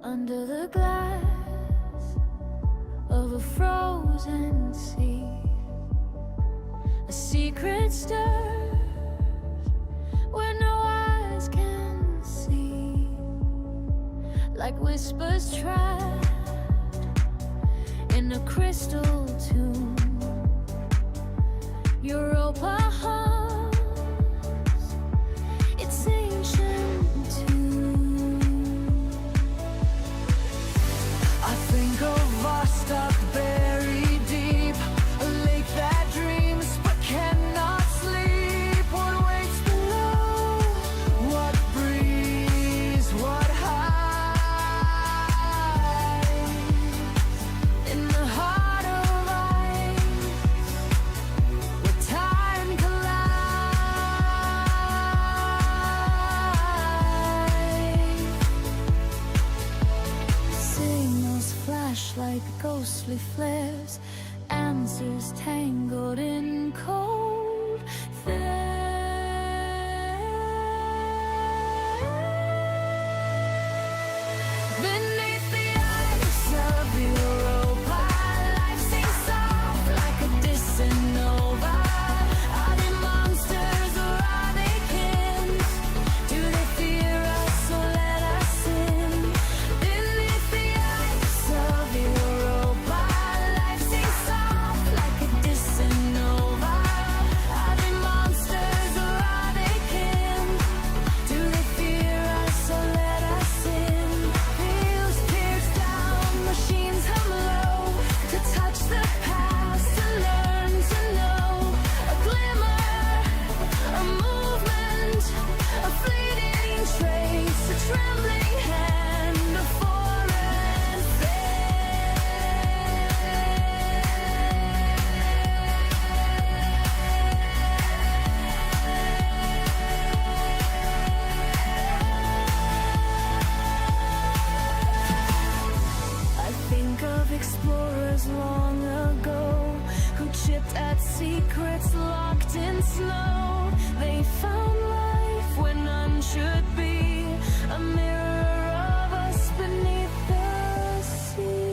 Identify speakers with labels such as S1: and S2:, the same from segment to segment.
S1: under the glass of a frozen sea. A secret stirs where no eyes can see, like whispers trapped in a crystal tomb. Europa hums its ancient tune. I think of our stuck buried deep, a lake that dreams but cannot sleep. What waits below? What breeze? What hides in the heart of ice, where time collides? Signals flash like ghostly flares, answers tangled in cold threads. Beneath the ice of Europa, life seems soft like a distant nova. Are they monsters or are they kin? Do they fear us or let us in? Beneath the ice of Europa, life seems soft like a distant nova. Are they monsters or are they kin? Do they fear us or let us in? Wheels pierce down, machines hum low, to touch the past, to learn to know. A glimmer, a movement, a fleeting trace, a trembling hand, a foreign I think of explorers long ago who chipped at secrets locked in snow. They found life where none should be, a mirror of us beneath the sea.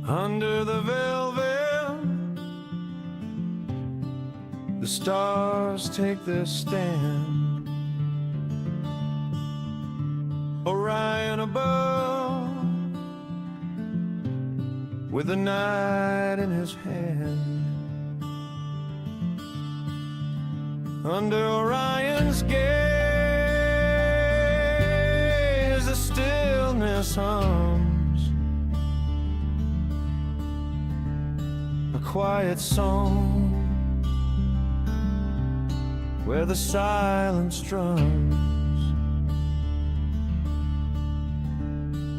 S2: Under the velvet, the stars take their stand. Orion above, with the night in his hand. Under Orion's gaze, the stillness hums, a quiet song where the silence drums.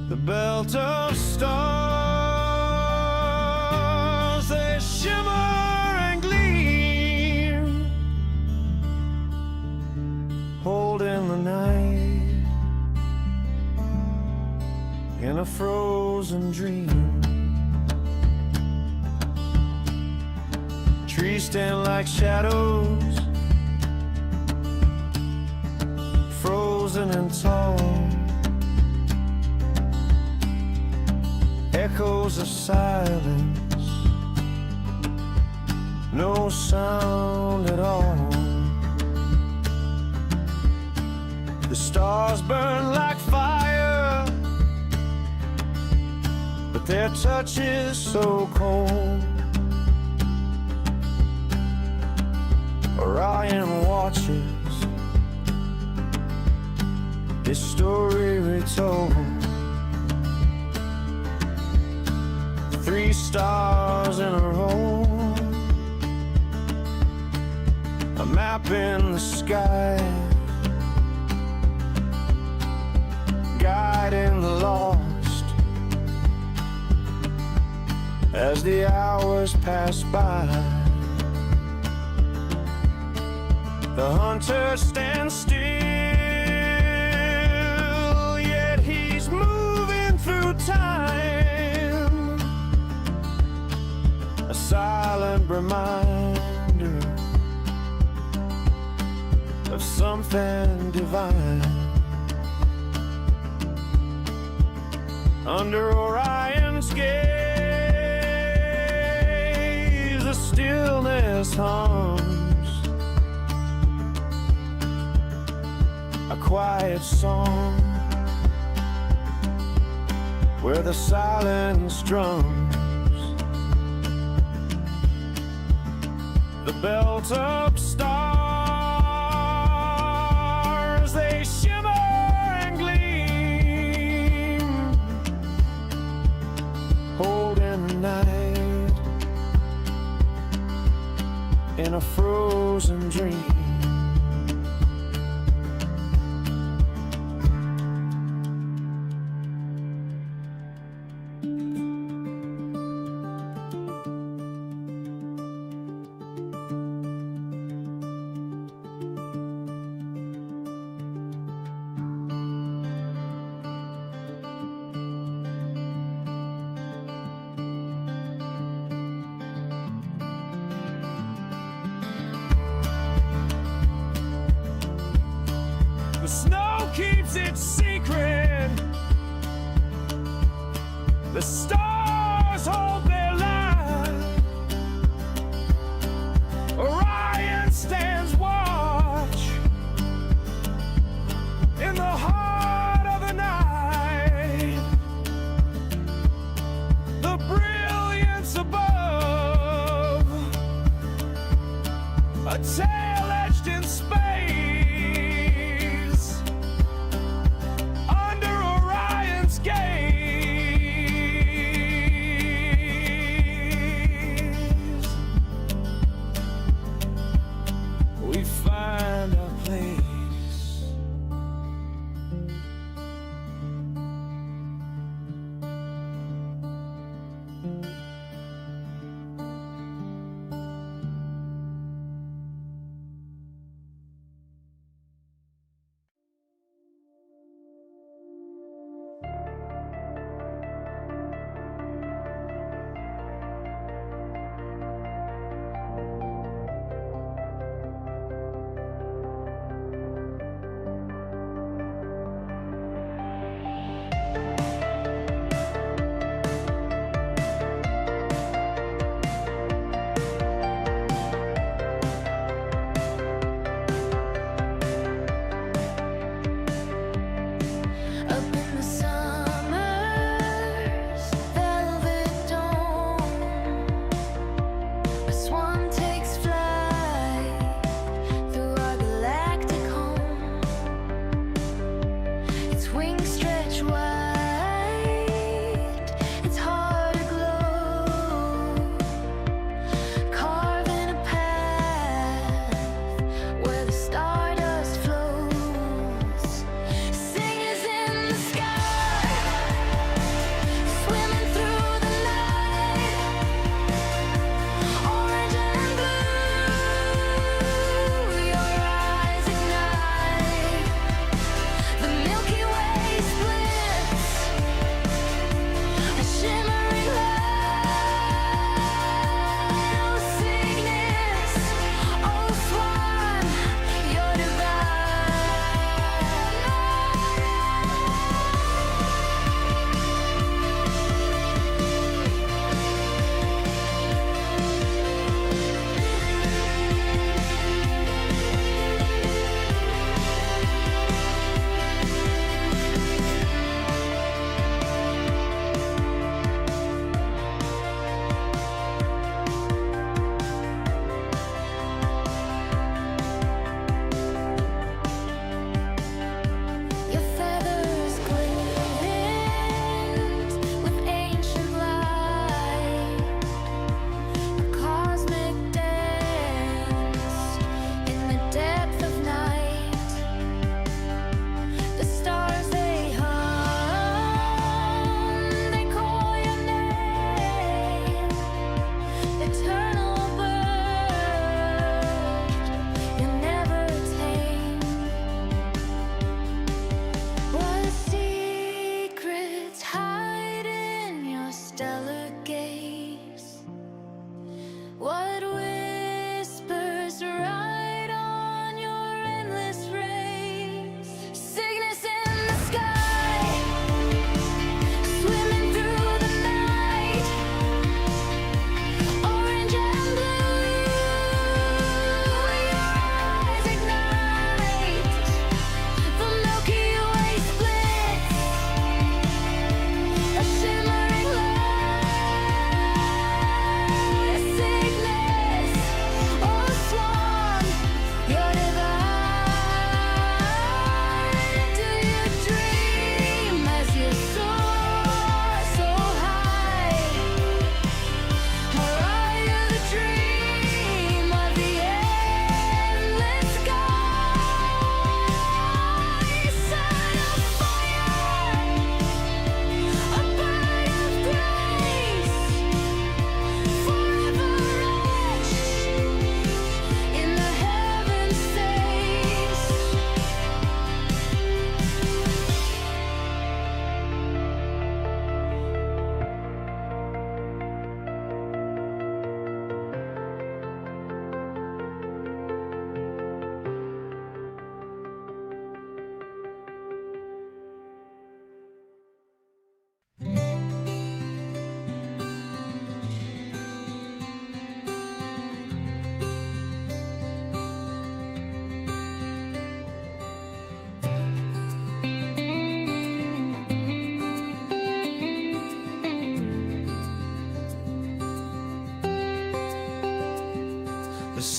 S2: The belt of stars, they shimmer and gleam, frozen dream. Trees stand like shadows, frozen and tall. Echoes of silence, no sound at all. The stars burn like fire, but their touch is so cold. Orion watches, his story retold. 3 stars in a row, a map in the sky, guiding the lost as the hours pass by. The hunter stands still, yet he's moving through time, a silent reminder of something divine. Under Orion's gaze, the stillness hums, a quiet song where the silence drums. The belt-up stars, they shimmer and gleam, holding the night in a frozen dream. The snow keeps its secret, the stars hold their line. Orion stands watch in the heart of the night. The brilliance above, a tale etched in space. Under Orion's gaze,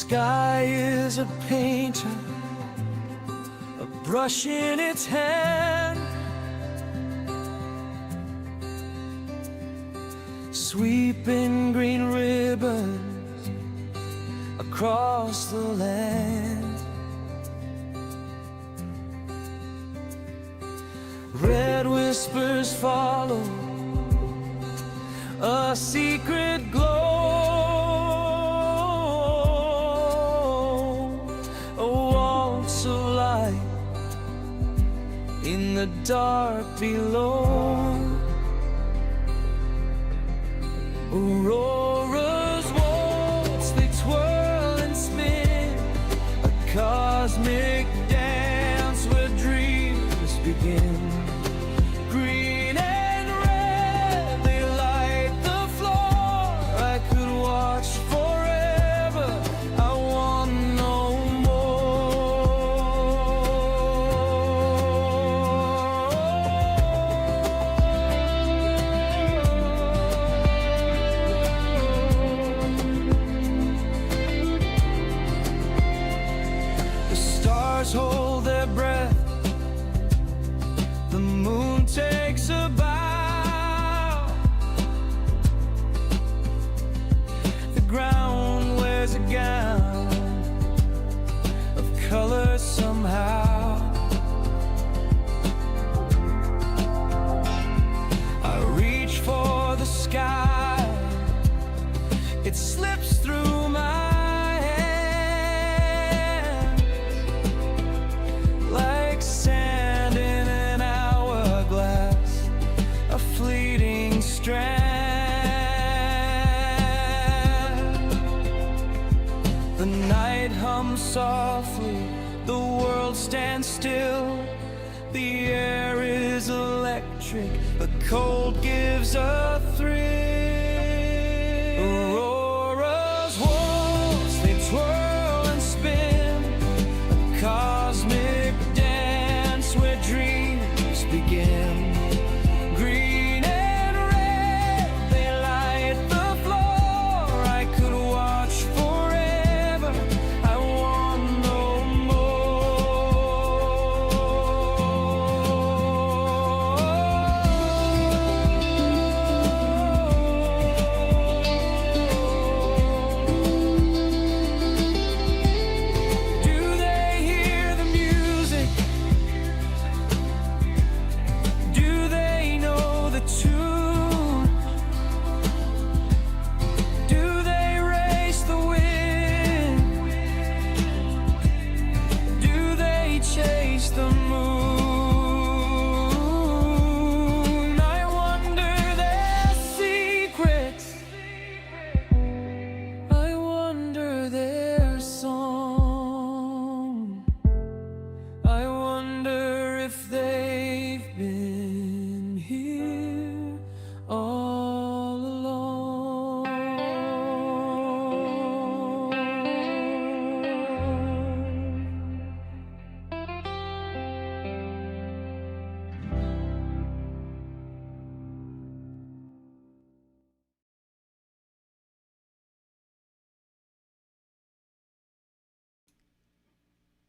S2: sky is a painter, a brush in its hand, sweeping green ribbons across the land. Red whispers follow a secret glow, a waltz of light in the dark below. Auroras waltz, they twirl and spin, a cosmic dance where dreams begin. Green and red, they light the floor. I could watch forever, I want no hold their breath, the moon takes a bow, the ground wears a gown of color somehow. I reach for the sky, it slips through my the night hums softly, the world stands still. The air is electric, the cold gives a thrill. Auroras waltz, they twirl and spin, a cosmic dance where dreams begin.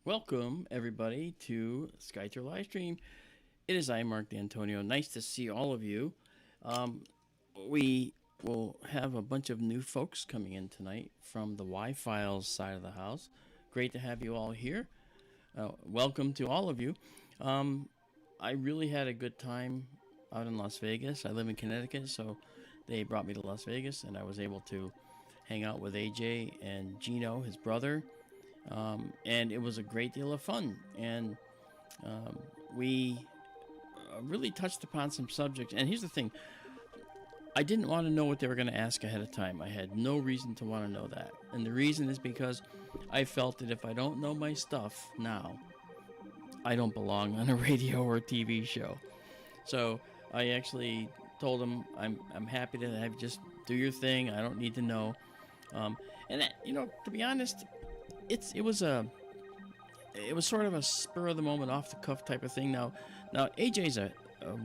S3: Welcome, everybody, to SkyTour Livestream. It is I, Mark D'Antonio. Nice to see all of you. We will have a bunch of new folks coming in tonight from the Y-Files side of the house. Great to have you all here. Welcome to all of you. I really had a good time out in Las Vegas. I live in Connecticut, so they brought me to Las Vegas, and I was able to hang out with AJ and Gino, his brother. And it was a great deal of fun, and we really touched upon some subjects. And here's the thing, I didn't want to know what they were going to ask ahead of time. I had no reason to want to know that, and the reason is because I felt that if I don't know my stuff now, I don't belong on a radio or a TV show. So I actually told them I'm happy to have you just do your thing. I don't need to know. And that, to be honest, it was sort of a spur of the moment, off the cuff type of thing. Now AJ's a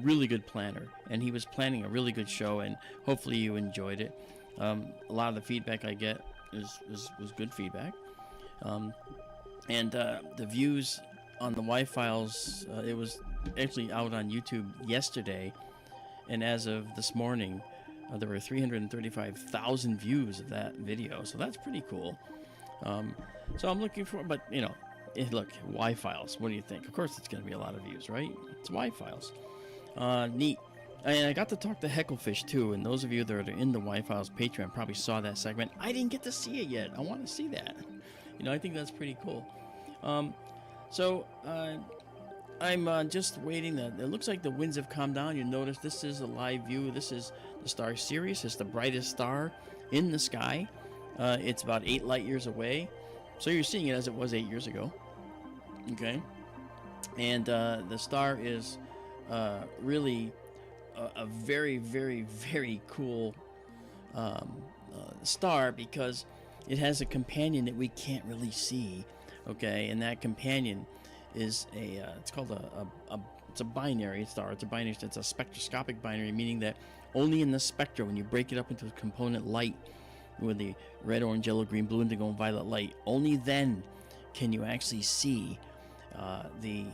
S3: really good planner, and he was planning a really good show, and hopefully you enjoyed it. A lot of the feedback I get was good feedback. And the views on the Y-Files, it was actually out on YouTube yesterday, and as of this morning, there were 335,000 views of that video, so that's pretty cool. So I'm looking for, but you know, look, Y-Files, what do you think? Of course it's going to be a lot of views, right? It's Y-Files. Neat. And I got to talk to Hecklefish too, and those of you that are in the Y-Files Patreon probably saw that segment. I didn't get to see it yet. I want to see that. You know, I think that's pretty cool. So I'm just waiting. It looks like the winds have calmed down. You notice this is a live view. This is the star Sirius. It's the brightest star in the sky. It's about 8 light years away. So you're seeing it as it was 8 years ago. Okay. And the star is really a very, very, very cool star, because it has a companion that we can't really see. Okay, and that companion is it's called it's a binary star. It's a spectroscopic binary, meaning that only in the spectra, when you break it up into a component light with the red, orange, yellow, green, blue, indigo, and violet light, only then can you actually see the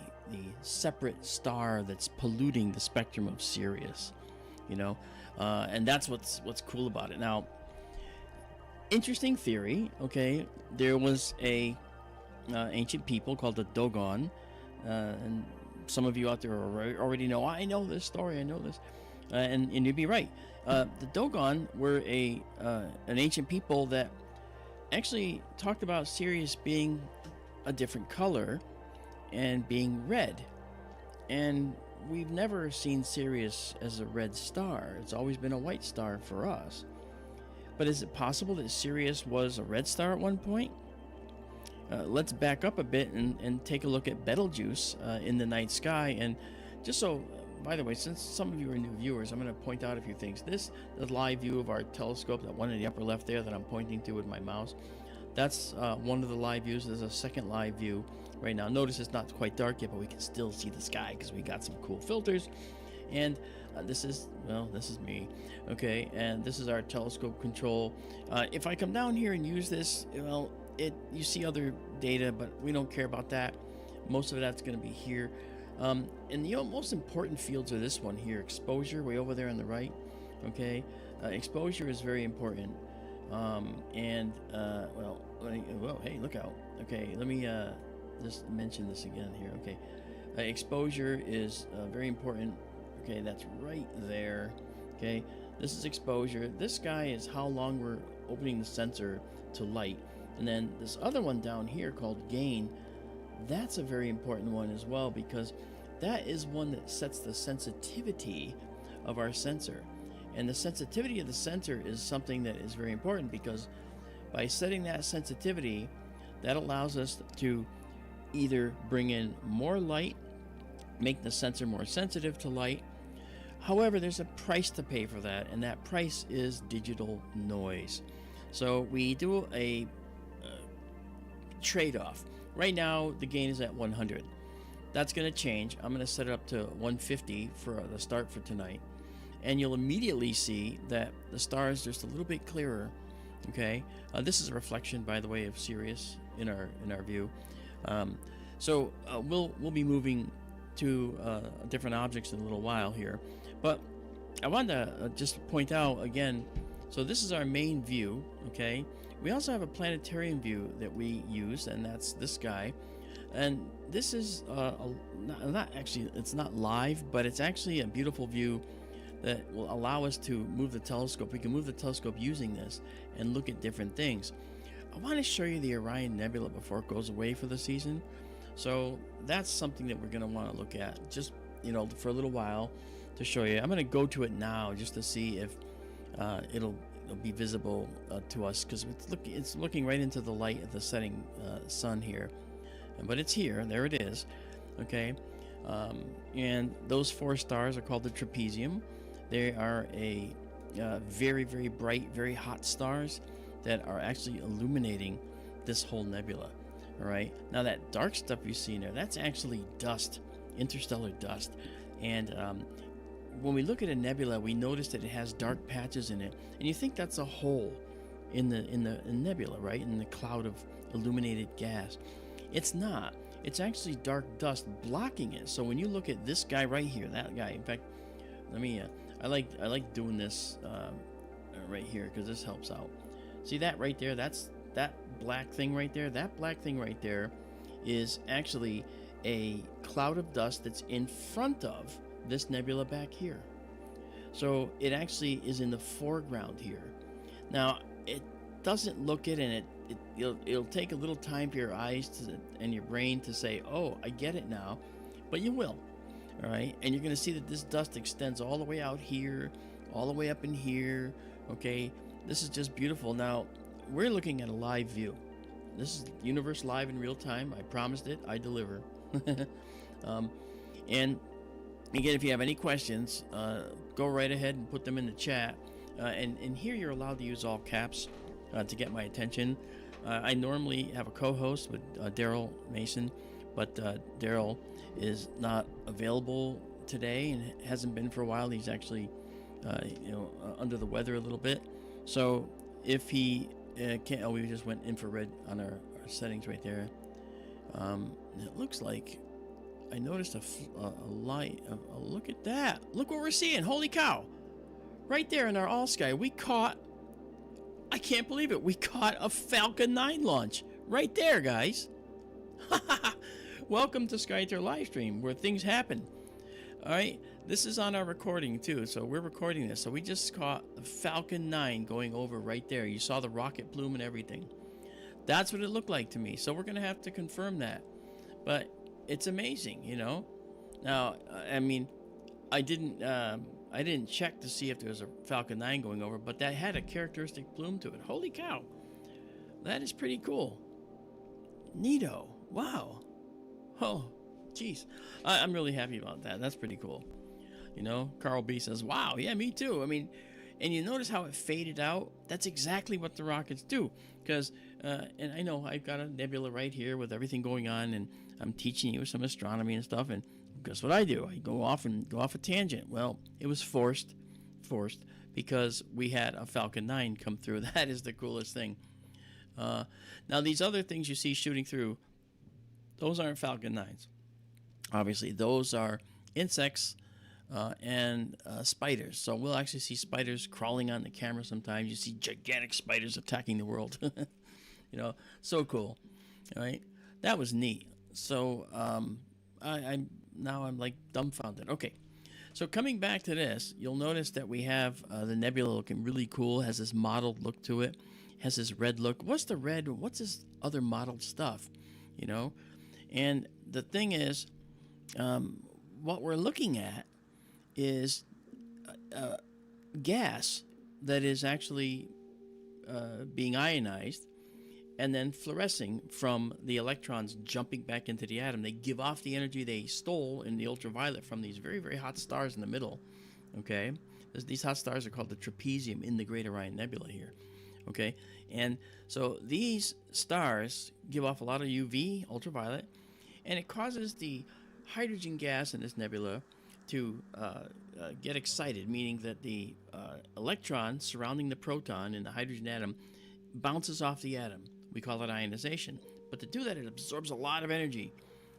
S3: separate star that's polluting the spectrum of Sirius. You know, and that's what's cool about it. Now, interesting theory. Okay, there was a ancient people called the Dogon, and some of you out there already know. I know this story. I know this, and you'd be right. The Dogon were an ancient people that actually talked about Sirius being a different color and being red, and we've never seen Sirius as a red star. It's always been a white star for us. But is it possible that Sirius was a red star at one point? Let's back up a bit and take a look at Betelgeuse in the night sky. And just so, by the way, since some of you are new viewers, I'm going to point out a few things. This is a live view of our telescope, that one in the upper left there that I'm pointing to with my mouse. That's one of the live views. There's a second live view right now. Notice it's not quite dark yet, but we can still see the sky because we got some cool filters. And this is me. Okay, and this is our telescope control. If I come down here and use this, well, you see other data, but we don't care about that. Most of that's going to be here. And the most important fields are this one here, exposure, way over there on the right. Okay, exposure is very important. Whoa, hey, look out. Okay, let me just mention this again here. Okay, exposure is very important. Okay, that's right there. Okay, this is exposure. This guy is how long we're opening the sensor to light. And then this other one down here called gain, that's a very important one as well, because that is one that sets the sensitivity of our sensor. And the sensitivity of the sensor is something that is very important, because by setting that sensitivity, that allows us to either bring in more light, make the sensor more sensitive to light. However, there's a price to pay for that, and that price is digital noise. So we do a trade-off. Right now, the gain is at 100. That's going to change. I'm going to set it up to 150 for the start for tonight. And you'll immediately see that the star is just a little bit clearer. Okay, this is a reflection, by the way, of Sirius in our view. So we'll be moving to different objects in a little while here, but I wanted to just point out again. So this is our main view. Okay, we also have a planetarium view that we use, and that's this guy. And this is not actually, it's not live, but it's actually a beautiful view that will allow us to move the telescope. We can move the telescope using this and look at different things. I want to show you the Orion Nebula before it goes away for the season. So that's something that we're going to want to look at, just, you know, for a little while to show you. I'm going to go to it now just to see if it'll be visible to us, because it's looking right into the light of the setting sun here. But it's here. There it is. Okay. And those 4 stars are called the trapezium. They are a very, very bright, very hot stars that are actually illuminating this whole nebula. All right. Now that dark stuff you see in there, that's actually dust, interstellar dust. And when we look at a nebula, we notice that it has dark patches in it, and you think that's a hole. in the nebula, right? In the cloud of illuminated gas. It's not. It's actually dark dust blocking it. So when you look at this guy right here, that guy. In fact, let me. I like doing this right here because this helps out. See that right there? That's that black thing right there. That black thing right there is actually a cloud of dust that's in front of this nebula back here. So it actually is in the foreground here. Now it doesn't look it, and it'll take a little time for your eyes and your brain to say, oh, I get it now, but you will. All right, and you're going to see that this dust extends all the way out here, all the way up in here. Okay, this is just beautiful. Now we're looking at a live view. This is universe live in real time. I promised it. I deliver. And again, if you have any questions, go right ahead and put them in the chat. And here you're allowed to use all caps to get my attention. I normally have a co-host with Daryl Mason, but Daryl is not available today and hasn't been for a while. He's actually, under the weather a little bit. So if he can't, we just went infrared on our settings right there. It looks like I noticed a light. Look at that! Look what we're seeing! Holy cow! Right there in our all sky, we caught. I can't believe it. We caught a Falcon 9 launch right there, guys. Welcome to SkyTour Livestream, where things happen. All right, this is on our recording too, so we're recording this. So we just caught a Falcon 9 going over right there. You saw the rocket plume and everything. That's what it looked like to me. So we're gonna have to confirm that. But it's amazing, you know. Now, I mean, I didn't check to see if there was a Falcon 9 going over, but that had a characteristic plume to it. Holy cow, that is pretty cool. Neato. Wow. Oh, geez. I'm really happy about that. That's pretty cool. You know, Carl B says, wow, yeah, me too. I mean, and you notice how it faded out? That's exactly what the rockets do. Because, and I know I've got a nebula right here with everything going on, and I'm teaching you some astronomy and stuff, and guess what I do? I go off a tangent. Well, it was forced, because we had a Falcon 9 come through. That is the coolest thing. Now, these other things you see shooting through, those aren't Falcon 9s. Obviously, those are insects and spiders. So we'll actually see spiders crawling on the camera sometimes. You see gigantic spiders attacking the world. You know, so cool. All right, that was neat. So I'm like dumbfounded. Okay, so coming back to this, you'll notice that we have the nebula looking really cool. Has this mottled look to it. Has this red look. What's the red? What's this other mottled stuff? You know, and the thing is, what we're looking at is gas that is actually being ionized and then fluorescing from the electrons jumping back into the atom. They give off the energy they stole in the ultraviolet from these very, very hot stars in the middle. Okay, these hot stars are called the trapezium in the Great Orion Nebula here. Okay, and so these stars give off a lot of UV, ultraviolet, and it causes the hydrogen gas in this nebula to get excited, meaning that the electron surrounding the proton in the hydrogen atom bounces off the atom. We call it ionization. But to do that, it absorbs a lot of energy.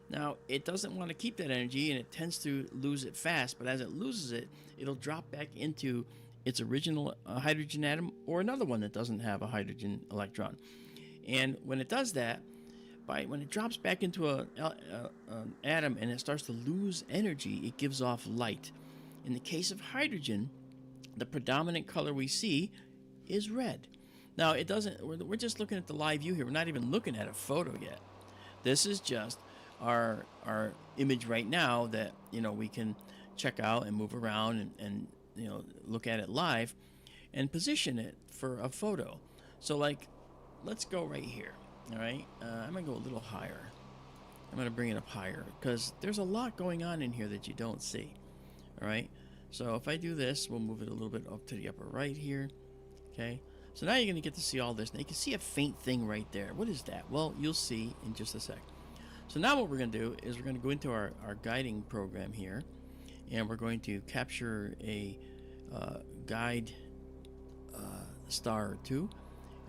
S3: Now, it doesn't want to keep that energy, and it tends to lose it fast, but as it loses it, it'll drop back into its original hydrogen atom or another one that doesn't have a hydrogen electron. And when it does that, when it drops back into an atom and it starts to lose energy, it gives off light. In the case of hydrogen, the predominant color we see is red. Now, it doesn't. We're just looking at the live view here. We're not even looking at a photo yet. This is just our image right now that we can check out and move around and look at it live and position it for a photo. So let's go right here. All right, I'm gonna go a little higher. I'm gonna bring it up higher because there's a lot going on in here that you don't see. All right, so if I do this, we'll move it a little bit up to the upper right here. Okay, so now you're gonna get to see all this. Now you can see a faint thing right there. What is that? Well, you'll see in just a sec. So now what we're gonna do is we're gonna go into our guiding program here, and we're going to capture a guide star or two.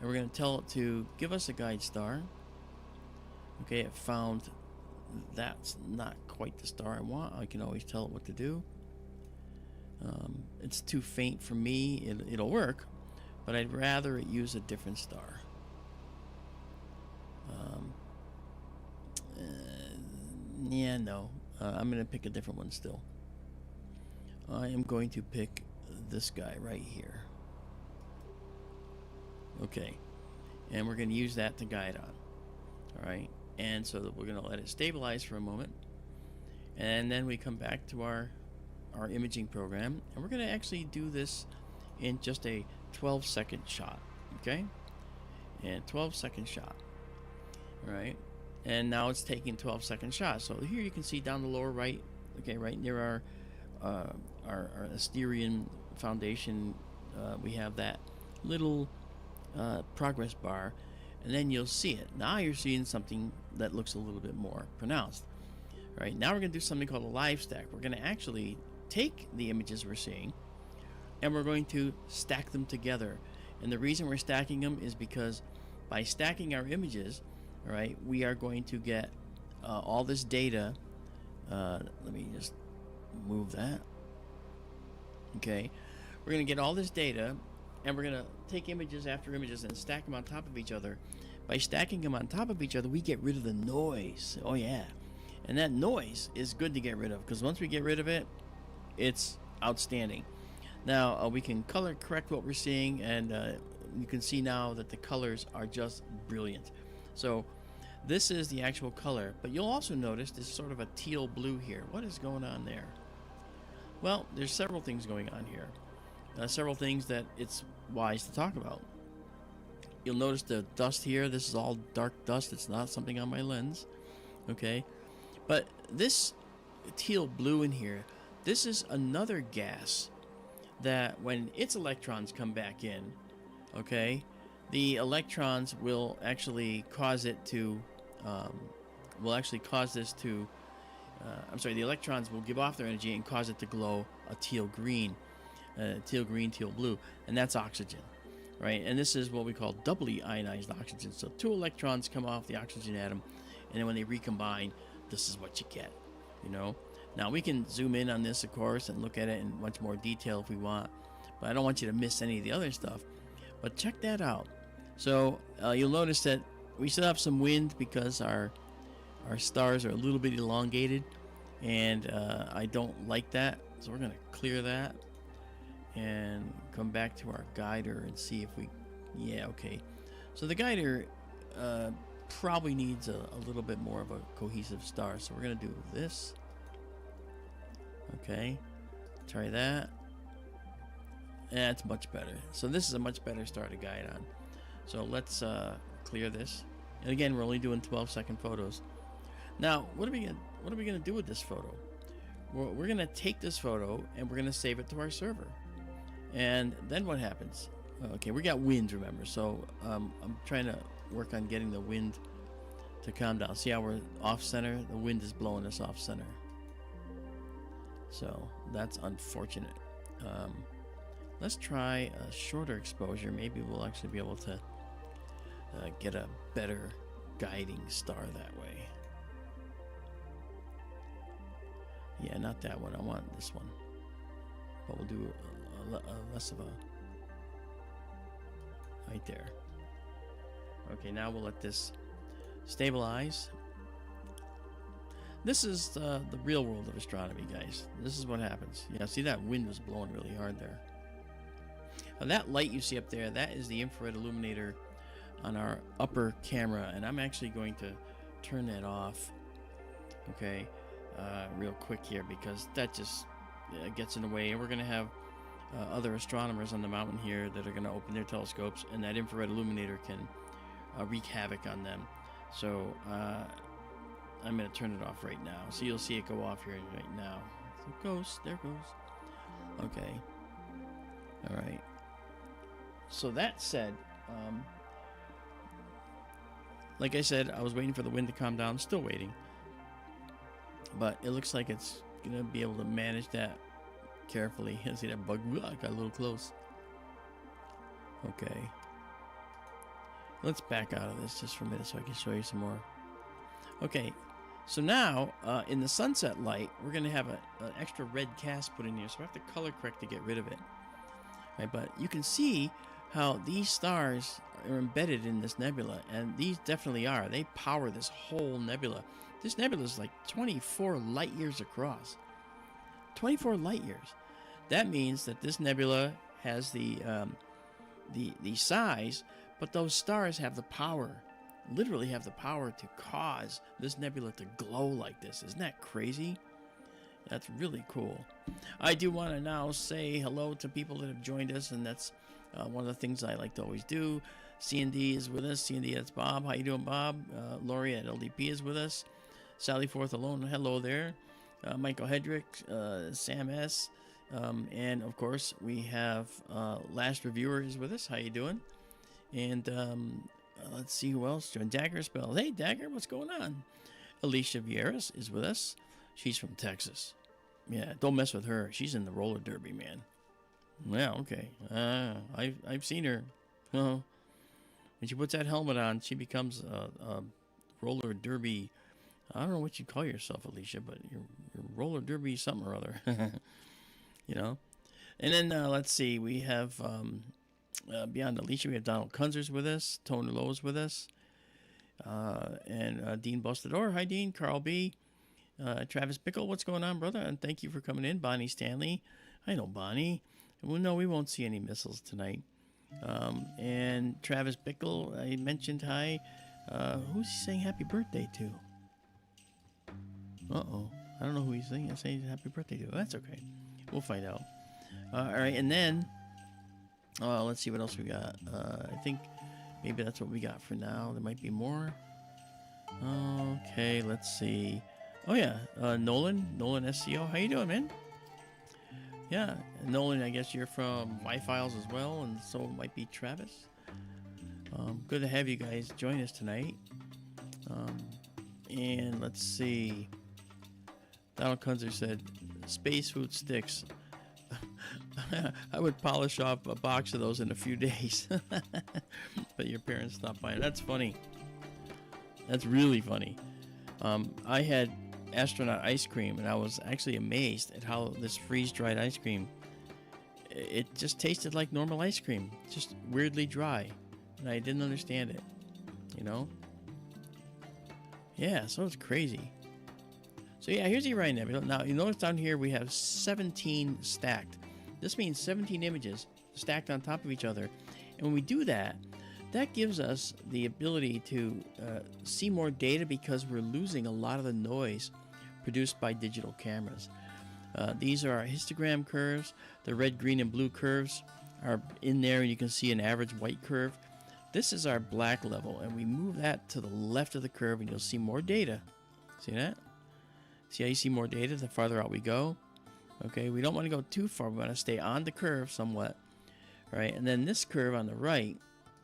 S3: and we're going to tell it to give us a guide star. Okay, it found that's not quite the star I want. I can always tell it what to do. It's too faint for me. It'll work, but I'd rather it use a different star. Yeah, no. I'm going to pick a different one still. I am going to pick this guy right here. Okay. And we're going to use that to guide on. Alright. And so we're going to let it stabilize for a moment. And then we come back to our imaging program. And we're going to actually do this in just a 12-second shot. Okay? And 12-second shot. Alright. And now it's taking 12-second shots. So here you can see down the lower right, okay, right near our Asterian foundation, we have that little progress bar, and then you'll see it. Now you're seeing something that looks a little bit more pronounced. All right, now we're going to do something called a live stack. We're going to actually take the images we're seeing, and we're going to stack them together. And the reason we're stacking them is because by stacking our images, all right, we are going to get all this data. Let me just move that. Okay, we're going to get all this data, and we're going to take images after images and stack them on top of each other. By stacking them on top of each other, we get rid of the noise. Oh yeah, and that noise is good to get rid of, because once we get rid of it, it's outstanding. Now we can color correct what we're seeing, and you can see now that the colors are just brilliant. So this is the actual color, but you'll also notice there's sort of a teal blue here. What is going on there? Well, there's several things going on here. Several things that it's wise to talk about. You'll notice the dust here. This is all dark dust. It's not something on my lens. Okay? But this teal blue in here, this is another gas that when its electrons come back in, okay, the electrons will actually cause it to, the electrons will give off their energy and cause it to glow a teal green, teal blue, and that's oxygen, right? And this is what we call doubly ionized oxygen. So 2 electrons come off the oxygen atom, and then when they recombine, this is what you get, you know? Now we can zoom in on this, of course, and look at it in much more detail if we want, but I don't want you to miss any of the other stuff. But check that out. So you'll notice that we still have some wind because our stars are a little bit elongated, and I don't like that. So we're going to clear that and come back to our guider and see if we, yeah, okay. So the guider probably needs a little bit more of a cohesive star. So we're going to do this. Okay, try that. That's much better. So this is a much better star to guide on. So let's clear this. And again, we're only doing 12-second photos. Now, what are we gonna do with this photo? We're gonna take this photo and we're gonna save it to our server. And then what happens? Okay, we got wind, remember? So I'm trying to work on getting the wind to calm down. See how we're off center? The wind is blowing us off center. So that's unfortunate. Let's try a shorter exposure. Maybe we'll actually be able to get a better guiding star that way. Yeah, not that one. I want this one. But we'll do a less of a... Right there. Okay, now we'll let this stabilize. This is the real world of astronomy, guys. This is what happens. Yeah, see that wind was blowing really hard there. Now that light you see up there, that is the infrared illuminator on our upper camera, and I'm actually going to turn that off, okay, real quick here, because that just gets in the way. And we're going to have other astronomers on the mountain here that are going to open their telescopes, and that infrared illuminator can wreak havoc on them. So I'm going to turn it off right now. So you'll see it go off here right now. So it goes. There it goes. Okay. All right. So that said, like I said, I was waiting for the wind to calm down. Still waiting. But it looks like it's going to be able to manage that carefully. See that bug? I got a little close. Okay. Let's back out of this just for a minute so I can show you some more. Okay, so now in the sunset light, we're going to have an extra red cast put in here, so I have to color correct to get rid of it. Right, but you can see how these stars are embedded in this nebula, and these definitely are. They power this whole nebula. This nebula is like 24 light years across. 24 light years. That means that this nebula has the size, but those stars have the power, literally have the power to cause this nebula to glow like this. Isn't that crazy? That's really cool. I do want to now say hello to people that have joined us, and that's one of the things I like to always do. C&D is with us. C&D, that's Bob. How you doing, Bob? Lori at LDP is with us. Sally Forth Alone, hello there. Michael Hedrick, Sam S. And, of course, we have Last Reviewer is with us. How you doing? And let's see who else. John Dagger Spells. Hey, Dagger, what's going on? Alicia Vieras is with us. She's from Texas. Yeah, don't mess with her. She's in the roller derby, man. Yeah, okay. I've seen her. When she puts that helmet on, she becomes a roller derby. I don't know what you call yourself, Alicia, but you're roller derby something or other. You know. And then let's see. We have beyond Alicia, we have Donald Kunzer's with us. Tony Lowe's with us. And Dean Bustador. Hi, Dean. Carl B. Travis Bickle, what's going on, brother? And thank you for coming in. Bonnie Stanley. I know Bonnie. Well, no, we won't see any missiles tonight. And Travis Bickle, I mentioned hi. Who's he saying happy birthday to? Uh-oh. I don't know who he's saying happy birthday to. That's okay. We'll find out. All right, and then let's see what else we got. I think maybe that's what we got for now. There might be more. Okay, let's see. Oh yeah, Nolan SCO. How you doing, man? Yeah, Nolan, I guess you're from Y-Files as well, and so might be Travis. Good to have you guys join us tonight. And let's see. Donald Kunzer said, space food sticks. I would polish off a box of those in a few days. But your parents stopped by. That's funny. That's really funny. I had astronaut ice cream, and I was actually amazed at how this freeze-dried ice cream, it just tasted like normal ice cream, just weirdly dry, and I didn't understand it, you know. Yeah, so it's crazy. So yeah, here's the Orion Nebula. Now you notice down here we have 17 stacked. This means 17 images stacked on top of each other, and when we do that, that gives us the ability to see more data because we're losing a lot of the noise produced by digital cameras. These are our histogram curves. The red, green, and blue curves are in there, and you can see an average white curve. This is our black level, and we move that to the left of the curve, and you'll see more data. See that? See how you see more data the farther out we go? Okay, we don't want to go too far. We want to stay on the curve somewhat, right? And then this curve on the right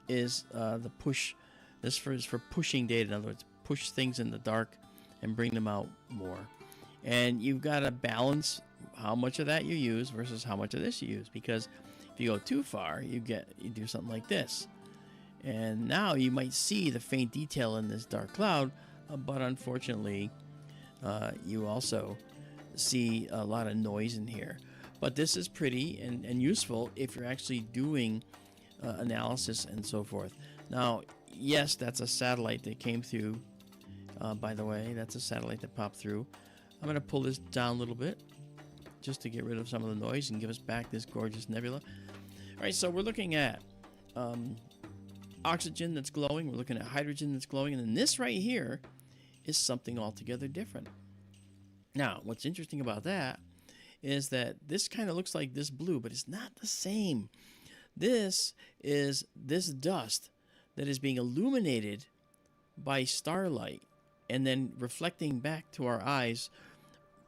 S3: is the push. This is for pushing data. In other words, push things in the dark and bring them out more. And you've got to balance how much of that you use versus how much of this you use, because if you go too far, you do something like this. And now you might see the faint detail in this dark cloud, but unfortunately, you also see a lot of noise in here. But this is pretty and useful if you're actually doing analysis and so forth. Now, yes, that's a satellite that came through. By the way, that's a satellite that popped through. I'm going to pull this down a little bit just to get rid of some of the noise and give us back this gorgeous nebula. All right, so we're looking at oxygen that's glowing. We're looking at hydrogen that's glowing. And then this right here is something altogether different. Now, what's interesting about that is that this kind of looks like this blue, but it's not the same. This is this dust that is being illuminated by starlight and then reflecting back to our eyes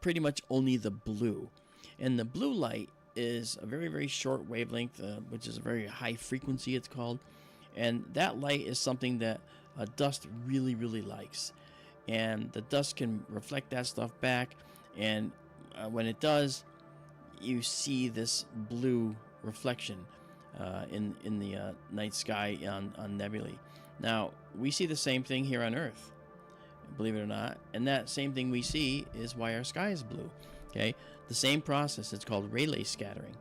S3: pretty much only the blue. And the blue light is a very, very short wavelength, which is a very high frequency, it's called. And that light is something that dust really, really likes. And the dust can reflect that stuff back. And when it does, you see this blue reflection in the night sky on nebulae. Now, we see the same thing here on Earth, believe it or not, and that same thing we see is why our sky is blue. Okay, the same process. It's called Rayleigh scattering,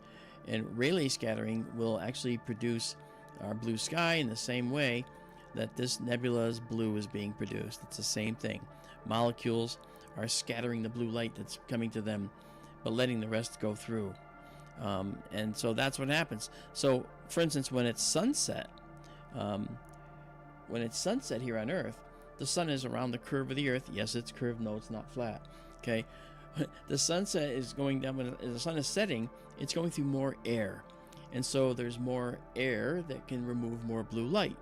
S3: and Rayleigh scattering will actually produce our blue sky in the same way that this nebula's blue is being produced. It's the same thing. Molecules are scattering the blue light that's coming to them, but letting the rest go through. And so that's what happens. So, for instance, when it's sunset here on Earth, the sun is around the curve of the Earth. Yes, it's curved. No, it's not flat. Okay, the sunset is going down. When the sun is setting, it's going through more air, and so there's more air that can remove more blue light.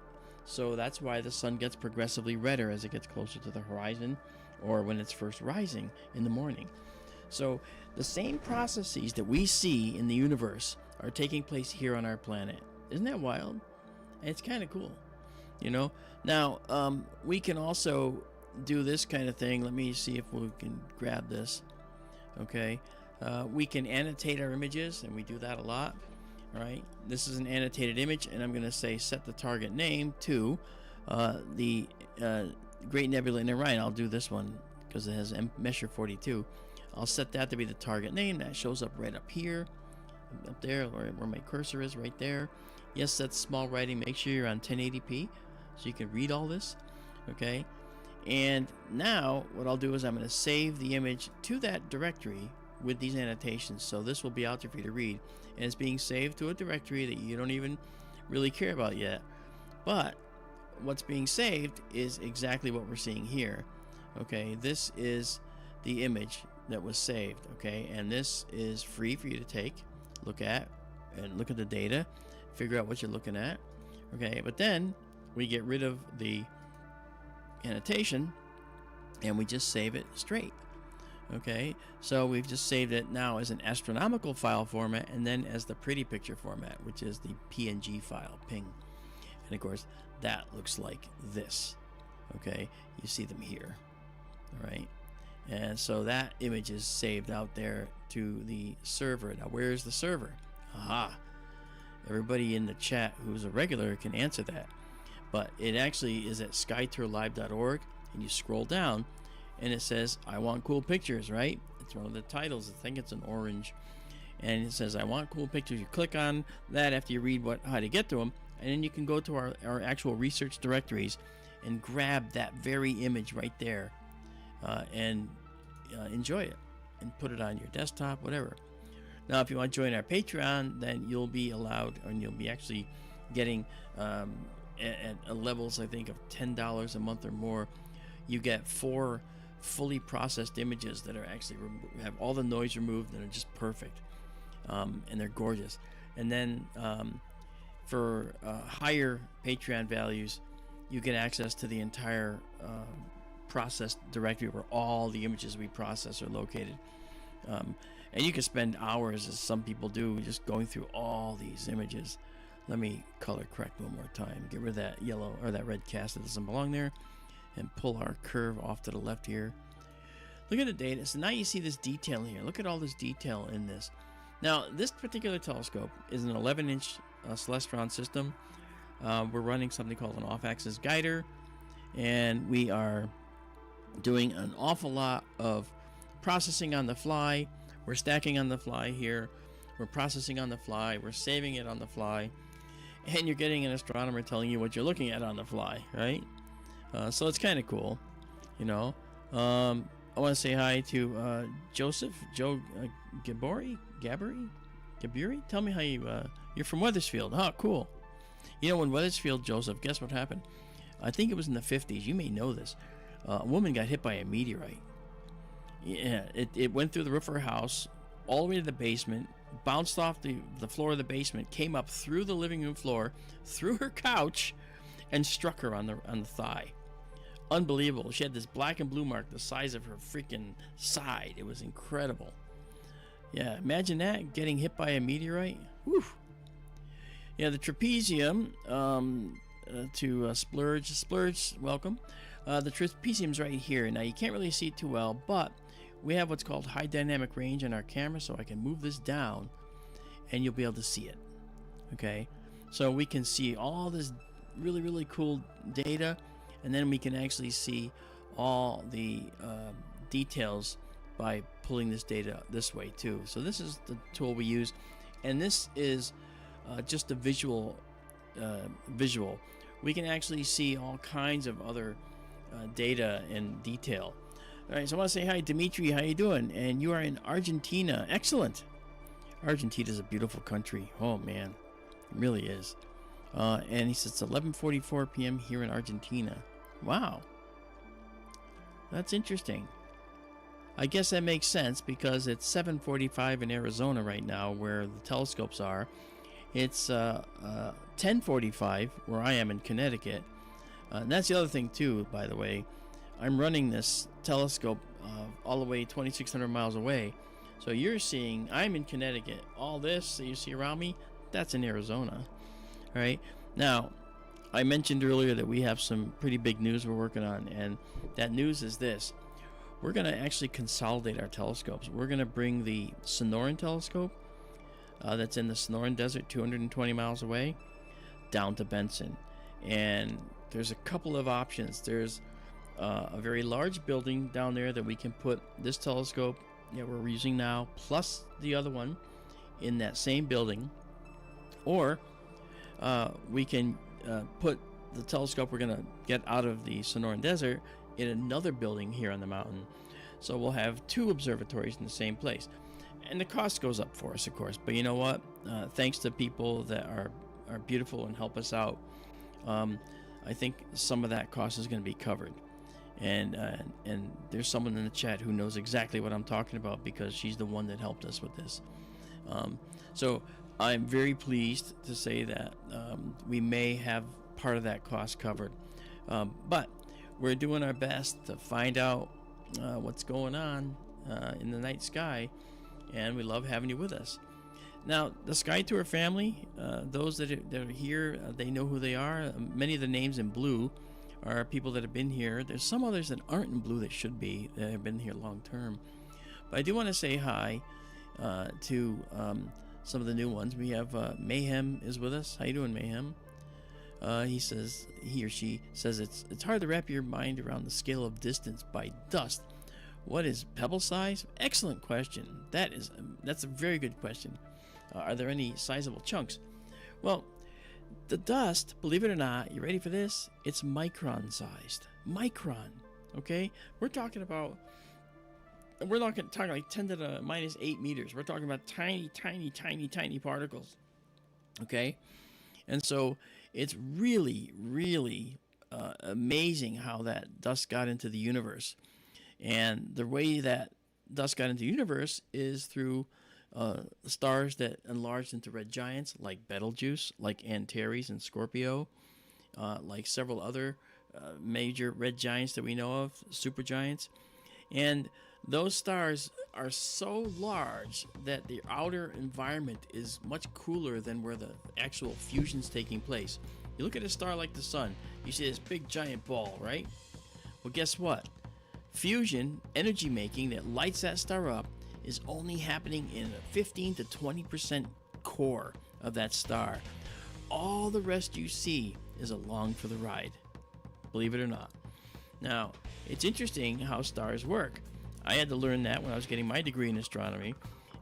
S3: So that's why the sun gets progressively redder as it gets closer to the horizon, or when it's first rising in the morning. So the same processes that we see in the universe are taking place here on our planet. Isn't that wild? It's kind of cool, you know. Now, we can also do this kind of thing. Let me see if we can grab this. Okay, we can annotate our images, and we do that a lot. All right, this is an annotated image, and I'm going to say set the target name to the Great Nebula in Orion. I'll do this one because it has Measure 42. I'll set that to be the target name. That shows up right up here, up there, where my cursor is, right there. Yes, that's small writing. Make sure you're on 1080p so you can read all this. Okay, and now what I'll do is I'm going to save the image to that directory with these annotations. So this will be out there for you to read, and it's being saved to a directory that you don't even really care about yet. But what's being saved is exactly what we're seeing here. Okay, this is the image that was saved. Okay, and this is free for you to take, look at, and look at the data, figure out what you're looking at. Okay, but then we get rid of the annotation and we just save it straight. Okay, so we've just saved it now as an astronomical file format, and then as the pretty picture format, which is the PNG file, ping. And of course, that looks like this. Okay, you see them here. All right, and so that image is saved out there to the server. Now, where's the server? Aha! Everybody in the chat who's a regular can answer that. But it actually is at skytourlive.org, and you scroll down, and it says, I want cool pictures, right? It's one of the titles. I think it's an orange. And it says, I want cool pictures. You click on that after you read how to get to them, and then you can go to our actual research directories and grab that very image right there and enjoy it and put it on your desktop, whatever. Now, if you want to join our Patreon, then you'll be allowed, and you'll be actually getting at levels, I think, of $10 a month or more. You get 4 fully processed images that are actually have all the noise removed and are just perfect, and they're gorgeous. And then for higher Patreon values, you get access to the entire processed directory where all the images we process are located. And you can spend hours, as some people do, just going through all these images. Let me color correct one more time. Get rid of that yellow or that red cast that doesn't belong there, and pull our curve off to the left here. Look at the data. So now you see this detail here. Look at all this detail in this. Now, this particular telescope is an 11-inch Celestron system. We're running something called an off-axis guider, and we are doing an awful lot of processing on the fly. We're stacking on the fly here. We're processing on the fly. We're saving it on the fly. And you're getting an astronomer telling you what you're looking at on the fly, right? So it's kind of cool, you know. I want to say hi to Joe Gabori? Tell me how you're from Wethersfield. Oh, cool. You know, in Wethersfield, Joseph, guess what happened? I think it was in the 50s. You may know this. A woman got hit by a meteorite. Yeah, it went through the roof of her house, all the way to the basement, bounced off the floor of the basement, came up through the living room floor, through her couch, and struck her on the thigh. Unbelievable. She had this black and blue mark the size of her freaking side. It was incredible. Yeah, imagine that, getting hit by a meteorite. Whew. Yeah, the trapezium, to Splurge, welcome. The trapezium's right here. Now, you can't really see it too well, but we have what's called high dynamic range on our camera, so I can move this down, and you'll be able to see it. Okay? So we can see all this really, really cool data, and then we can actually see all the details by pulling this data this way too. So this is the tool we use, and this is just a visual. We can actually see all kinds of other data and detail. All right, so I want to say hi, Dimitri. How you doing? And you are in Argentina. Excellent. Argentina is a beautiful country. Oh man, it really is. And he says it's 11:44 p.m. here in Argentina. Wow, that's interesting. I guess that makes sense because it's 7:45 in Arizona right now, where the telescopes are. It's 10:45 where I am in Connecticut. And that's the other thing too, by the way. I'm running this telescope all the way 2,600 miles away. So you're seeing, I'm in Connecticut. All this that you see around me, that's in Arizona. All right. Now, I mentioned earlier that we have some pretty big news we're working on, and that news is this. We're going to actually consolidate our telescopes. We're going to bring the Sonoran telescope that's in the Sonoran Desert, 220 miles away, down to Benson. And there's a couple of options. There's a very large building down there that we can put this telescope that we're using now, plus the other one, in that same building. Or we can put the telescope we're going to get out of the Sonoran Desert in another building here on the mountain. So we'll have two observatories in the same place. And the cost goes up for us, of course. But you know what? Thanks to people that are beautiful and help us out, I think some of that cost is going to be covered. And there's someone in the chat who knows exactly what I'm talking about because she's the one that helped us with this. So I'm very pleased to say that we may have part of that cost covered. But we're doing our best to find out what's going on in the night sky, and we love having you with us. Now, the Sky Tour family, those that are here, they know who they are. Many of the names in blue are people that have been here. There's some others that aren't in blue that should be, that have been here long term. But I do want to say hi to some of the new ones. We have Mayhem is with us. How you doing, Mayhem? He or she says it's hard to wrap your mind around the scale of distance by dust. What is pebble size? Excellent question. That's a very good question. Are there any sizable chunks? Well, the dust, believe it or not, you ready for this? It's micron sized. Micron. Okay? We're talking like 10 to the minus 8 meters. We're talking about tiny, tiny, tiny, tiny particles. Okay? And so it's really, really amazing how that dust got into the universe. And the way that dust got into the universe is through stars that enlarged into red giants like Betelgeuse, like Antares and Scorpio, like several other major red giants that we know of, supergiants. And those stars are so large that the outer environment is much cooler than where the actual fusion's taking place. You look at a star like the sun, you see this big giant ball, right? Well, guess what? Fusion, energy making that lights that star up, is only happening in a 15 to 20% core of that star. All the rest you see is along for the ride, believe it or not. Now, it's interesting how stars work. I had to learn that when I was getting my degree in astronomy,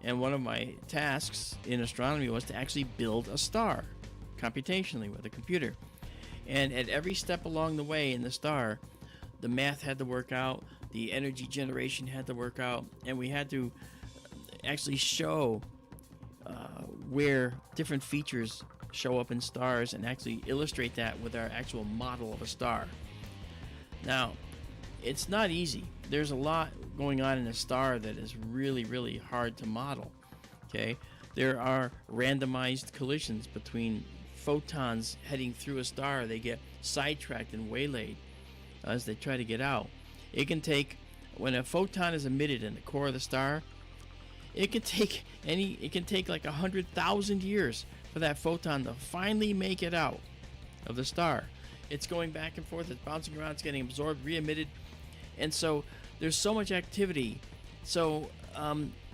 S3: and one of my tasks in astronomy was to actually build a star computationally with a computer. And at every step along the way in the star, the math had to work out, the energy generation had to work out, and we had to actually show where different features show up in stars and actually illustrate that with our actual model of a star. Now, it's not easy. There's a lot going on in a star that is really, really hard to model. Okay, there are randomized collisions between photons heading through a star. They get sidetracked and waylaid as they try to get out. It can take, when a photon is emitted in the core of the star, it can take like 100,000 years for that photon to finally make it out of the star. It's going back and forth, it's bouncing around, it's getting absorbed, re-emitted, and so there's so much activity. So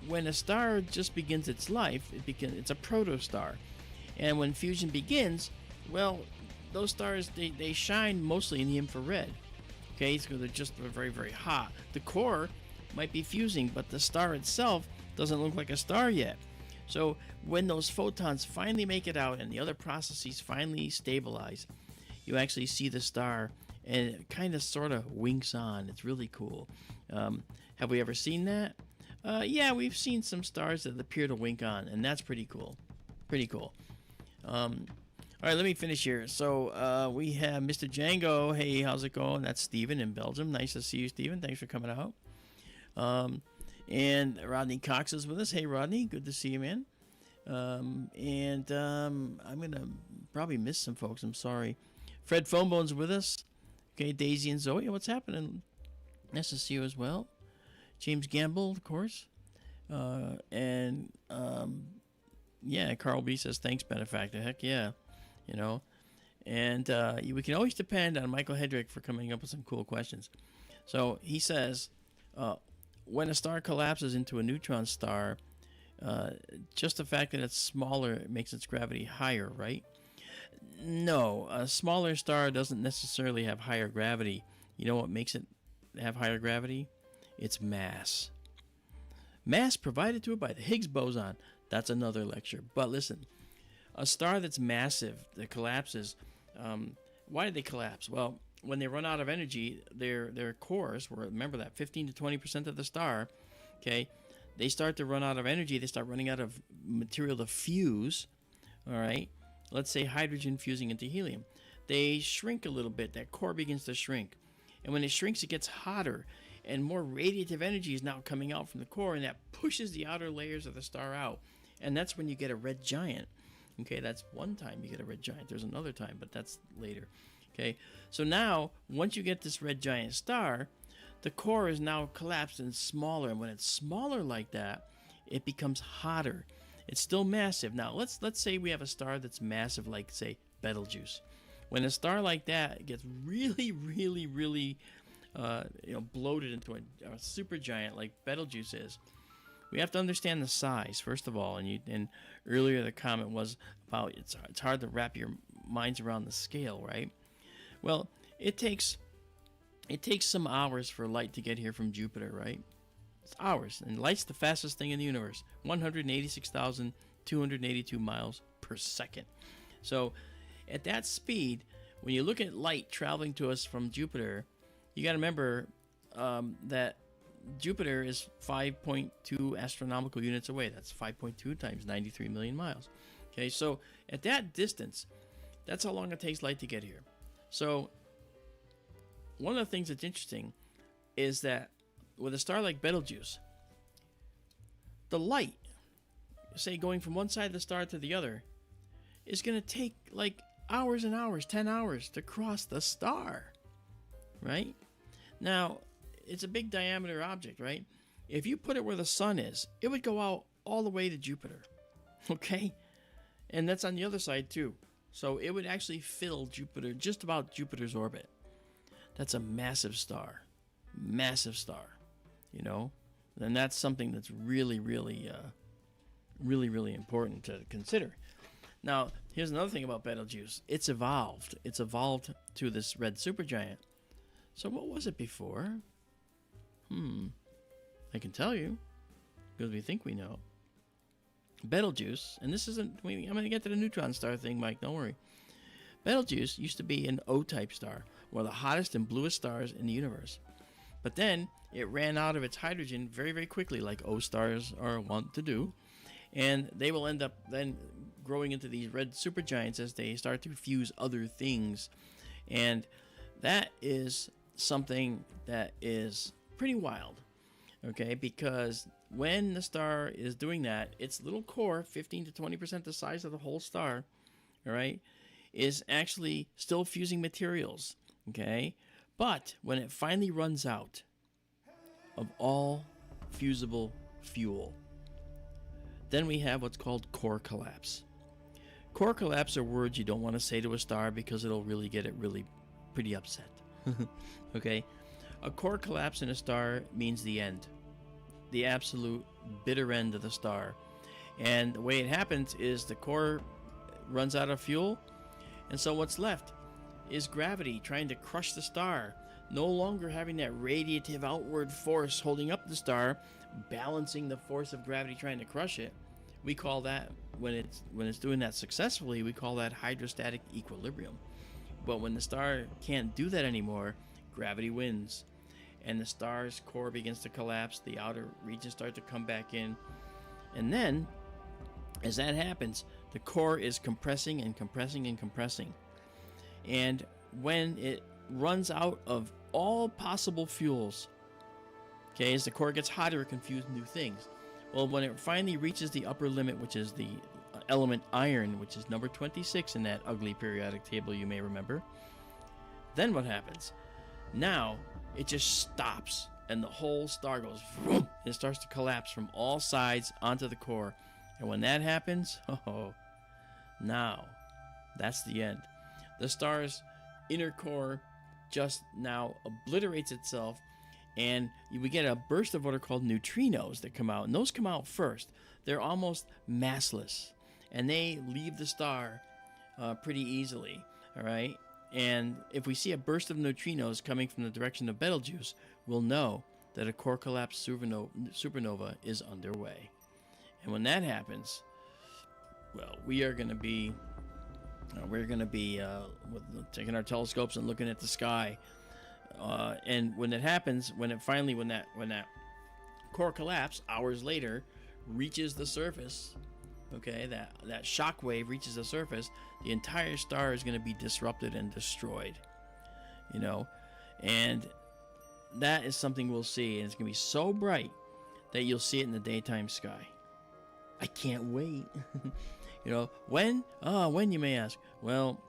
S3: when a star just begins its life, it's a protostar, and when fusion begins, well, those stars, they shine mostly in the infrared. Okay, so they're just very, very hot. The core might be fusing, but the star itself doesn't look like a star yet. So when those photons finally make it out and the other processes finally stabilize, you actually see the star, and it kind of sort of winks on. It's really cool. Have we ever seen that? Yeah, we've seen some stars that appear to wink on, and that's pretty cool. Pretty cool. All right, let me finish here. So we have Mr. Django. Hey, how's it going? That's Steven in Belgium. Nice to see you, Steven. Thanks for coming out. And Rodney Cox is with us. Hey, Rodney. Good to see you, man. I'm going to probably miss some folks. I'm sorry. Fred Phonebone's with us. Okay, Daisy and Zoe. What's happening? Nice to see you as well. James Gamble, of course. Yeah, Carl B says, thanks, benefactor. Heck yeah. You know. And we can always depend on Michael Hedrick for coming up with some cool questions. So he says, when a star collapses into a neutron star, just the fact that it's smaller makes its gravity higher, right? No, a smaller star doesn't necessarily have higher gravity. You know what makes it have higher gravity? Its mass. Mass provided to it by the Higgs boson. That's another lecture. But listen, a star that's massive, that collapses, why do they collapse? Well, when they run out of energy, their cores, remember that 15 to 20% of the star, okay, they start to run out of energy. They start running out of material to fuse, all right? Let's say hydrogen fusing into helium. They shrink a little bit. That core begins to shrink. And when it shrinks, it gets hotter. And more radiative energy is now coming out from the core, and that pushes the outer layers of the star out. And that's when you get a red giant. Okay, that's one time you get a red giant. There's another time, but that's later. Okay, so now, once you get this red giant star, the core is now collapsed and smaller. And when it's smaller like that, it becomes hotter. It's still massive. Now, let's say we have a star that's massive, like, say, Betelgeuse. When a star like that gets really, really, really bloated into a supergiant like Betelgeuse is, we have to understand the size, first of all. And earlier the comment was about it's hard to wrap your minds around the scale, right? Well, it takes some hours for light to get here from Jupiter, right? It's hours. And light's the fastest thing in the universe, 186,282 miles per second. So at that speed, when you look at light traveling to us from Jupiter, you got to remember that Jupiter is 5.2 astronomical units away. That's 5.2 times 93 million miles. Okay, so at that distance, that's how long it takes light to get here. So one of the things that's interesting is that with a star like Betelgeuse, the light, say going from one side of the star to the other, is going to take like hours and hours, 10 hours to cross the star, right? Now, it's a big diameter object, right? If you put it where the sun is, it would go out all the way to Jupiter, okay? And that's on the other side too. So it would actually fill Jupiter, just about Jupiter's orbit. That's a massive star, you know? And that's something that's really, really, really important to consider. Now, here's another thing about Betelgeuse. It's evolved. It's evolved to this red supergiant. So what was it before? I can tell you, because we think we know. Betelgeuse, and this isn't, I'm going to get to the neutron star thing, Mike, don't worry. Betelgeuse used to be an O-type star, one of the hottest and bluest stars in the universe. But then it ran out of its hydrogen very, very quickly, like O stars are wont to do. And they will end up then growing into these red supergiants as they start to fuse other things. And that is something that is pretty wild, okay? Because when the star is doing that, its little core, 15 to 20% the size of the whole star, all right, is actually still fusing materials, okay? But when it finally runs out of all fusible fuel, then we have what's called core collapse. Core collapse are words you don't want to say to a star because it'll really get it really pretty upset. Okay? A core collapse in a star means the end. The absolute bitter end of the star. And the way it happens is the core runs out of fuel, and so what's left is gravity trying to crush the star, no longer having that radiative outward force holding up the star, balancing the force of gravity trying to crush it. We call that, when it's doing that successfully, we call that hydrostatic equilibrium. But when the star can't do that anymore, gravity wins, and the star's core begins to collapse, the outer regions start to come back in, and then as that happens, the core is compressing and compressing and compressing. And when it runs out of all possible fuels, okay, as the core gets hotter, it can fuse new things. Well, when it finally reaches the upper limit, which is the element iron, which is number 26 in that ugly periodic table you may remember, then what happens? Now, it just stops, and the whole star goes vroom, and it starts to collapse from all sides onto the core. And when that happens, oh, now, that's the end. The star's inner core just now obliterates itself, and we get a burst of what are called neutrinos that come out, and those come out first. They're almost massless, and they leave the star pretty easily, all right? And if we see a burst of neutrinos coming from the direction of Betelgeuse, we'll know that a core collapse supernova is underway. And when that happens, well, we're going to be taking our telescopes and looking at the sky. And when it happens, when that core collapse hours later reaches the surface, okay, that shock wave reaches the surface, the entire star is going to be disrupted and destroyed, you know, and that is something we'll see, and it's going to be so bright that you'll see it in the daytime sky. I can't wait. You know, when you may ask. Well,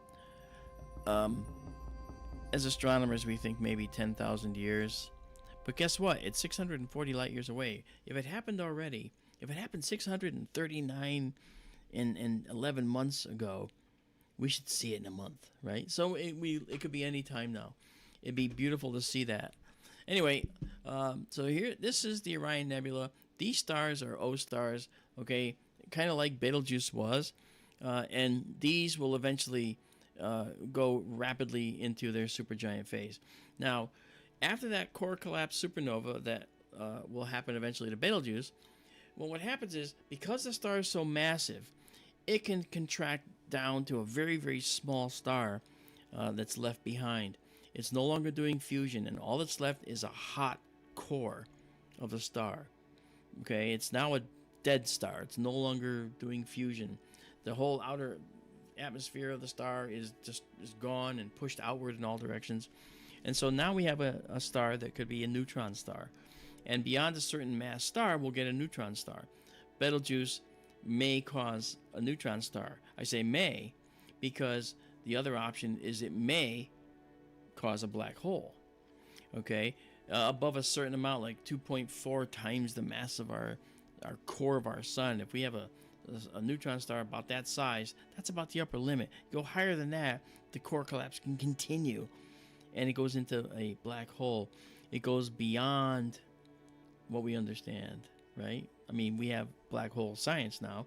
S3: as astronomers, we think maybe 10,000 years. But guess what? It's 640 light years away. If it happened already, if it happened 639 and 11 months ago, we should see it in a month, right? So it could be any time now. It'd be beautiful to see that. Anyway, so here, this is the Orion Nebula. These stars are O stars, okay, kind of like Betelgeuse was, and these will eventually go rapidly into their supergiant phase. Now, after that core collapse supernova that will happen eventually to Betelgeuse, well, what happens is, because the star is so massive, it can contract down to a very, very small star that's left behind. It's no longer doing fusion, and all that's left is a hot core of the star. Okay, it's now a dead star. It's no longer doing fusion. The whole outer atmosphere of the star is gone and pushed outward in all directions. And so now we have a star that could be a neutron star. And beyond a certain mass star, we'll get a neutron star. Betelgeuse may cause a neutron star. I say may because the other option is it may cause a black hole. Okay, above a certain amount, like 2.4 times the mass of our core of our sun. If we have a neutron star about that size, that's about the upper limit. Go higher than that, the core collapse can continue, and it goes into a black hole. It goes beyond what we understand, right? I mean, we have black hole science now,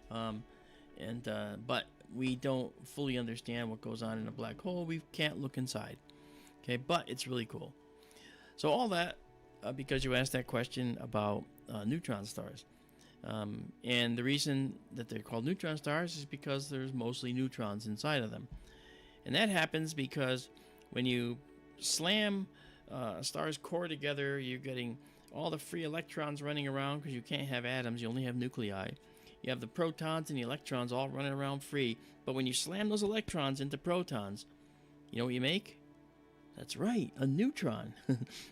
S3: but we don't fully understand what goes on in a black hole. We can't look inside. Okay, but it's really cool. So all that because you asked that question about neutron stars. And the reason that they're called neutron stars is because there's mostly neutrons inside of them. And that happens because when you slam a star's core together, you're getting all the free electrons running around, because you can't have atoms, you only have nuclei. You have the protons and the electrons all running around free. But when you slam those electrons into protons, you know what you make? That's right, a neutron.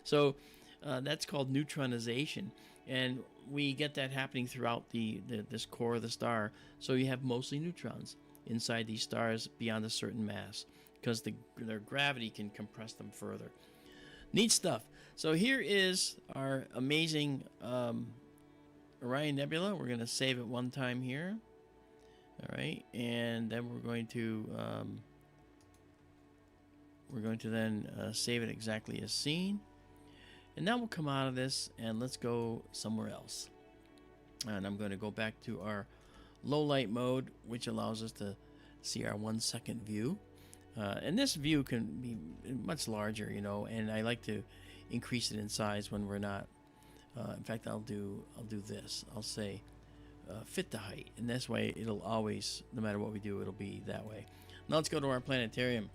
S3: So that's called neutronization. And we get that happening throughout this core of the star. So you have mostly neutrons inside these stars beyond a certain mass, because their gravity can compress them further. Neat stuff. So here is our amazing Orion Nebula. We're going to save it one time here. All right, and then we're going to then save it exactly as seen. And now we'll come out of this and let's go somewhere else. And I'm going to go back to our low light mode, which allows us to see our 1 second view. And this view can be much larger, you know, and I like to increase it in size when we're not. In fact, I'll do this. I'll say fit the height, and this way it'll always, no matter what we do, it'll be that way. Now let's go to our planetarium.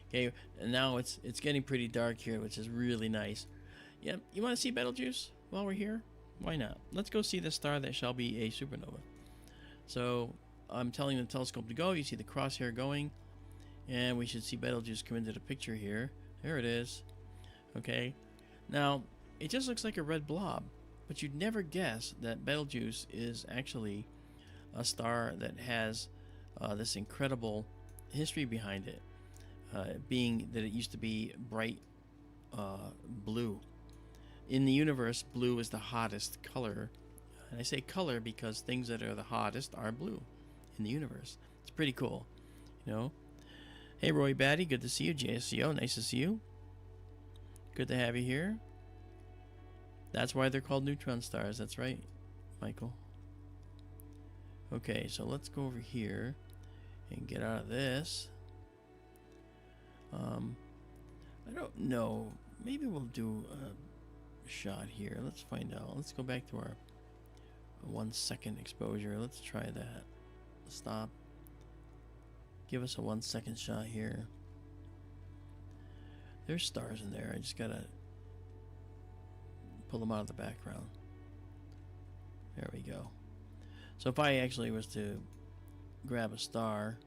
S3: Okay, and now it's getting pretty dark here, which is really nice. Yep, you want to see Betelgeuse while we're here? Why not? Let's go see the star that shall be a supernova. So I'm telling the telescope to go. You see the crosshair going, and we should see Betelgeuse come into the picture here. There it is. Okay, now it just looks like a red blob, but you'd never guess that Betelgeuse is actually a star that has this incredible history behind it, being that it used to be bright blue. In the universe, blue is the hottest color. And I say color because things that are the hottest are blue in the universe. It's pretty cool, you know. Hey, Roy Batty, good to see you. JSCO, nice to see you. Good to have you here. That's why they're called neutron stars. That's right, Michael. Okay, so let's go over here and get out of this. I don't know. Maybe we'll do a shot here. Let's find out. Let's go back to our 1 second exposure. Let's try that. Stop. Give us a 1 second shot here. There's stars in there. I just gotta pull them out of the background. There we go. So if I actually was to grab a star,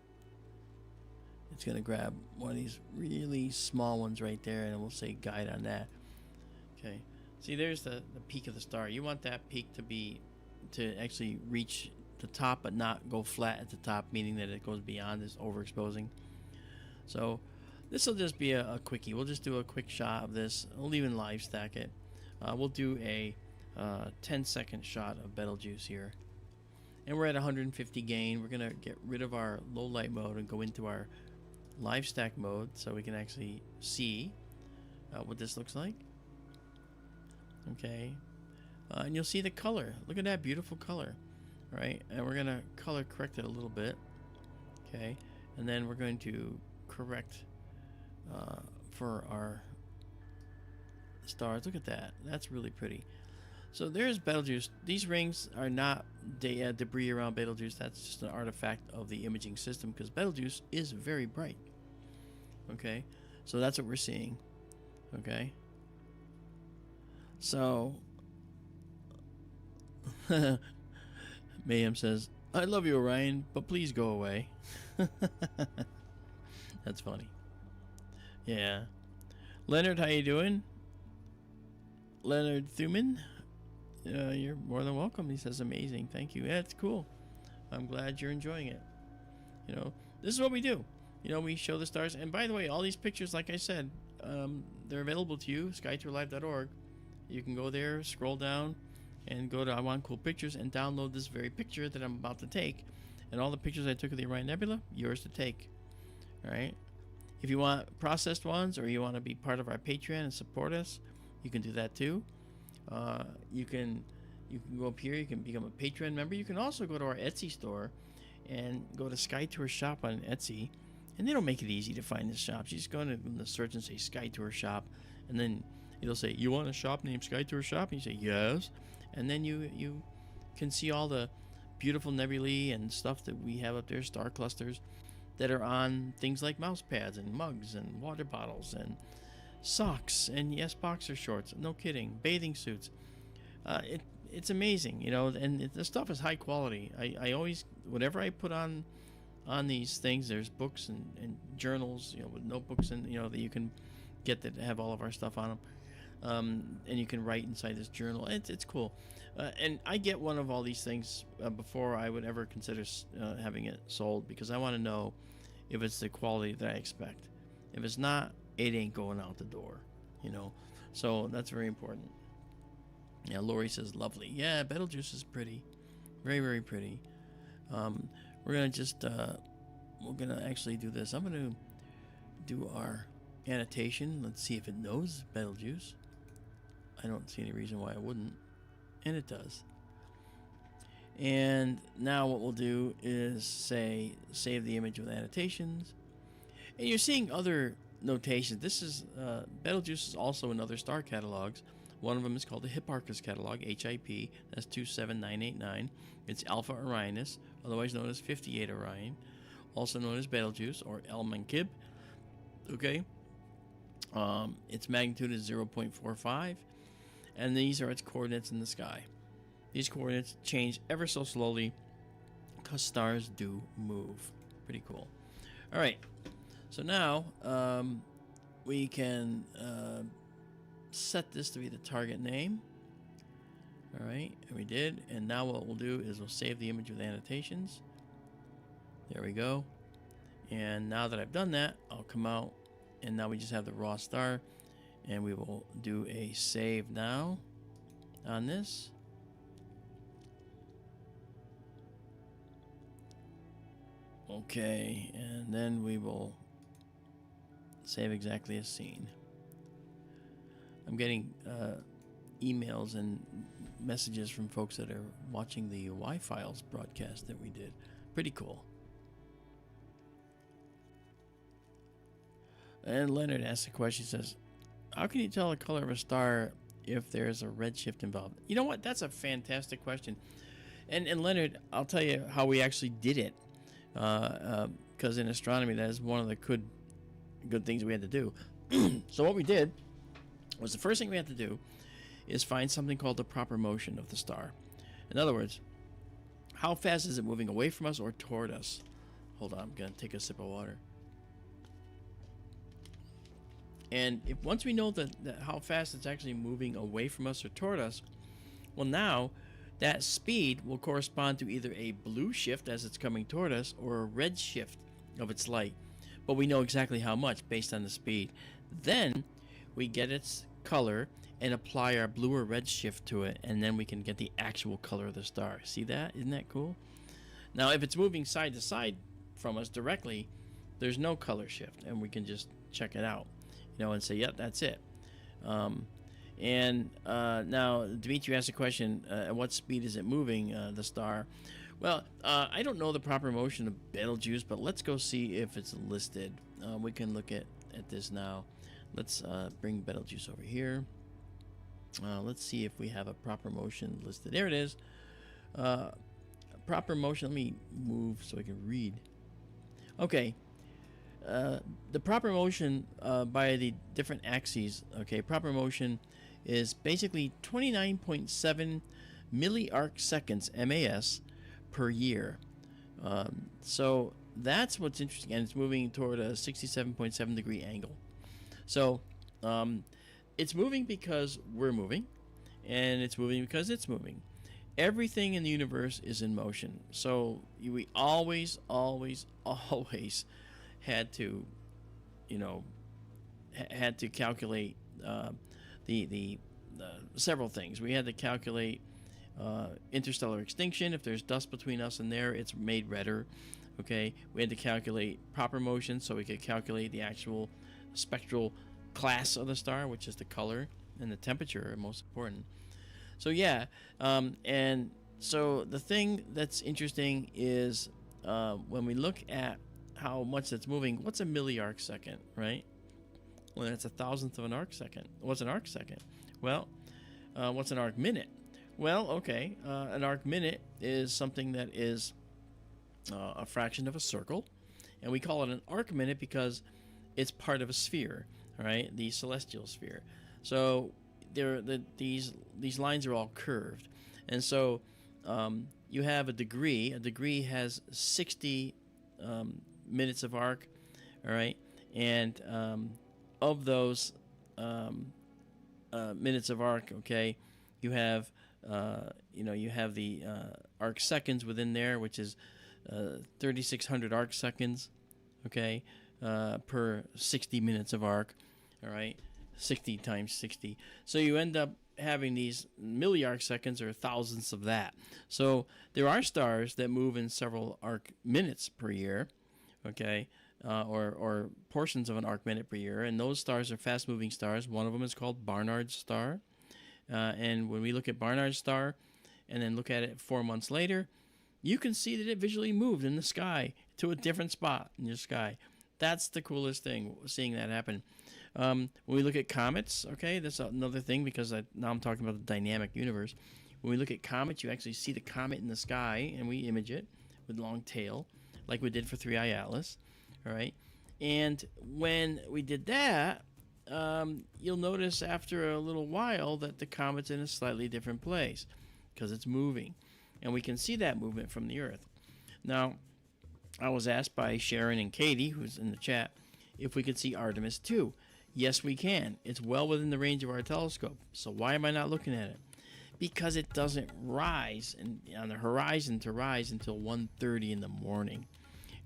S3: it's going to grab one of these really small ones right there, and we'll say guide on that. Okay. See, there's the peak of the star. You want that peak to actually reach the top but not go flat at the top, meaning that it goes beyond this overexposing. So this will just be a quickie. We'll just do a quick shot of this. We'll even live stack it. We'll do a 10-second shot of Betelgeuse here. And we're at 150 gain. We're going to get rid of our low light mode and go into our live stack mode so we can actually see what this looks like. Okay. And you'll see the color. Look at that beautiful color. Right? And we're going to color correct it a little bit. Okay. And then we're going to correct for our stars. Look at that. That's really pretty. So there's Betelgeuse. These rings are not debris around Betelgeuse. That's just an artifact of the imaging system because Betelgeuse is very bright. Okay, so that's what we're seeing. Okay, so Mayhem says, "I love you, Orion, but please go away." That's funny. Yeah, Leonard, how you doing? Leonard Thuman. You're more than welcome. He says, amazing. Thank you. Yeah, it's cool. I'm glad you're enjoying it. You know, this is what we do. You know, we show the stars. And by the way, all these pictures, like I said, they're available to you, skytourlive.org. You can go there, scroll down, and go to I Want Cool Pictures and download this very picture that I'm about to take. And all the pictures I took of the Orion Nebula, yours to take. All right? If you want processed ones or you want to be part of our Patreon and support us, you can do that too. You can go up here. You can become a Patreon member. You can also go to our Etsy store and go to Sky Tour Shop on Etsy, and they don't make it easy to find this shop. You just go into the search and say Sky Tour Shop, and then it'll say, "You want a shop named Sky Tour Shop?" And you say yes, and then you can see all the beautiful nebulae and stuff that we have up there, star clusters that are on things like mouse pads and mugs and water bottles and socks and yes, boxer shorts. No kidding, bathing suits. It's amazing, you know, and the stuff is high quality. I always, whatever I put on these things, there's books and journals, you know, with notebooks and, you know, that you can get that have all of our stuff on them. And you can write inside this journal. It's cool. And I get one of all these things before I would ever consider having it sold, because I want to know if it's the quality that I expect. If it's not, it ain't going out the door, you know. So that's very important. Yeah, Lori says lovely. Yeah, Betelgeuse is pretty, very, very pretty. We're gonna just we're gonna actually do this. I'm gonna do our annotation. Let's see if it knows Betelgeuse. I don't see any reason why it wouldn't, and it does. And now what we'll do is say save the image with annotations, And you're seeing other notations. This is Betelgeuse is also in other star catalogs. One of them is called the Hipparchus catalog, HIP. That's 27989. It's Alpha Orionis, otherwise known as 58 Orion, also known as Betelgeuse or El Mankib. Okay. Its magnitude is 0.45, and these are its coordinates in the sky. These coordinates change ever so slowly because stars do move. Pretty cool. All right. So now we can set this to be the target name. All right, and we did. And now what we'll do is we'll save the image with annotations. There we go. And now that I've done that, I'll come out, and now we just have the raw star, and we will do a save now on this. Okay, and then we will save exactly as seen. I'm getting emails and messages from folks that are watching the Y-Files broadcast that we did. Pretty cool. And Leonard asks a question. He says, how can you tell the color of a star if there's a redshift involved? You know what? That's a fantastic question. And Leonard, I'll tell you how we actually did it. Because in astronomy, that is one of the good things we had to do. So what we did was, the first thing we had to do is find something called the proper motion of the star. In other words, how fast is it moving away from us or toward us? Hold on, I'm going to take a sip of water. And if once we know that how fast it's actually moving away from us or toward us, well, now that speed will correspond to either a blue shift as it's coming toward us or a red shift of its light. But we know exactly how much based on the speed. Then we get its color and apply our blue or red shift to it, and then we can get the actual color of the star. See that? Isn't that cool? Now, if it's moving side to side from us directly, there's no color shift, and we can just check it out, and say, yep, that's it. Now, Dimitri asked a question, at what speed is it moving, the star? Well, I don't know the proper motion of Betelgeuse, but let's go see if it's listed. We can look at this now. Let's bring Betelgeuse over here. Let's see if we have a proper motion listed. There it is. Proper motion. Let me move so I can read. Okay. The proper motion by the different axes. Okay, proper motion is basically 29.7 milliarc seconds (MAS) per year. So that's what's interesting, and it's moving toward a 67.7 degree angle. So it's moving because we're moving, and it's moving because it's moving. Everything in the universe is in motion. So we always had to, had to calculate the several things. We had to calculate interstellar extinction. If there's dust between us and there, it's made redder. Okay, we had to calculate proper motion so we could calculate the actual spectral class of the star, which is the color, and the temperature are most important. So yeah, and so the thing that's interesting is when we look at how much it's moving, what's a milliarc second, right? Well, that's a thousandth of an arc second. What's an arc second? Well, what's an arc minute? Well, okay, an arc minute is something that is a fraction of a circle, and we call it an arc minute because it's part of a sphere, right? The celestial sphere. So these lines are all curved, and so you have a degree. A degree has 60 minutes of arc, all right, and of those minutes of arc, okay, you have you have the arc seconds within there, which is 3,600 arc seconds, okay, per 60 minutes of arc, all right, 60 times 60. So you end up having these milliarc seconds or thousandths of that. So there are stars that move in several arc minutes per year, okay, or portions of an arc minute per year, and those stars are fast-moving stars. One of them is called Barnard's star, and when we look at Barnard's star and then look at it 4 months later, you can see that it visually moved in the sky to a different spot in your sky. That's the coolest thing, seeing that happen. When we look at comets, okay, that's another thing because now I'm talking about the dynamic universe. When we look at comets, you actually see the comet in the sky, and we image it with long tail, like we did for 3i Atlas, all right? And when we did that, you'll notice after a little while that the comet's in a slightly different place because it's moving, and we can see that movement from the Earth. Now, I was asked by Sharon and Katie, who's in the chat, if we could see Artemis 2. Yes, we can. It's well within the range of our telescope. So why am I not looking at it? Because it doesn't rise on the horizon to rise until 1:30 in the morning,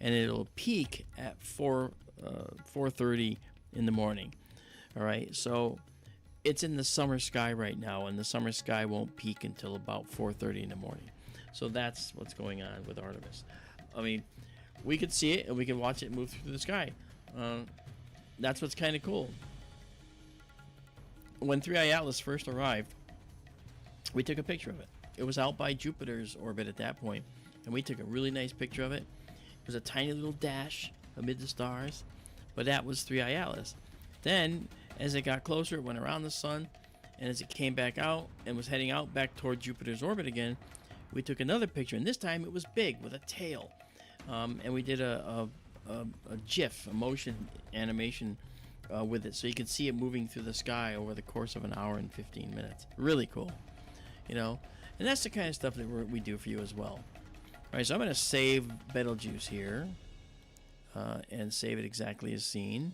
S3: and it'll peak at 4:30 in the morning. All right, so it's in the summer sky right now, and the summer sky won't peak until about 4:30 in the morning. So that's what's going on with Artemis. I mean, we could see it and we could watch it move through the sky. That's what's kind of cool. When 3i Atlas first arrived, we took a picture of it. It was out by Jupiter's orbit at that point, and we took a really nice picture of it. It was a tiny little dash amid the stars, but that was 3i Atlas. Then, as it got closer, it went around the sun, and as it came back out and was heading out back toward Jupiter's orbit again, we took another picture, and this time it was big with a tail. And we did a GIF, a motion animation with it, so you could see it moving through the sky over the course of an hour and 15 minutes. Really cool, you know. And that's the kind of stuff that we do for you as well. All right, so I'm going to save Betelgeuse here and save it exactly as seen.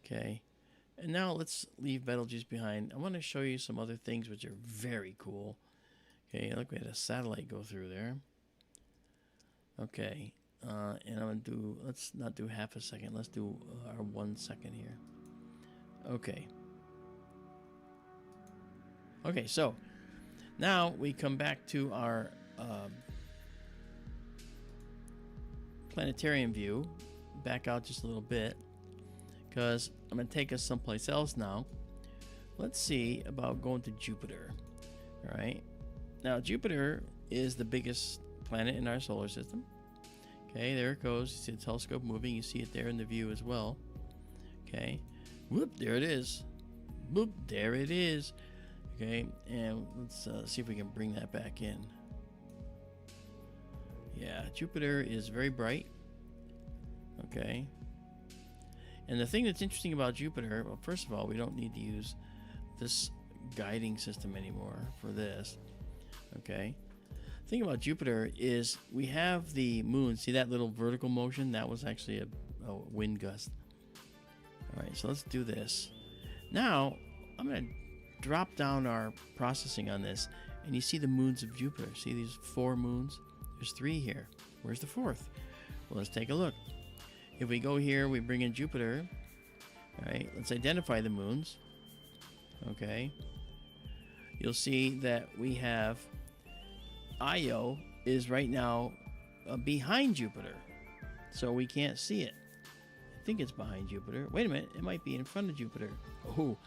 S3: Okay, and now let's leave Betelgeuse behind. I want to show you some other things which are very cool. Okay, look, we had a satellite go through there. Okay, and I'm going to do, let's not do half a second. Let's do our 1 second here. Okay. Okay, so now we come back to our planetarium view. Back out just a little bit because I'm going to take us someplace else now. Let's see about going to Jupiter. All right. Now, Jupiter is the biggest planet in our solar system. Okay, there it goes. You see the telescope moving. You see it there in the view as well. Okay. Whoop, there it is. Whoop, there it is. Okay, and let's see if we can bring that back in. Yeah, Jupiter is very bright. Okay. And the thing that's interesting about Jupiter, well, first of all, we don't need to use this guiding system anymore for this. Okay. The thing about Jupiter is we have the moon. See that little vertical motion? That was actually a wind gust. All right, so let's do this. Now, I'm going to drop down our processing on this, and you see the moons of Jupiter. See these 4 moons? There's 3 here. Where's the 4th? Well, let's take a look. If we go here, we bring in Jupiter. All right, let's identify the moons. Okay. You'll see that we have Io is right now behind Jupiter, so we can't see it. I think it's behind Jupiter. Wait a minute, it might be in front of Jupiter. Oh,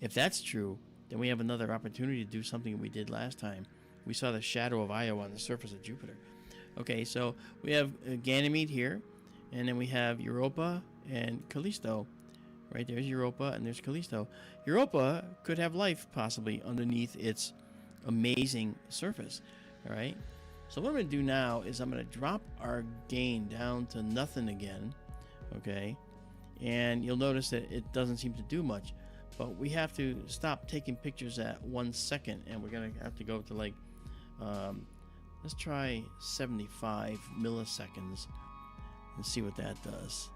S3: if that's true, then we have another opportunity to do something we did last time. We saw the shadow of Io on the surface of Jupiter. Okay, so we have Ganymede here, and then we have Europa and Callisto. Right, there's Europa and there's Callisto. Europa could have life possibly underneath its amazing surface. All right, so what I'm going to do now is I'm going to drop our gain down to nothing again. Okay, and you'll notice that it doesn't seem to do much, but we have to stop taking pictures at 1 second, and we're going to have to go to like let's try 75 milliseconds and see what that does.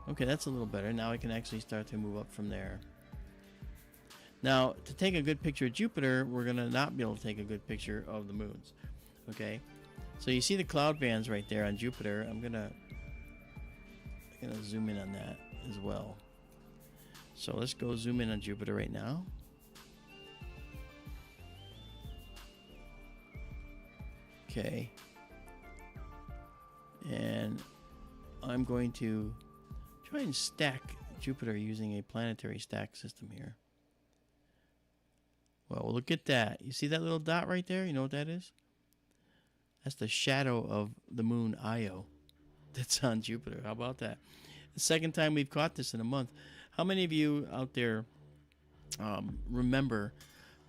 S3: Okay, that's a little better. Now I can actually start to move up from there. Now, to take a good picture of Jupiter, we're going to not be able to take a good picture of the moons. Okay, so you see the cloud bands right there on Jupiter. I'm gonna zoom in on that as well. So let's go zoom in on Jupiter right now. Okay, and I'm going to try and stack Jupiter using a planetary stack system here. Well, look at that. You see that little dot right there? You know what that is? That's the shadow of the moon Io that's on Jupiter. How about that? The second time we've caught this in a month. How many of you out there remember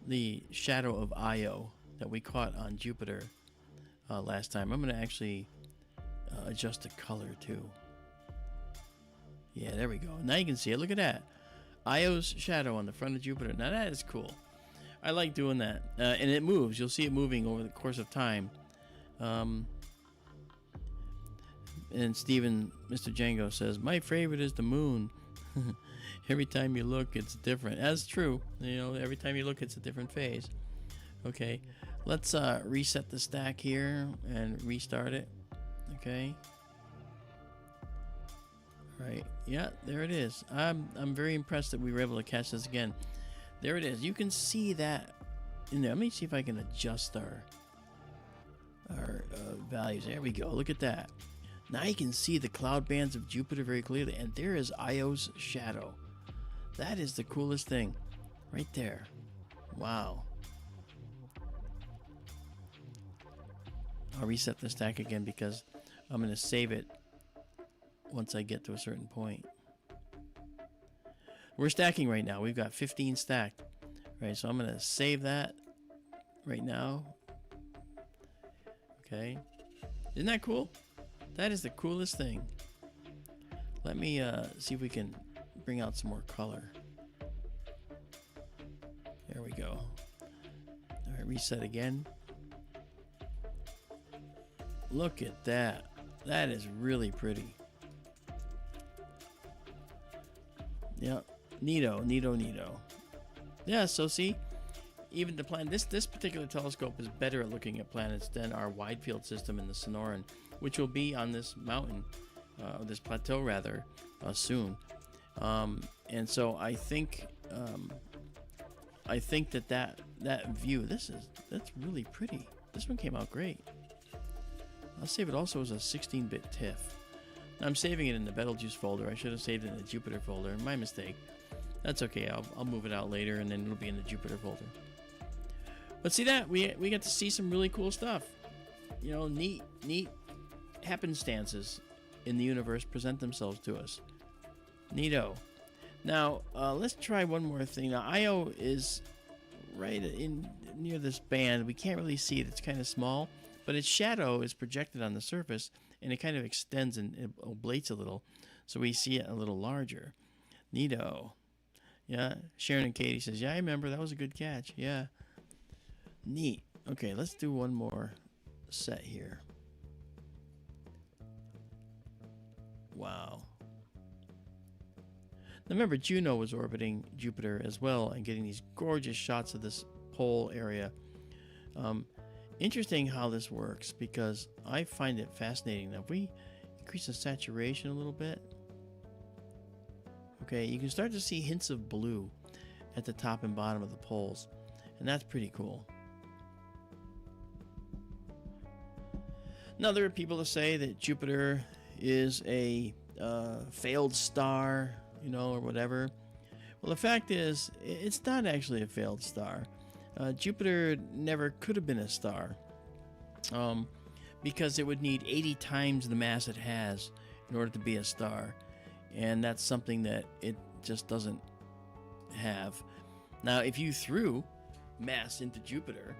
S3: the shadow of Io that we caught on Jupiter last time? I'm going to actually adjust the color too. Yeah, there we go. Now you can see it. Look at that. Io's shadow on the front of Jupiter. Now that is cool. I like doing that. And it moves. You'll see it moving over the course of time. And Steven, Mr. Django says, my favorite is the moon. Every time you look, it's different. That's true. You know, every time you look, it's a different phase. Okay, let's reset the stack here and restart it. Okay. All right. Yeah, there it is. I'm very impressed that we were able to catch this again. There it is. You can see that in there. Let me see if I can adjust our values. There we go. Look at that. Now you can see the cloud bands of Jupiter very clearly, and there is Io's shadow. That is the coolest thing right there. Wow. I'll reset the stack again because I'm going to save it once I get to a certain point. We're stacking right now. We've got 15 stacked. Right, so I'm going to save that right now. Okay. Isn't that cool? That is the coolest thing. Let me see if we can bring out some more color. There we go. All right, reset again. Look at that. That is really pretty. Yep. Neato, neato, neato. Yeah, so see, even the planet, this particular telescope is better at looking at planets than our wide field system in the Sonoran, which will be on this mountain, this plateau rather, soon. And so I think that view, that's really pretty. This one came out great. I'll save it also as a 16-bit TIFF. I'm saving it in the Betelgeuse folder. I should have saved it in the Jupiter folder. My mistake. That's okay. I'll move it out later, and then it'll be in the Jupiter folder. But see that? We get to see some really cool stuff. You know, neat happenstances in the universe present themselves to us. Neato. Now, let's try one more thing. Now, Io is right in near this band. We can't really see it. It's kind of small, but its shadow is projected on the surface, and it kind of extends and it oblates a little, so we see it a little larger. Neato. Yeah, Sharon and Katie says, yeah, I remember. That was a good catch. Yeah. Neat. Okay, let's do one more set here. Wow. Now remember, Juno was orbiting Jupiter as well and getting these gorgeous shots of this pole area. Interesting how this works, because I find it fascinating. Now, if we increase the saturation a little bit, okay, you can start to see hints of blue at the top and bottom of the poles, and that's pretty cool. Now, there are people that say that Jupiter is a failed star, you know, or whatever. Well, the fact is, it's not actually a failed star. Jupiter never could have been a star, because it would need 80 times the mass it has in order to be a star, and that's something that it just doesn't have. Now, if you threw mass into Jupiter,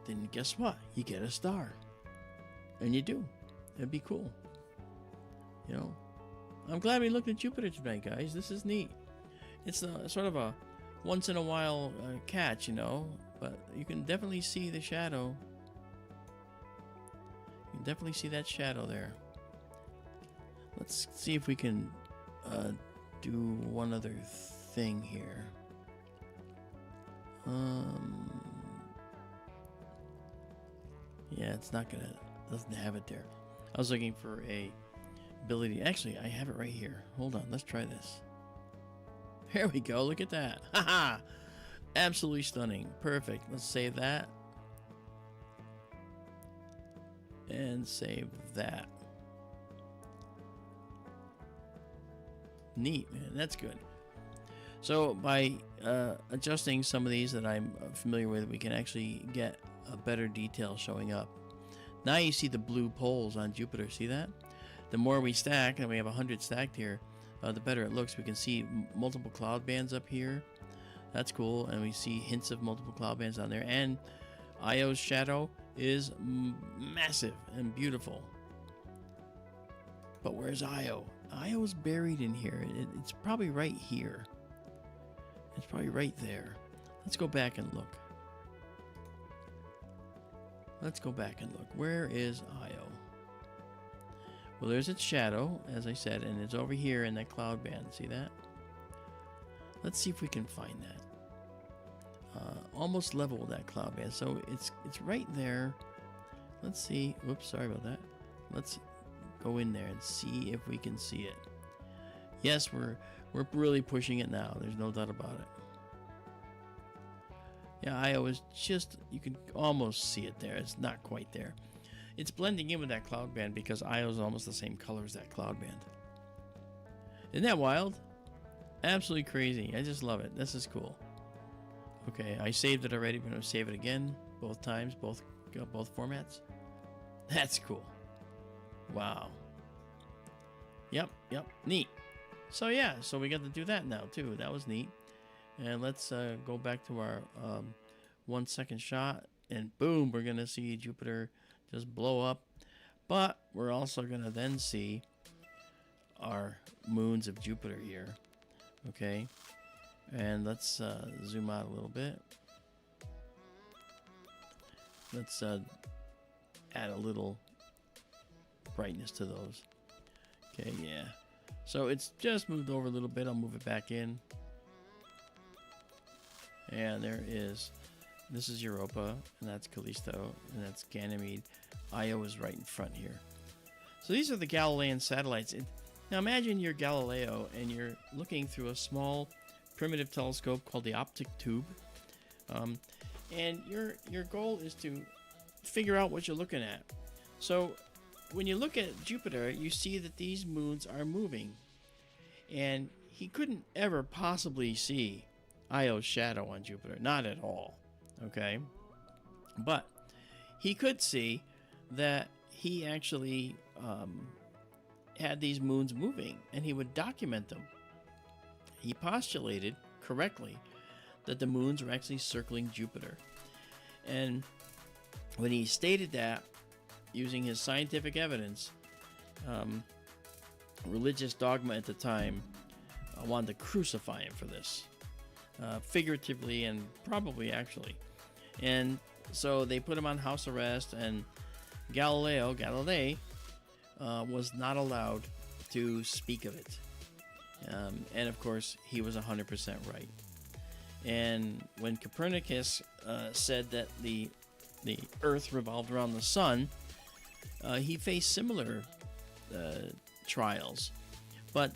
S3: then guess what? You get a star, and you do. It'd be cool. You know, I'm glad we looked at Jupiter tonight, guys. This is neat. It's sort of a once in a while catch, you know. But you can definitely see the shadow. You can definitely see that shadow there. Let's see if we can do one other thing here. Yeah, it's not gonna, doesn't have it there. I was looking for a ability. Actually, I have it right here. Hold on, let's try this. There we go. Look at that. Haha. Absolutely stunning. Perfect. Let's save that. And save that. Neat, man. That's good. So by adjusting some of these that I'm familiar with, we can actually get a better detail showing up. Now you see the blue poles on Jupiter. See that? The more we stack, and we have 100 stacked here, the better it looks. We can see multiple cloud bands up here. That's cool. And we see hints of multiple cloud bands on there. And Io's shadow is massive and beautiful. But where's Io? Io's buried in here. It's probably right here. It's probably right there. Let's go back and look. Let's go back and look. Where is Io? Well, there's its shadow, as I said, and it's over here in that cloud band. See that? Let's see if we can find that. Almost level with that cloud band. So it's right there. Let's see. Whoops, sorry about that. Let's go in there and see if we can see it. Yes, we're really pushing it now. There's no doubt about it. Yeah, Io is just, you can almost see it there. It's not quite there. It's blending in with that cloud band because Io is almost the same color as that cloud band. Isn't that wild? Absolutely crazy. I just love it. This is cool. Okay, I saved it already. I'm going to save it again. Both times, both formats. That's cool. Wow. Yep. Neat. So yeah, so we got to do that now too. That was neat. And let's go back to our 1 second shot. And boom, we're going to see Jupiter just blow up. But we're also going to then see our moons of Jupiter here. Okay. And let's zoom out a little bit. Let's add a little brightness to those. Okay, yeah. So it's just moved over a little bit. I'll move it back in. And there is, this is Europa, and that's Callisto, and that's Ganymede. Io is right in front here. So these are the Galilean satellites. Now imagine you're Galileo and you're looking through a small primitive telescope called the optic tube. And your goal is to figure out what you're looking at. So when you look at Jupiter, you see that these moons are moving. And he couldn't ever possibly see Io's shadow on Jupiter. Not at all. Okay? But he could see that he actually had these moons moving, and he would document them. He postulated correctly that the moons were actually circling Jupiter. And when he stated that, using his scientific evidence, religious dogma at the time wanted to crucify him for this, figuratively and probably actually. And so they put him on house arrest, and Galilei was not allowed to speak of it. And of course, he was 100% right. And when Copernicus said that the Earth revolved around the sun, he faced similar trials. But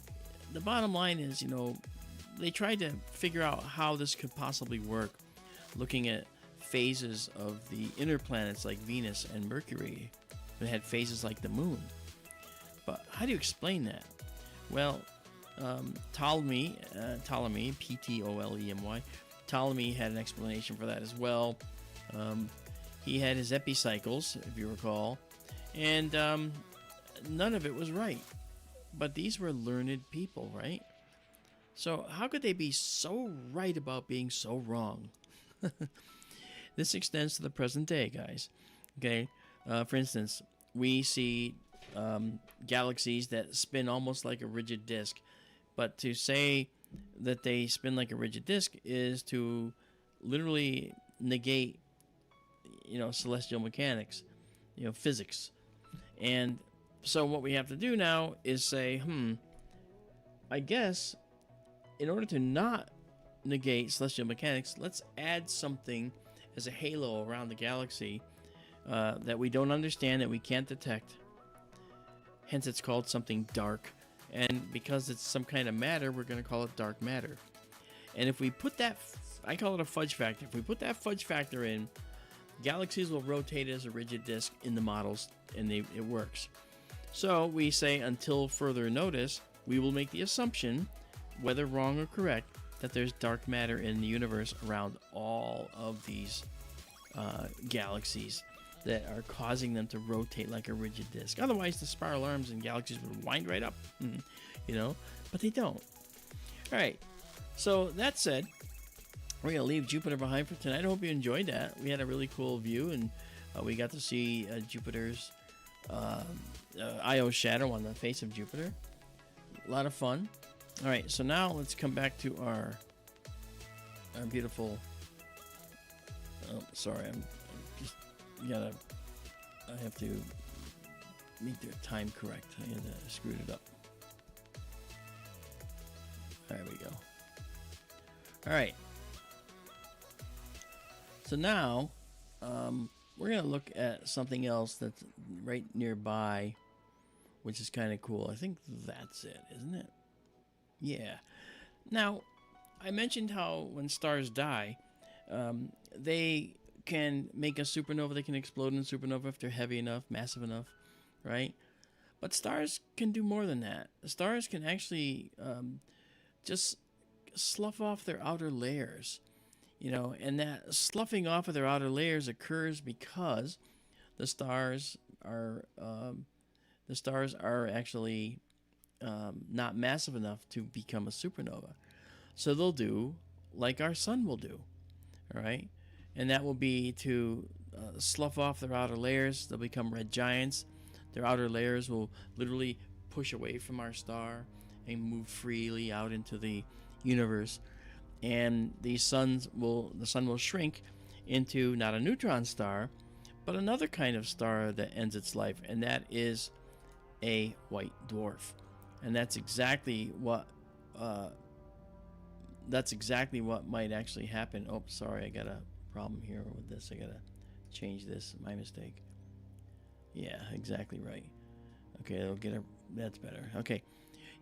S3: the bottom line is, you know, they tried to figure out how this could possibly work, looking at phases of the inner planets like Venus and Mercury that had phases like the moon. But how do you explain that? Well, Ptolemy, P-T-O-L-E-M-Y, Ptolemy had an explanation for that as well. He had his epicycles, if you recall, and none of it was right. But these were learned people, right? So how could they be so right about being so wrong? This extends to the present day, guys. Okay, for instance, we see galaxies that spin almost like a rigid disk. But to say that they spin like a rigid disk is to literally negate, you know, celestial mechanics, you know, physics. And so what we have to do now is say, I guess in order to not negate celestial mechanics, let's add something as a halo around the galaxy that we don't understand, that we can't detect. Hence, it's called something dark. And because it's some kind of matter, we're going to call it dark matter. And if we put that, I call it a fudge factor. If we put that fudge factor in, galaxies will rotate as a rigid disk in the models, and it works. So we say, until further notice, we will make the assumption, whether wrong or correct, that there's dark matter in the universe around all of these galaxies. that are causing them to rotate like a rigid disk. Otherwise, the spiral arms and galaxies would wind right up, you know, but they don't. All right, so that said, we're going to leave Jupiter behind for tonight. I hope you enjoyed that. We had a really cool view, and we got to see Jupiter's Io shadow on the face of Jupiter. A lot of fun. All right, so now let's come back to our beautiful... Oh, sorry, I'm just I have to make the time correct. I screwed it up. There we go. All right. So now we're going to look at something else that's right nearby, which is kind of cool. I think that's it, isn't it? Yeah. Now, I mentioned how when stars die, they can make a supernova. They can explode in a supernova if they're heavy enough, massive enough, right? But stars can do more than that. Stars can actually just slough off their outer layers, you know, and that sloughing off of their outer layers occurs because the stars are actually not massive enough to become a supernova. So they'll do like our sun will do, all right? And that will be to slough off their outer layers. They'll become red giants. Their outer layers will literally push away from our star and move freely out into the universe. And the sun will shrink into not a neutron star, but another kind of star that ends its life, and that is a white dwarf. And that's exactly what might actually happen. Oh, sorry, I got a problem here with this. I gotta change this. My mistake. Yeah, exactly right. Okay, that's better. Okay,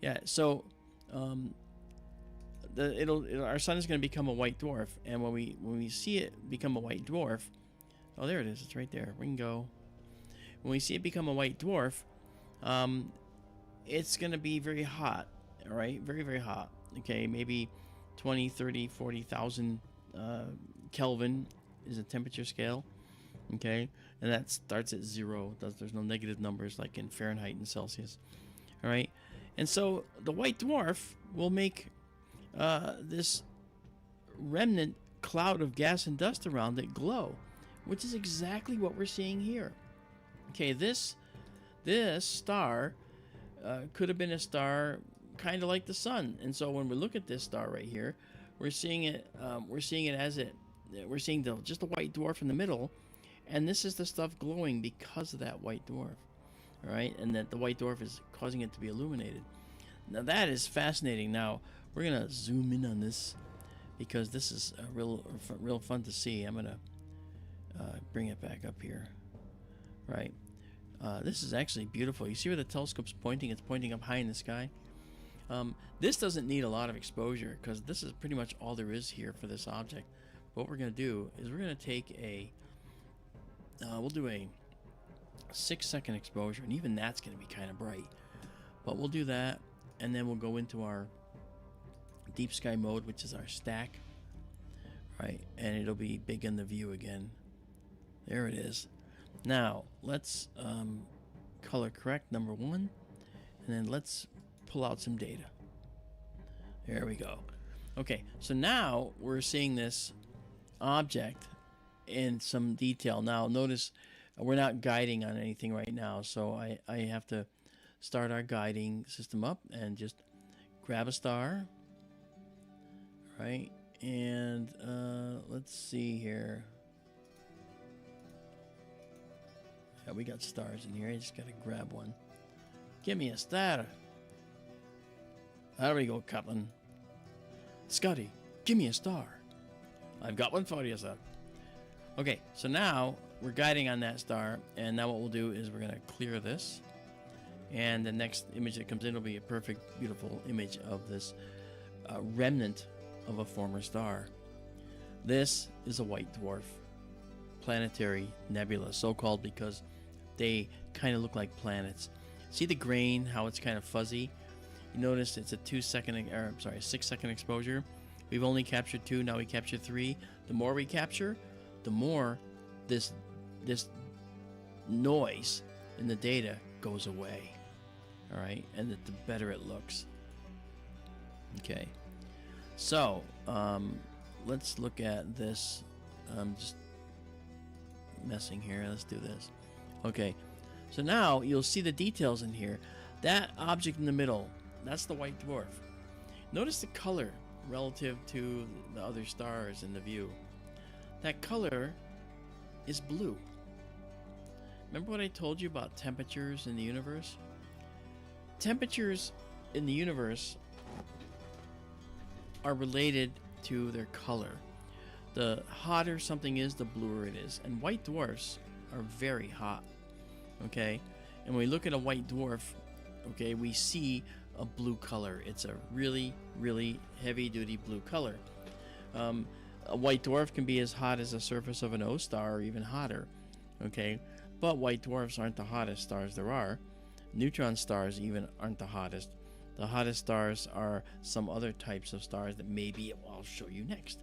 S3: yeah. So, our sun is going to become a white dwarf, and when we see it become a white dwarf, oh, there it is. It's right there. We can go. When we see it become a white dwarf, it's going to be very hot. All right, very, very hot. Okay, maybe 20, 30, 40,000 Kelvin is a temperature scale. Okay, and that starts at 0. There's no negative numbers like in Fahrenheit and Celsius. All right, and so the white dwarf will make this remnant cloud of gas and dust around it glow, which is exactly what we're seeing here. Okay, this star could have been a star kind of like the sun, and so when we look at this star right here, we're seeing it seeing just the white dwarf in the middle, and this is the stuff glowing because of that white dwarf. All right, and that the white dwarf is causing it to be illuminated. Now that is fascinating. Now we're gonna zoom in on this because this is real fun to see. I'm gonna bring it back up here. Right, this is actually beautiful. You see where the telescope's pointing? It's pointing up high in the sky. This doesn't need a lot of exposure because this is pretty much all there is here for this object. What we're going to do is we're going to take we'll do a 6-second exposure, and even that's going to be kind of bright. But we'll do that, and then we'll go into our deep sky mode, which is our stack, right? And it'll be big in the view again. There it is. Now, let's color correct number 1, and then let's pull out some data. There we go. Okay, so now we're seeing this object in some detail. Now notice we're not guiding on anything right now, so I have to start our guiding system up and just grab a star, right? And let's see here. Yeah, we got stars in here. I just gotta grab one. Give me a star. There we go, Captain. Scotty, give me a star. I've got one for you, sir. Okay, so now we're guiding on that star, and now what we'll do is we're going to clear this, and the next image that comes in will be a perfect, beautiful image of this remnant of a former star. This is a white dwarf planetary nebula, so-called because they kind of look like planets. See the grain, how it's kind of fuzzy? You notice it's a 6-second exposure. We've only captured 2, now we capture 3. The more we capture, the more this noise in the data goes away. All right, and the better it looks. Okay, so let's look at this. I'm just messing here. Let's do this. Okay, so now you'll see the details in here. That object in the middle, that's the white dwarf. Notice the color relative to the other stars in the view. That color is blue. Remember what I told you about temperatures in the universe? Temperatures in the universe are related to their color. The hotter something is, the bluer it is. And white dwarfs are very hot. Okay? And when we look at a white dwarf, okay, we see a blue color. It's a really, really heavy-duty blue color. A white dwarf can be as hot as the surface of an O star or even hotter. Okay? But white dwarfs aren't the hottest stars there are. Neutron stars even aren't the hottest. The hottest stars are some other types of stars that maybe I'll show you next.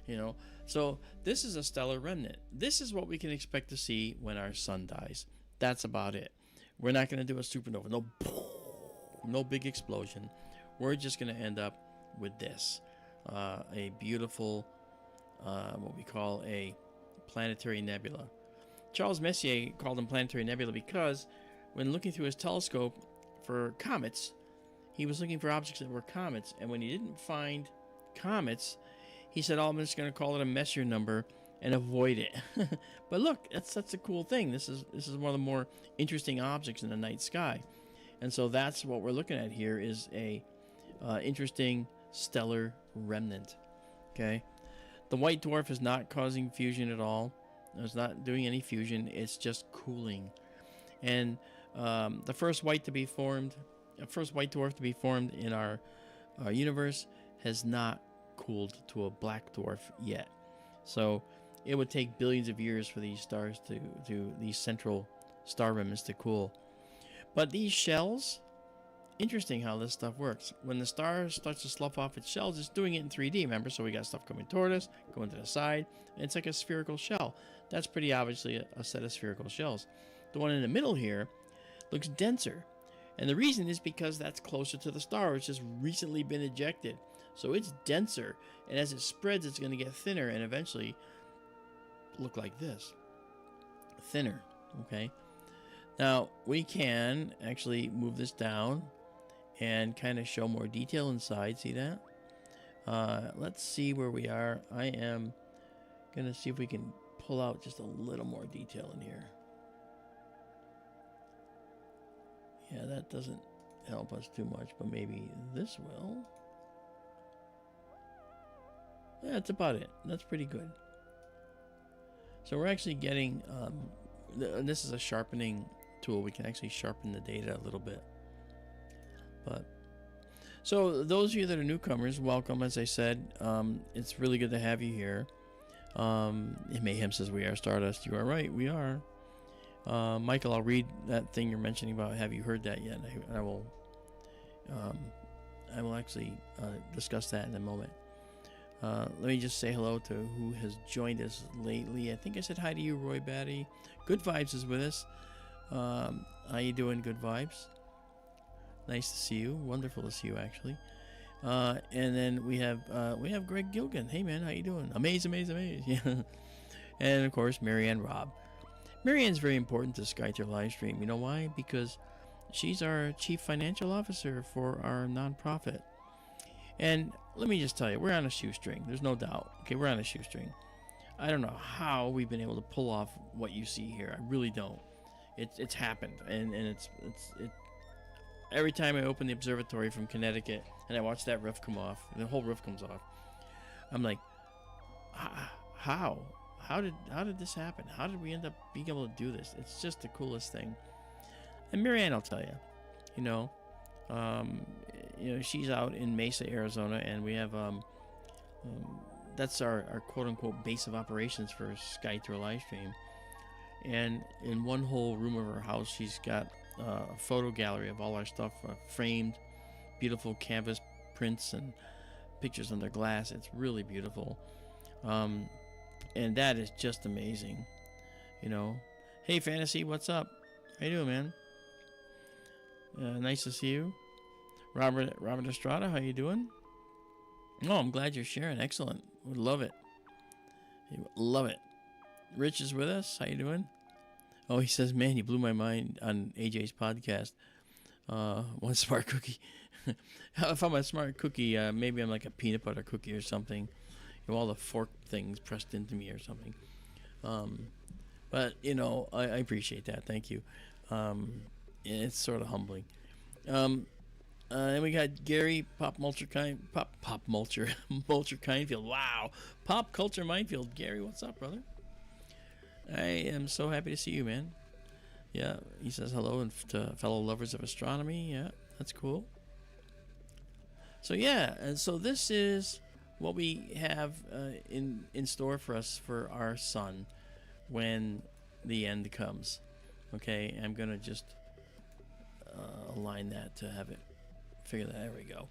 S3: You know, so this is a stellar remnant. This is what we can expect to see when our sun dies. That's about it. We're not going to do a supernova. No big explosion. We're just going to end up with this. A beautiful, what we call a planetary nebula. Charles Messier called them planetary nebula because when looking through his telescope for comets, he was looking for objects that were comets, and when he didn't find comets, he said, "Oh, I'm just going to call it a Messier number and avoid it." But look, that's a cool thing. This is one of the more interesting objects in the night sky, and so that's what we're looking at here is a interesting stellar remnant. Okay, the white dwarf is not causing fusion at all. It's not doing any fusion. It's just cooling, and the first white dwarf to be formed in our universe has not cooled to a black dwarf yet. So it would take billions of years for these stars to these central star remnants to cool. But these shells, interesting how this stuff works. When the star starts to slough off its shells, it's doing it in 3D, remember? So we got stuff coming toward us, going to the side, and it's like a spherical shell. That's pretty obviously a set of spherical shells. The one in the middle here looks denser. And the reason is because that's closer to the star. It's just recently been ejected. So it's denser. And as it spreads, it's going to get thinner and eventually look like this. Thinner. Okay. Now, we can actually move this down and kind of show more detail inside. See that? Let's see where we are. I am going to see if we can pull out just a little more detail in here. Yeah, that doesn't help us too much, but maybe this will. Yeah, that's about it. That's pretty good. So we're actually getting, and this is a sharpening tool. We can actually sharpen the data a little bit. But so those of you that are newcomers, welcome. As I said, it's really good to have you here. Mayhem says we are Stardust. You are right. We are. Michael, I'll read that thing you're mentioning about have you heard that yet? I will actually discuss that in a moment. Let me just say hello to who has joined us lately. I think I said hi to you, Roy Batty. Good Vibes is with us. How you doing, Good Vibes? Nice to see you. Wonderful to see you, actually. And then we have Greg Gilgan. Hey man, how you doing? Amaze. Yeah. And of course, Marianne Robb. Marianne's very important to Skyter Livestream. You know why? Because she's our chief financial officer for our nonprofit. And let me just tell you, we're on a shoestring. There's no doubt. Okay, we're on a shoestring. I don't know how we've been able to pull off what you see here. I really don't. It's happened, and it's every time I open the observatory from Connecticut and I watch that roof come off, the whole roof comes off. I'm like, how? How did this happen? How did we end up being able to do this? It's just the coolest thing. And Marianne, I'll tell you, she's out in Mesa, Arizona, and we have that's our quote unquote base of operations for Skyter Livestream. And in one whole room of her house, she's got a photo gallery of all our stuff, framed, beautiful canvas prints and pictures under glass. It's really beautiful. And that is just amazing, Hey, Fantasy, what's up? How you doing, man? Nice to see you. Robert Estrada, how you doing? Oh, I'm glad you're sharing. Excellent. Would love it. Love it. Rich is with us. How you doing? Oh, he says, man, you blew my mind on AJ's podcast. One smart cookie. If I'm a smart cookie, maybe I'm like a peanut butter cookie or something. You know, all the fork things pressed into me or something. But, you know, I appreciate that. Thank you. It's sort of humbling. And we got Gary Pop Mulcher Kindfield. Wow, Pop Culture Minefield. Gary, what's up, brother? I am so happy to see you, man. Yeah, he says hello and to fellow lovers of astronomy. Yeah, that's cool. So yeah, and so this is what we have in store for us for our sun when the end comes. Okay, I'm gonna just align that to have it. Figure that. There we go.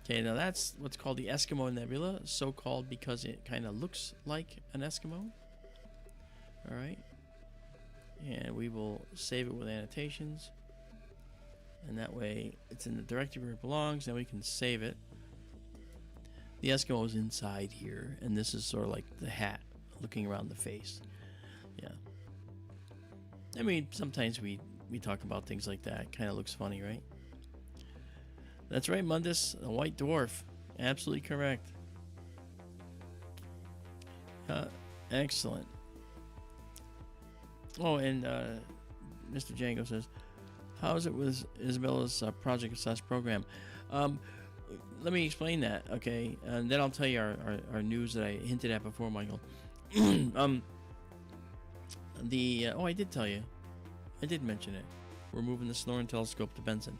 S3: Okay, now that's what's called the Eskimo Nebula, so called because it kind of looks like an Eskimo. All right, and we will save it with annotations, and that way it's in the directory where it belongs. Then we can save it. The Eskimo is inside here, and this is sort of like the hat looking around the face. Yeah. I mean, sometimes we talk about things like that. Kind of looks funny, right? That's right, Mundus, a white dwarf. Absolutely correct. Excellent. Oh, and Mr. Django says, how is it with Isabella's project / program? Let me explain that, okay? And then I'll tell you our news that I hinted at before, Michael. Oh, I did tell you. I did mention it. We're moving the Sonoran telescope to Benson.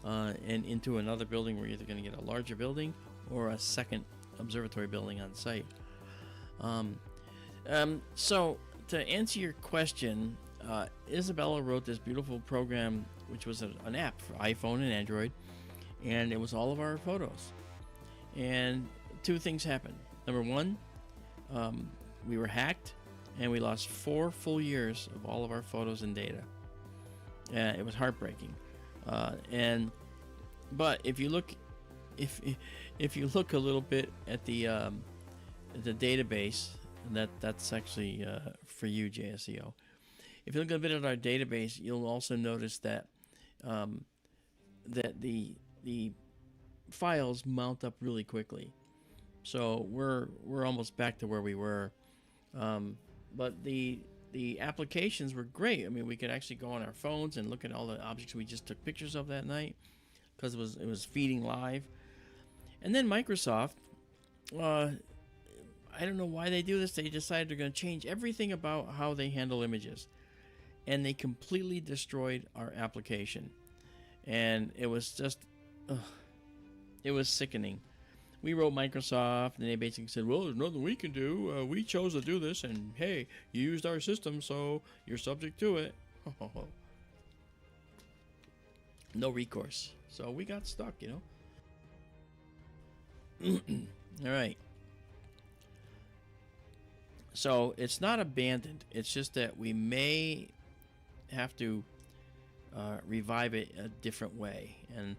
S3: And into another building. We're either going to get a larger building or a second observatory building on site. So to answer your question, Isabella wrote this beautiful program, which was an app for iPhone and Android, and it was all of our photos. And two things happened. Number one, we were hacked, and we lost 4 full years of all of our photos and data. It was heartbreaking. But if you look a little bit at the database, and that's actually for you, JSEO. If you look a bit at our database, you'll also notice that that the files mount up really quickly. So we're almost back to where we were, but the applications were great. I mean, we could actually go on our phones and look at all the objects we just took pictures of that night because it was feeding live. And then Microsoft, I don't know why they do this. They decided they're going to change everything about how they handle images, and they completely destroyed our application. And it was just, it was sickening. We wrote Microsoft, and they basically said, well, there's nothing we can do. We chose to do this, and hey, you used our system, so you're subject to it. No recourse. So we got stuck, you know. All right. So it's not abandoned. It's just that we may have to revive it a different way, and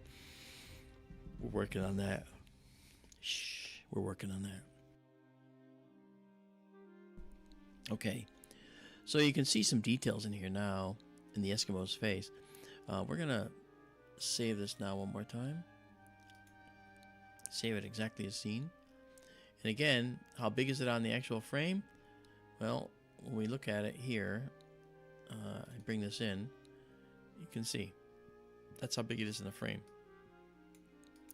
S3: we're working on that. Shh, we're working on that. Okay, so you can see some details in here now in the Eskimo's face. We're gonna save this now one more time. Save it exactly as seen. And again, how big is it on the actual frame? Well, when we look at it here, I bring this in, you can see that's how big it is in the frame.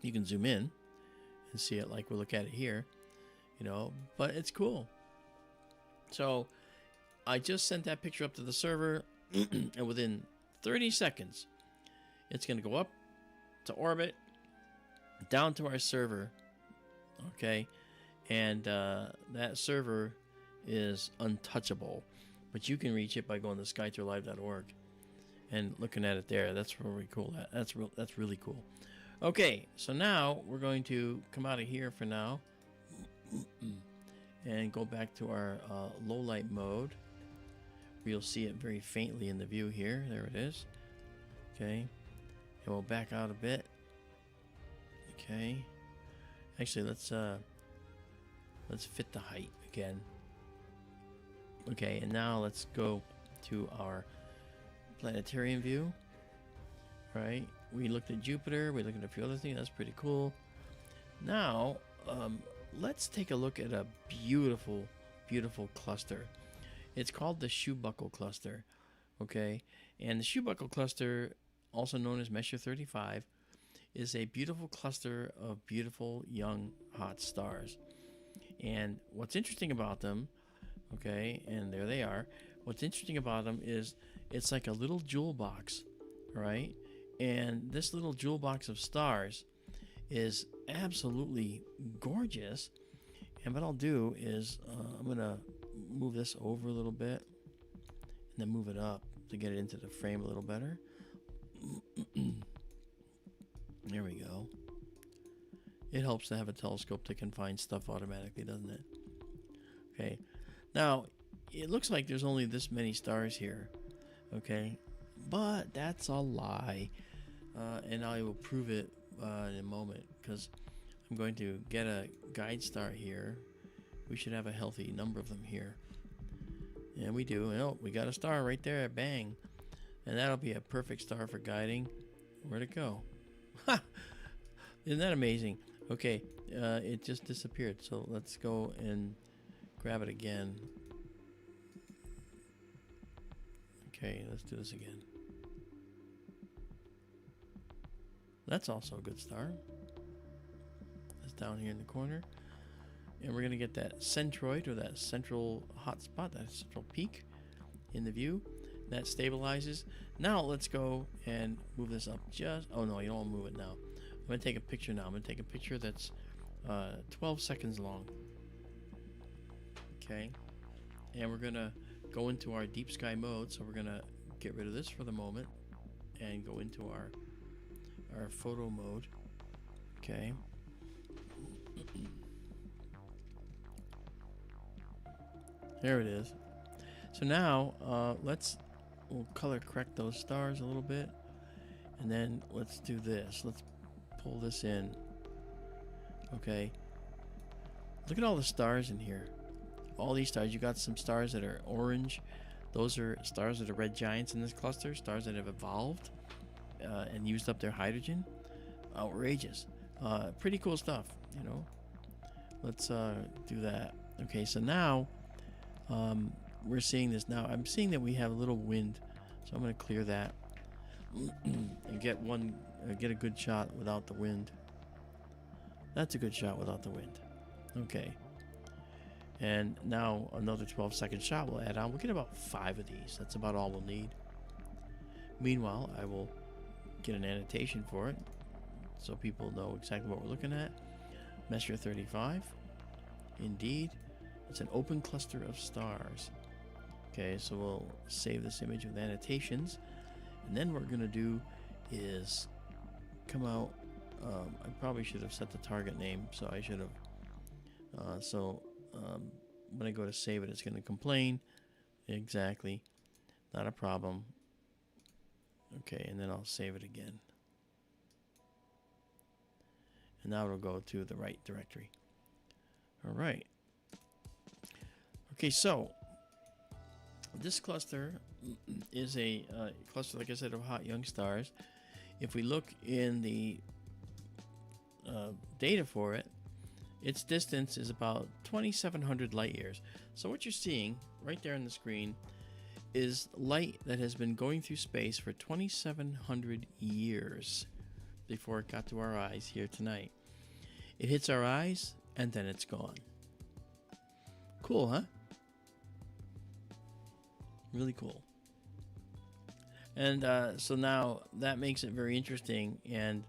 S3: You can zoom in and see it like we look at it here, you know, but it's cool. So I just sent that picture up to the server, and within 30 seconds, it's going to go up to orbit, down to our server, okay? And that server is untouchable, but you can reach it by going to skytourlive.org and looking at it there. That's really cool. That's really cool. Okay, so now we're going to come out of here for now and go back to our low light mode. You'll see it very faintly in the view here. There it is. Okay. And we'll back out a bit. Okay. Actually, let's fit the height again. Okay, and now let's go to our planetarium view. Right? We looked at Jupiter. We looked at a few other things. That's pretty cool. Now, let's take a look at a beautiful, beautiful cluster. It's called the shoe buckle cluster. Okay, and the shoe buckle cluster, also known as Messier 35, is a beautiful cluster of beautiful young hot stars. And what's interesting about them, okay, and there they are. What's interesting about them is it's like a little jewel box, right? And this little jewel box of stars is absolutely gorgeous. And what I'll do is I'm going to move this over a little bit and then move it up to get it into the frame a little better. There we go. It helps to have a telescope that can find stuff automatically, doesn't it? Okay. Now, it looks like there's only this many stars here. Okay. But that's a lie. And I will prove it in a moment, because I'm going to get a guide star here. We should have a healthy number of them here. And we do. Oh, we got a star right there. Bang. And that'll be a perfect star for guiding. Where'd it go? Ha! Isn't that amazing? Okay, it just disappeared. So let's go and grab it again. Okay, let's do this again. That's also a good star. That's down here in the corner. And we're going to get that centroid, or that central hot spot, that central peak in the view. That stabilizes. Now let's go and move this up just... Oh no, you don't want to move it now. I'm going to take a picture now. I'm going to take a picture that's 12 seconds long. Okay. And we're going to go into our deep sky mode. So we're going to get rid of this for the moment and go into our photo mode. Okay. There it is. So now we'll color correct those stars a little bit, and then let's do this. Let's pull this in. Okay. Look at all the stars in here. All these stars. You got some stars that are orange. Those are stars that are red giants in this cluster. Stars that have evolved and used up their hydrogen. Outrageous. Pretty cool stuff, you know. Let's do that. Okay, so now we're seeing this now. I'm seeing that we have a little wind, so I'm going to clear that and get a good shot without the wind. That's a good shot without the wind. Okay. And now another 12-second shot we'll add on. We'll get about 5 of these. That's about all we'll need. Meanwhile, I will get an annotation for it so people know exactly what we're looking at. Messier 35. Indeed. It's an open cluster of stars. Okay, so we'll save this image with annotations. And then what we're going to do is come out. I probably should have set the target name, so I should have. When I go to save it, it's going to complain. Exactly. Not a problem. Okay, and then I'll save it again. And now it'll go to the right directory. All right. Okay, so this cluster is a cluster, like I said, of hot young stars. If we look in the data for it, its distance is about 2,700 light years. So what you're seeing right there on the screen is light that has been going through space for 2,700 years before it got to our eyes here tonight. It hits our eyes and then it's gone. Cool, huh? Really cool. And so now that makes it very interesting. And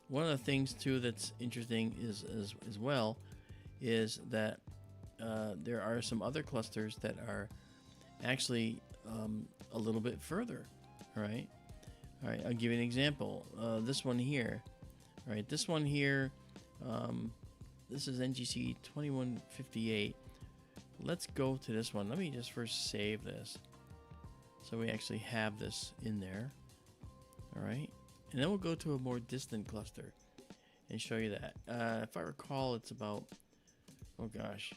S3: one of the things too that's interesting is as well is that there are some other clusters that are actually a little bit further. All right. I'll give you an example. This one here. All right. This one here. This is NGC 2158. Let's go to this one. Let me just first save this. So we actually have this in there. All right. And then we'll go to a more distant cluster and show you that. If I recall, it's about, oh gosh,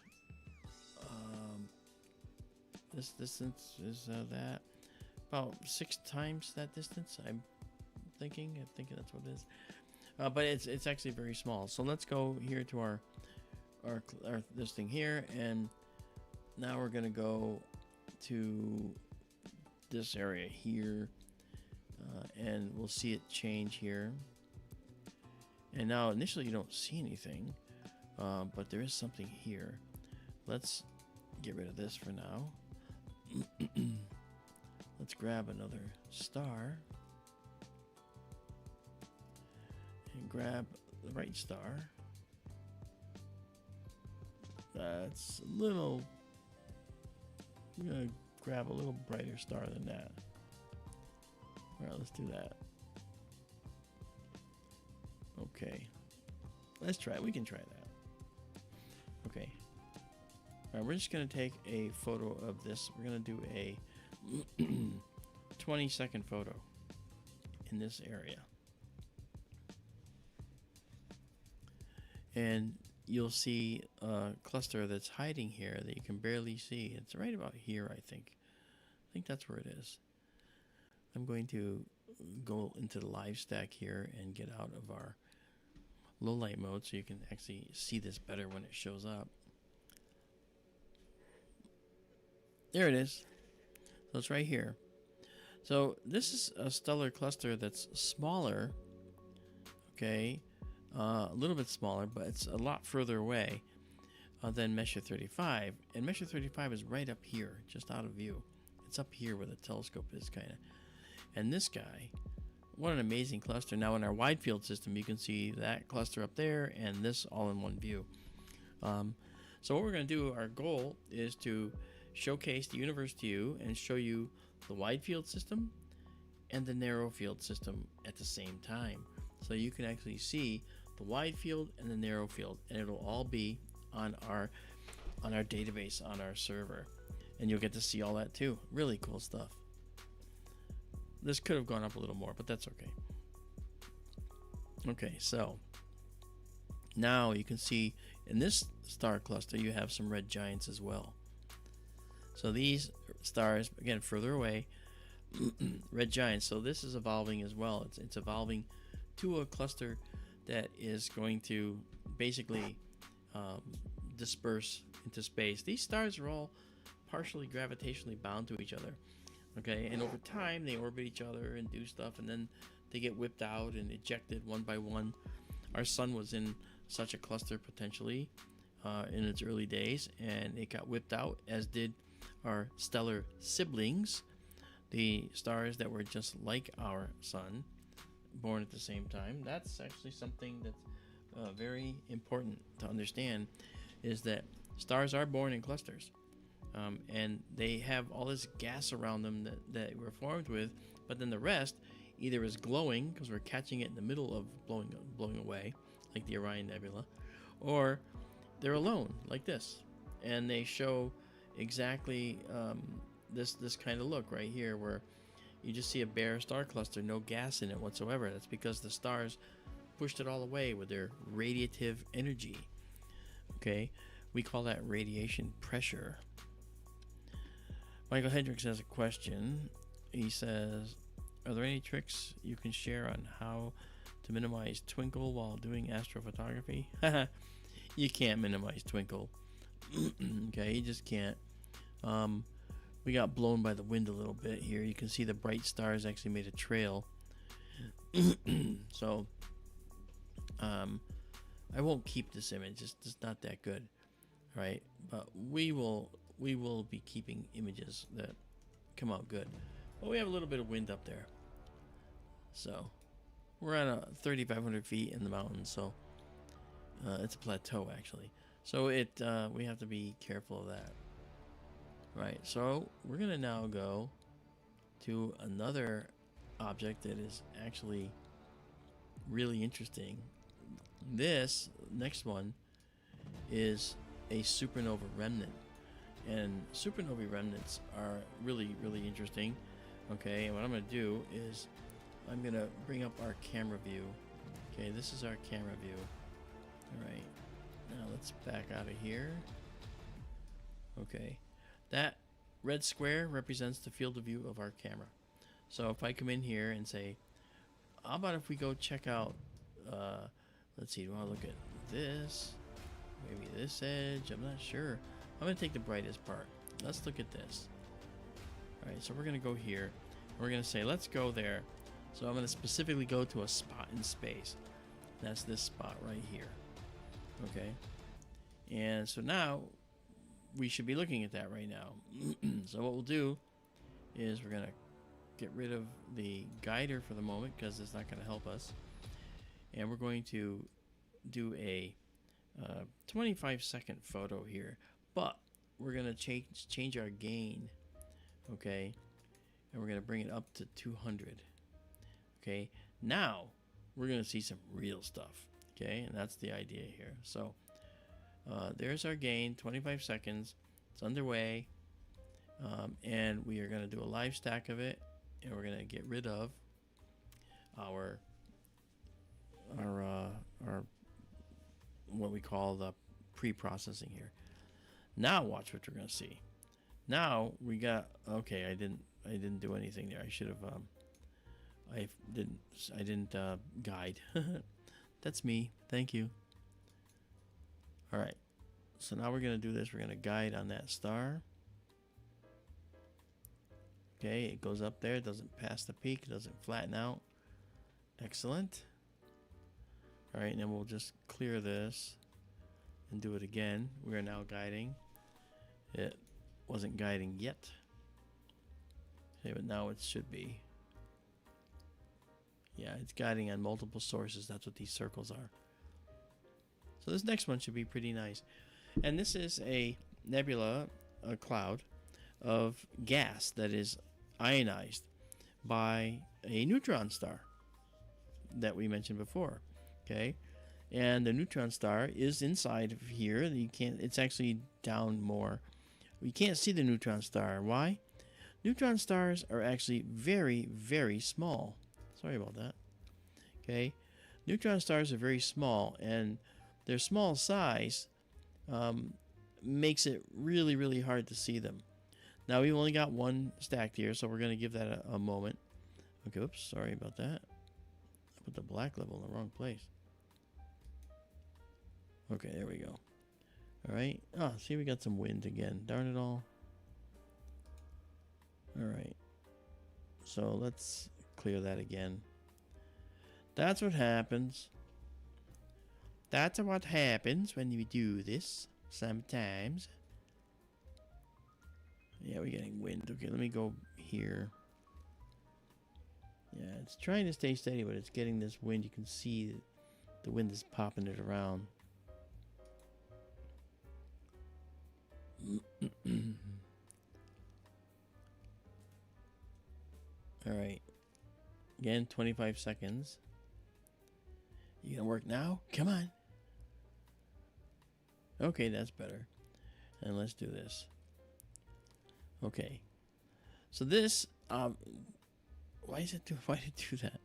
S3: this distance is that about 6 times that distance. I'm thinking that's what it is. But it's actually very small. So let's go here to our this thing here, and now we're gonna go to this area here, and we'll see it change here. And now initially you don't see anything, but there is something here. Let's get rid of this for now. Let's grab another star and grab the right star. That's a little, I'm gonna grab a little brighter star than that. All right, let's do that. Okay, let's try it. We can try that. Okay. All right, we're just gonna take a photo of this. We're gonna do a 20-second photo in this area, and you'll see a cluster that's hiding here that you can barely see. It's right about here, I think. I think that's where it is. I'm going to go into the live stack here and get out of our low light mode so you can actually see this better when it shows up. There it is. So it's right here. So this is a stellar cluster that's smaller, okay, a little bit smaller, but it's a lot further away than Messier 35. And Messier 35 is right up here, just out of view. It's up here where the telescope is, kind of. And this guy, what an amazing cluster. Now in our wide field system, you can see that cluster up there and this all in one view. So what we're going to do, our goal is to showcase the universe to you and show you the wide field system and the narrow field system at the same time. So you can actually see the wide field and the narrow field, and it'll all be on our database, on our server. And you'll get to see all that too. Really cool stuff. This could have gone up a little more, but that's okay. Okay, so now you can see in this star cluster you have some red giants as well. So these stars, again, further away, red giants. So this is evolving as well. It's evolving to a cluster that is going to basically disperse into space. These stars are all partially gravitationally bound to each other. Okay, and over time they orbit each other and do stuff, and then they get whipped out and ejected one by one. Our sun was in such a cluster potentially in its early days, and it got whipped out, as did our stellar siblings, the stars that were just like our sun, born at the same time. That's actually something that's very important to understand, is that stars are born in clusters. And they have all this gas around them that we're formed with, but then the rest either is glowing because we're catching it in the middle of blowing away, like the Orion Nebula, or they're alone, like this, and they show exactly this kind of look right here, where you just see a bare star cluster, no gas in it whatsoever. That's because the stars pushed it all away with their radiative energy. Okay, we call that radiation pressure. Michael Hendricks has a question. He says, are there any tricks you can share on how to minimize twinkle while doing astrophotography? You can't minimize twinkle. Okay, you just can't. We got blown by the wind a little bit here. You can see the bright stars actually made a trail. So I won't keep this image. It's just not that good, right? But we will be keeping images that come out good. But we have a little bit of wind up there, so we're on 3,500 feet in the mountains, so it's a plateau actually. So we have to be careful of that, right? So we're gonna now go to another object that is actually really interesting. This next one is a supernova remnant. And supernovae remnants are really, really interesting. Okay, and what I'm going to do is I'm going to bring up our camera view. Okay, this is our camera view. All right, now let's back out of here. Okay, that red square represents the field of view of our camera. So if I come in here and say, how about if we go check out, let's see, do I want to look at this? Maybe this edge, I'm not sure. I'm going to take the brightest part. Let's look at this. All right, so we're going to go here. We're going to say, let's go there. So I'm going to specifically go to a spot in space. That's this spot right here. Okay. And so now we should be looking at that right now. So what we'll do is we're going to get rid of the guider for the moment because it's not going to help us. And we're going to do a 25-second photo here. But we're going to change our gain. Okay. And we're going to bring it up to 200. Okay. Now we're going to see some real stuff. Okay. And that's the idea here. So there's our gain, 25 seconds. It's underway. And we are going to do a live stack of it. And we're going to get rid of our what we call the pre-processing here. Now watch what you're going to see. Now we got, okay, I didn't do anything there. I should have I didn't guide. That's me. Thank you. All right. So now we're going to do this. We're going to guide on that star. Okay, it goes up there. It doesn't pass the peak. It doesn't flatten out. Excellent. All right, and then we'll just clear this and do it again. We are now guiding. It wasn't guiding yet. Okay, but now it should be. Yeah, it's guiding on multiple sources. That's what these circles are. So this next one should be pretty nice. And this is a nebula, a cloud of gas that is ionized by a neutron star that we mentioned before. Okay, and the neutron star is inside of here. You can't. It's actually down more. We can't see the neutron star. Why? Neutron stars are actually very, very small. Sorry about that. Okay, neutron stars are very small, and their small size makes it really, really hard to see them. Now we've only got one stacked here, so we're going to give that a moment. Okay, oops, sorry about that. I put the black level in the wrong place. Okay, there we go. All right. Oh, see, we got some wind again. Darn it all. All right. So let's clear that again. That's what happens. That's what happens when you do this sometimes. Yeah, we're getting wind. Okay, let me go here. Yeah, it's trying to stay steady, but it's getting this wind. You can see that the wind is popping it around. All right. Again, 25 seconds. You gonna work now? Come on. Okay, that's better. And let's do this. Okay. So this, why did it do that?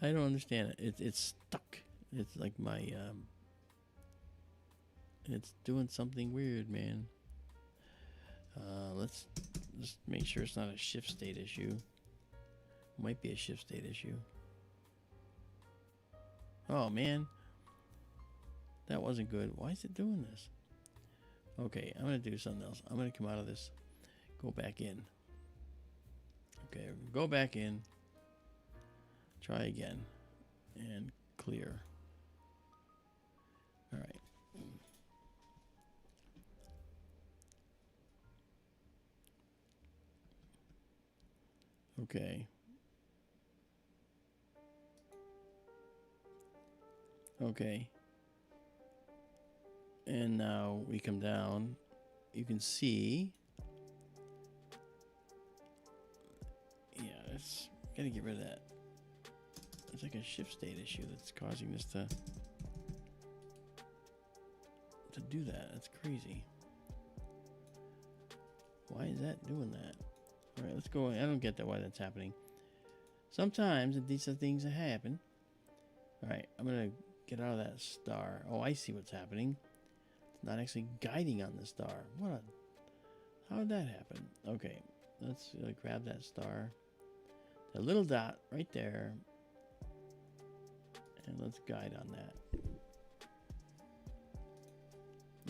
S3: I don't understand it. It's stuck. It's like my, it's doing something weird, man. Let's just make sure it's not a shift state issue. Might be a shift state issue. Oh, man. That wasn't good. Why is it doing this? Okay, I'm going to do something else. I'm going to come out of this. Go back in. Okay, go back in. Try again. And clear. All right. Okay. Okay. And now we come down. You can see. Yeah, it's gotta get rid of that. It's like a shift state issue that's causing this to do that. That's crazy. Why is that doing that? All right, let's go. I don't get that why that's happening. Sometimes these are things that happen. All right, I'm gonna get out of that star. Oh, I see what's happening. It's not actually guiding on the star. How did that happen? Okay, let's grab that star. The little dot right there. And let's guide on that.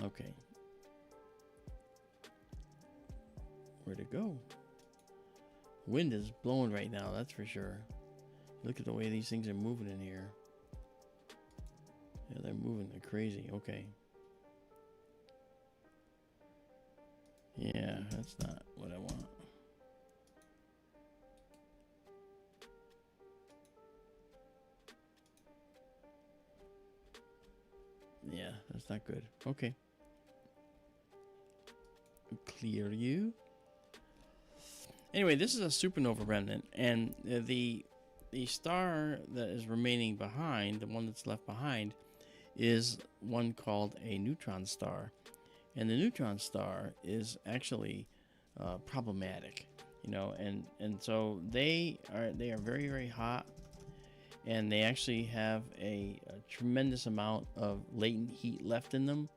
S3: Okay. Where'd it go? Wind is blowing right now, that's for sure. Look at the way these things are moving in here. Yeah, they're moving. They're crazy. Okay. Yeah, that's not what I want. Yeah, that's not good. Okay. Clear you. Anyway, this is a supernova remnant, and the star that is remaining behind, the one that's left behind, is one called a neutron star. And the neutron star is actually problematic, you know, and so they are very, very hot, and they actually have a tremendous amount of latent heat left in them,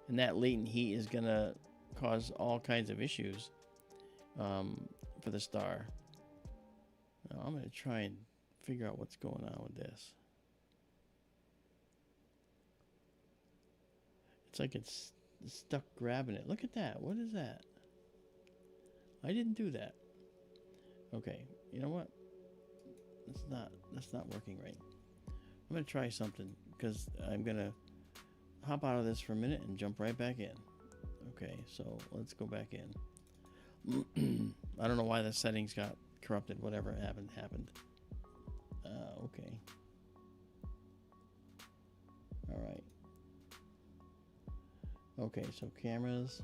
S3: and that latent heat is gonna cause all kinds of issues for the star. Now I'm gonna try and figure out what's going on with this. It's like it's stuck grabbing it. Look at that. What is that? I didn't do that. Okay, you know what? That's not working right. I'm gonna try something, because I'm gonna hop out of this for a minute and jump right back in. Okay, so let's go back in. I don't know why the settings got corrupted. Whatever happened. Okay. All right. Okay, so cameras.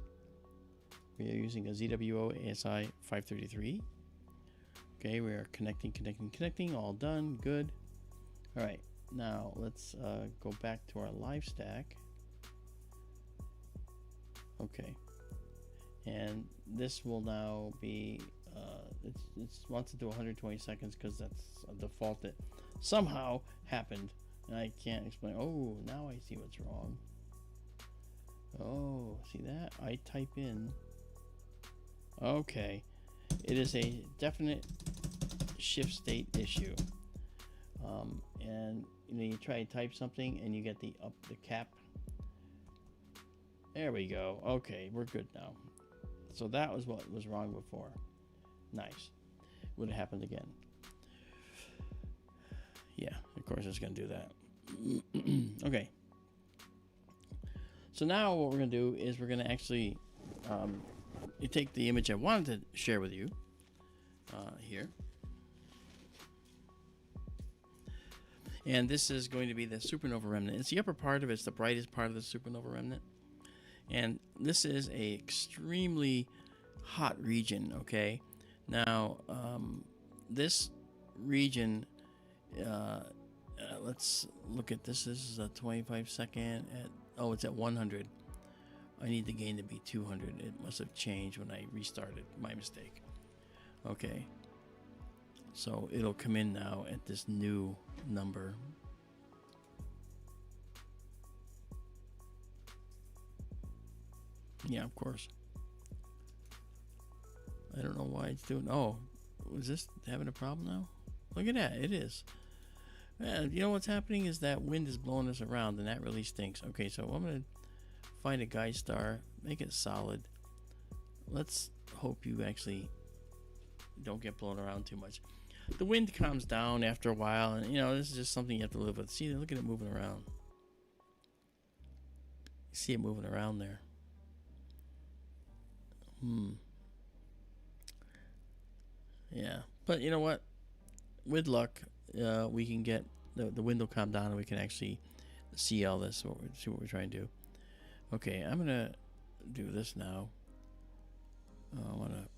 S3: We are using a ZWO ASI 533. Okay, we are connecting. All done. Good. All right. Now let's go back to our live stack. Okay. And this will now be it wants to do 120 seconds because that's a default that somehow happened, and I can't explain. Oh, now I see what's wrong. Oh, see that? I type in. Okay, it is a definite shift state issue. And you know, you try to type something and you get the cap. There we go. Okay, we're good now. So that was what was wrong before. Nice. Would have happened again. Yeah, of course it's going to do that. Okay. So now what we're going to do is we're going to actually you take the image I wanted to share with you here. And this is going to be the supernova remnant. It's the upper part of it. It's the brightest part of the supernova remnant. And this is a extremely hot region, okay? Now, this region, let's look at this. This is a 25 second at, oh, it's at 100. I need the gain to be 200. It must have changed when I restarted. My mistake. Okay. So it'll come in now at this new number. Yeah, of course. I don't know why it's doing. Oh, was this having a problem now? Look at that. It is. Yeah, you know what's happening is that wind is blowing us around, and that really stinks. Okay, so I'm going to find a guide star, make it solid. Let's hope you actually don't get blown around too much. The wind calms down after a while, and you know, this is just something you have to live with. See, look at it moving around. You see it moving around there. Yeah, but you know what? With luck, we can get the wind will calm down, and we can actually see all this. See what we're trying to do. Okay, I'm gonna do this now. I want to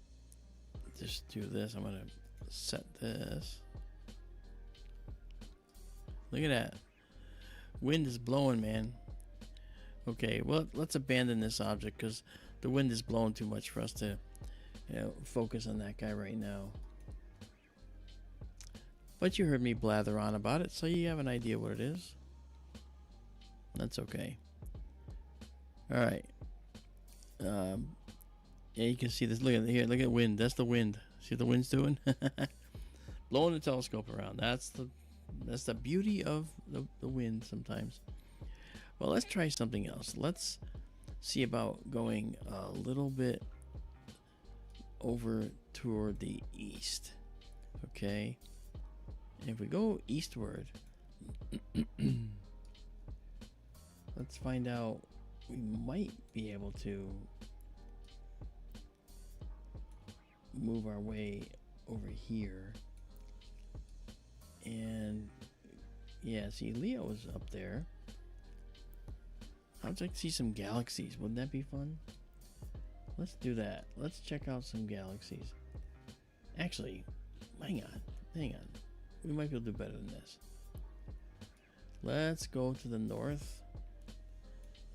S3: just do this. I'm gonna set this. Look at that. Wind is blowing, man. Okay, well, let's abandon this object because the wind is blowing too much for us to focus on that guy right now. But you heard me blather on about it, so you have an idea what it is. That's okay. All right. Yeah, you can see this. Look at here. Look at wind. That's the wind. See what the wind's doing? Blowing the telescope around. That's the beauty of the wind sometimes. Well, let's try something else. Let's see about going a little bit over toward the east. Okay. If we go eastward, let's find out. We might be able to move our way over here. And yeah, see, Leo is up there. I'd like to see some galaxies. Wouldn't that be fun? Let's do that. Let's check out some galaxies. Actually, hang on. We might be able to do better than this. Let's go to the north.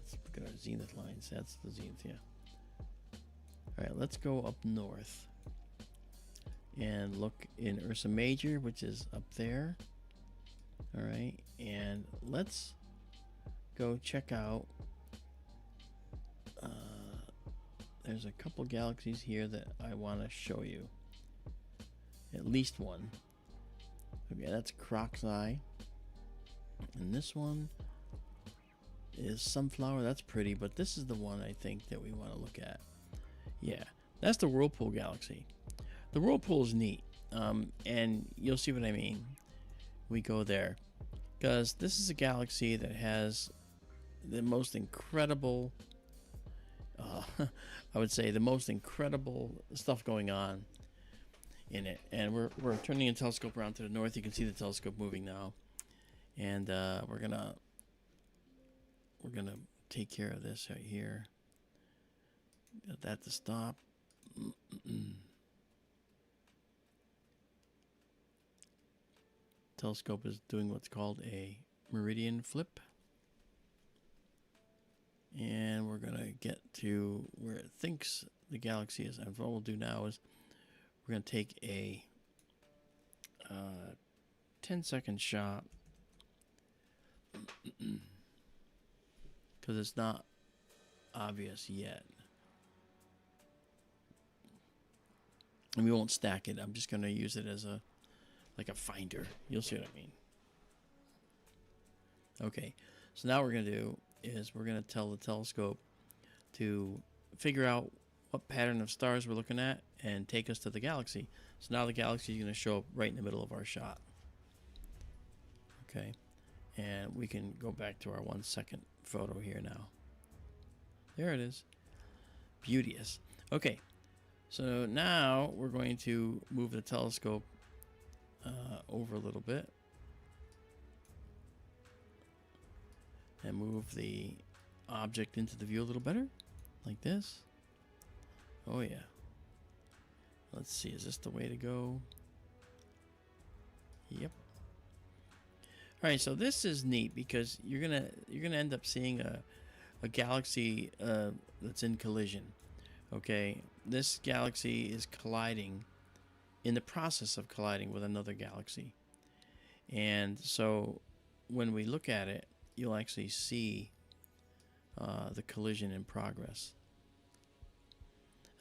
S3: Let's look at our zenith lines. That's the zenith, yeah. Alright, let's go up north. And look in Ursa Major, which is up there. Alright, and let's go check out. There's a couple galaxies here that I want to show you. At least one. Okay, that's Croc's Eye. And this one is Sunflower. That's pretty, but this is the one I think that we want to look at. Yeah, that's the Whirlpool Galaxy. The Whirlpool is neat, and you'll see what I mean. We go there because this is a galaxy that has the most incredible, I would say, the most incredible stuff going on in it. And we're turning the telescope around to the north. You can see the telescope moving now, and we're gonna take care of this right here. Got that to stop. Telescope is doing what's called a meridian flip. And we're going to get to where it thinks the galaxy is. And what we'll do now is we're going to take a 10-second shot. Because it's not obvious yet. And we won't stack it. I'm just going to use it as a finder. You'll see what I mean. Okay, so now what we're going to do is we're going to tell the telescope to figure out what pattern of stars we're looking at and take us to the galaxy. So now the galaxy is going to show up right in the middle of our shot. Okay, and we can go back to our 1 second photo here now. There it is. Beauteous. Okay, so now we're going to move the telescope over a little bit and move the object into the view a little better, like this. Oh yeah. Let's see, is this the way to go? Yep. All right, so this is neat because you're gonna end up seeing a galaxy that's in collision. Okay, this galaxy is colliding, in the process of colliding with another galaxy, and so when we look at it, you'll actually see the collision in progress,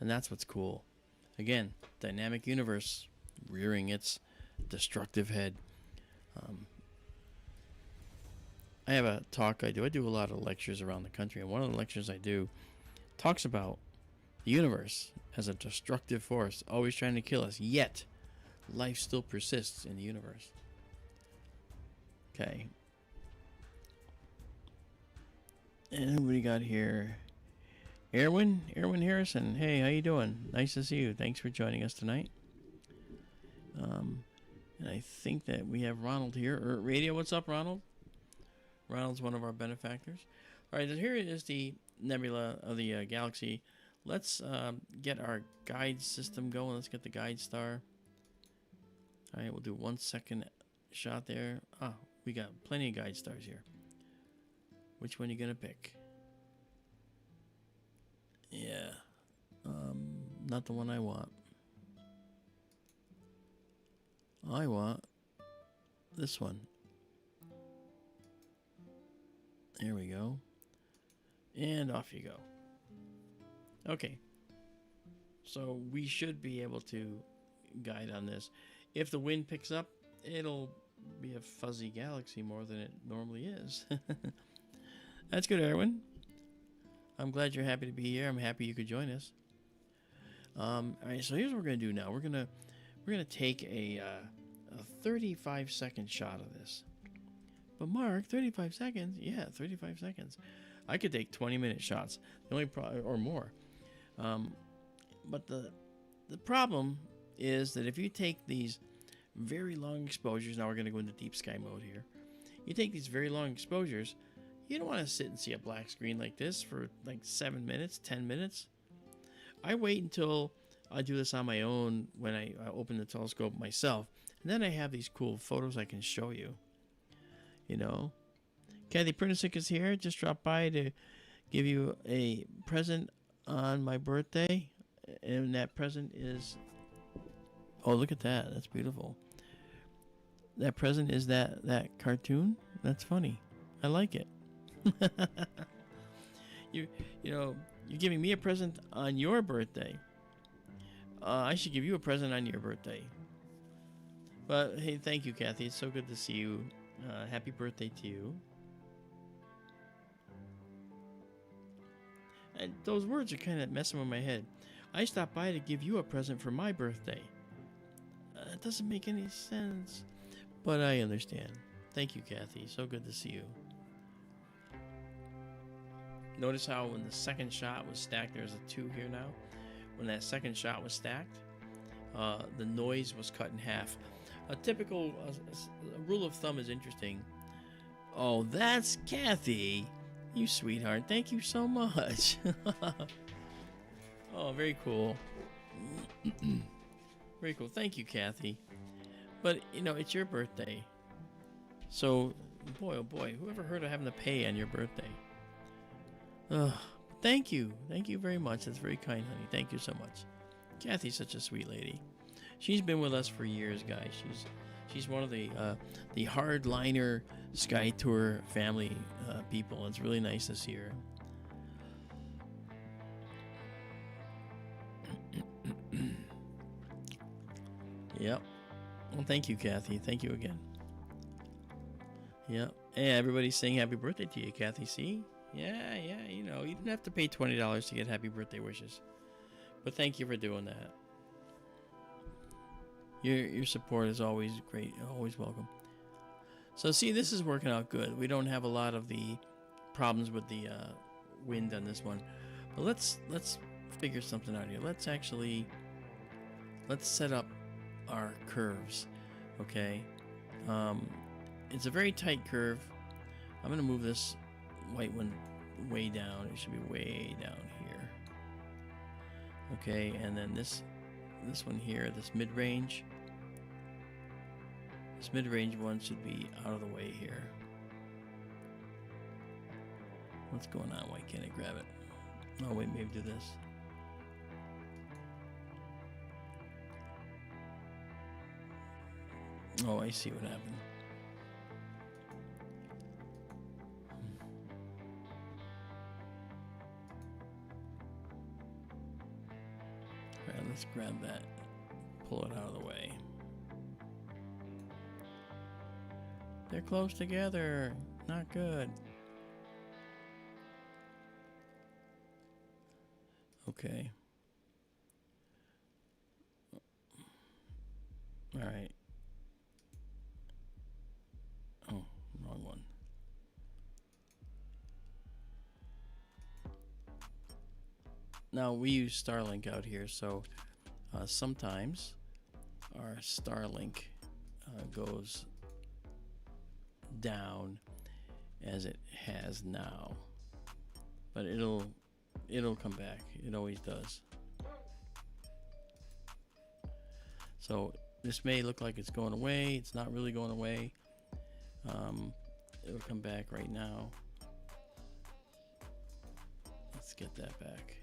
S3: and that's what's cool. Again, dynamic universe rearing its destructive head. I have a talk I do. I do a lot of lectures around the country, and one of the lectures I do talks about the universe as a destructive force, always trying to kill us, yet life still persists in the universe. Okay. And who we got here? Erwin Harrison. Hey, how you doing? Nice to see you. Thanks for joining us tonight. And I think that we have Ronald here. Radio, what's up, Ronald? Ronald's one of our benefactors. All right, here is the nebula of the galaxy. Let's get our guide system going. Let's get the guide star. All right, we'll do 1 second shot there. Ah, we got plenty of guide stars here. Which one are you gonna pick? Yeah, not the one I want. I want this one. There we go. And off you go. Okay. So we should be able to guide on this. If the wind picks up, it'll be a fuzzy galaxy more than it normally is. That's good, Erwin. I'm glad you're happy to be here. I'm happy you could join us. All right, so here's what we're gonna do now. We're gonna take a 35-second shot of this. But Mark, 35 seconds? Yeah, 35 seconds. I could take 20-minute shots. The only or more. But the problem is that if you take these very long exposures, now we're going to go into deep sky mode here. You take these very long exposures, you don't want to sit and see a black screen like this for like 7 minutes, 10 minutes. I wait until I do this on my own when I open the telescope myself. And then I have these cool photos I can show you. You know, Kathy Pernisic is here. Just dropped by to give you a present on my birthday. And that present is... Oh, look at that. That's beautiful. That present is that cartoon. That's funny. I like it. You know, you're giving me a present on your birthday. I should give you a present on your birthday. But hey, thank you, Kathy. It's so good to see you. Happy birthday to you. And those words are kind of messing with my head. I stopped by to give you a present for my birthday. It doesn't make any sense. But I understand. Thank you, Kathy. So good to see you. Notice how when the second shot was stacked, there's a 2 here now. When that second shot was stacked, the noise was cut in half. A typical rule of thumb is interesting. Oh, that's Kathy. You sweetheart. Thank you so much. Oh, very cool. Very cool. Thank you, Kathy. But, you know, it's your birthday. So, boy, oh boy, whoever heard of having to pay on your birthday? Thank you. Thank you very much. That's very kind, honey. Thank you so much. Kathy's such a sweet lady. She's been with us for years, guys. She's one of the hardliner Sky Tour family people. It's really nice to see her. Yep. Well, thank you, Kathy. Thank you again. Yep. Hey, everybody's saying happy birthday to you, Kathy. See? Yeah. You know, you didn't have to pay $20 to get happy birthday wishes. But thank you for doing that. Your support is always great. Always welcome. So, see, this is working out good. We don't have a lot of the problems with the wind on this one. But let's figure something out here. Let's set up our curves. Okay. It's a very tight curve. I'm going to move this white one way down. It should be way down here. Okay, and then this one here, this mid-range. This mid-range one should be out of the way here. What's going on? Why can't I grab it? Oh, wait, maybe do this. Oh, I see what happened. Alright, let's grab that. Pull it out of the way. They're close together. Not good. Okay. Alright. Oh, wrong one. Now, we use Starlink out here, so sometimes our Starlink goes down as it has now. But it'll come back. It always does. So this may look like it's going away. It's not really going away. It'll come back right now. Let's get that back.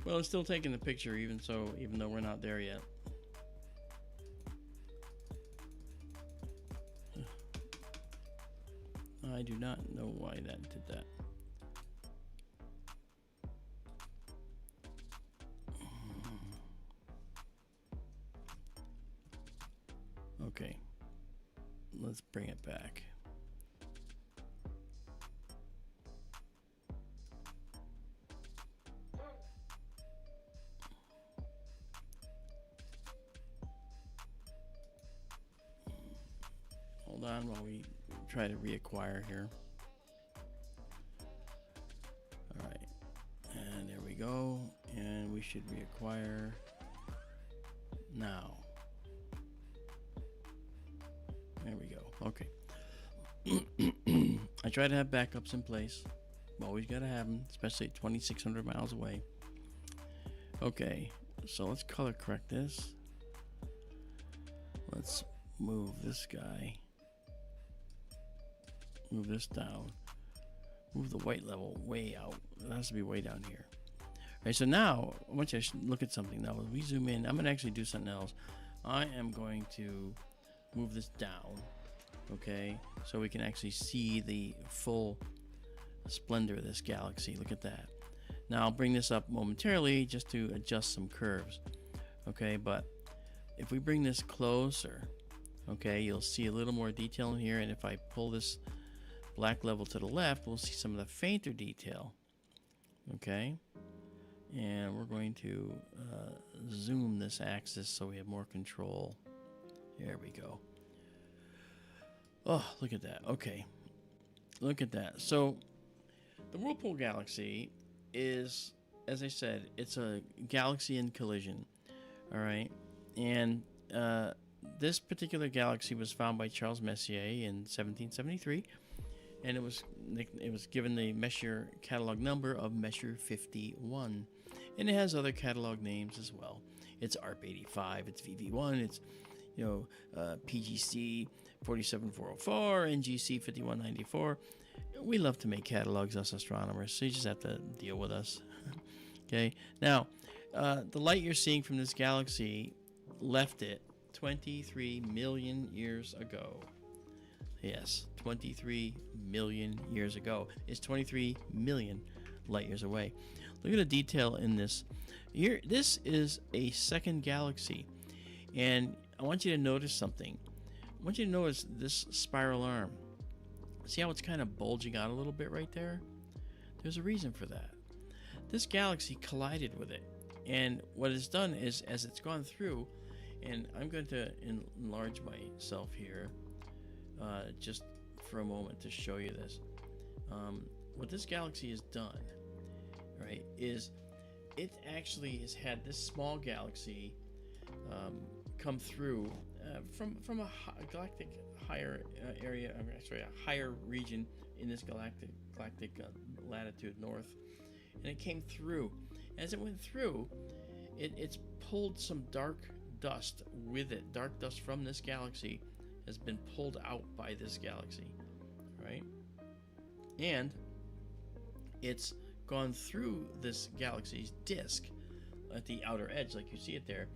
S3: Well, it's still taking the picture, even though we're not there yet. I do not know why that did that. Okay, let's bring it back. Hold on while we try to reacquire here. All right, and there we go, and we should reacquire now. There we go. Okay. I try to have backups in place. Always got to have them, especially at 2,600 miles away. Okay, so let's color correct this. Let's move this guy. Move this down. Move the white level way out. It has to be way down here. All right, so now I want you to look at something now. As we zoom in, I'm going to actually do something else. I am going to move this down, okay, so we can actually see the full splendor of this galaxy. Look at that. Now I'll bring this up momentarily just to adjust some curves, okay, but if we bring this closer, okay, you'll see a little more detail in here, and if I pull this black level to the left, we'll see some of the fainter detail, okay, and we're going to zoom this axis so we have more control. There we go. Oh, look at that. Okay. Look at that. So, the Whirlpool Galaxy is, as I said, it's a galaxy in collision. All right. And this particular galaxy was found by Charles Messier in 1773. And it was given the Messier catalog number of Messier 51. And it has other catalog names as well. It's ARP 85. It's VV1. It's PGC 47404, NGC 5194. We love to make catalogs, us astronomers, so you just have to deal with us. Okay, now the light you're seeing from this galaxy left it 23 million years ago. Yes, 23 million years ago. It's 23 million light years away. Look at the detail in this. Here, this is a second galaxy, and I want you to notice something. I want you to notice this spiral arm. See how it's kind of bulging out a little bit right there? There's a reason for that. This galaxy collided with it. And what it's done is, as it's gone through, and I'm going to enlarge myself here just for a moment to show you this. What this galaxy has done, right, is it actually has had this small galaxy come through from a galactic higher area, sorry, a higher region in this galactic latitude north, and it came through. As it went through, it's pulled some dark dust with it. Dark dust from this galaxy has been pulled out by this galaxy, right? And it's gone through this galaxy's disk at the outer edge, like you see it there.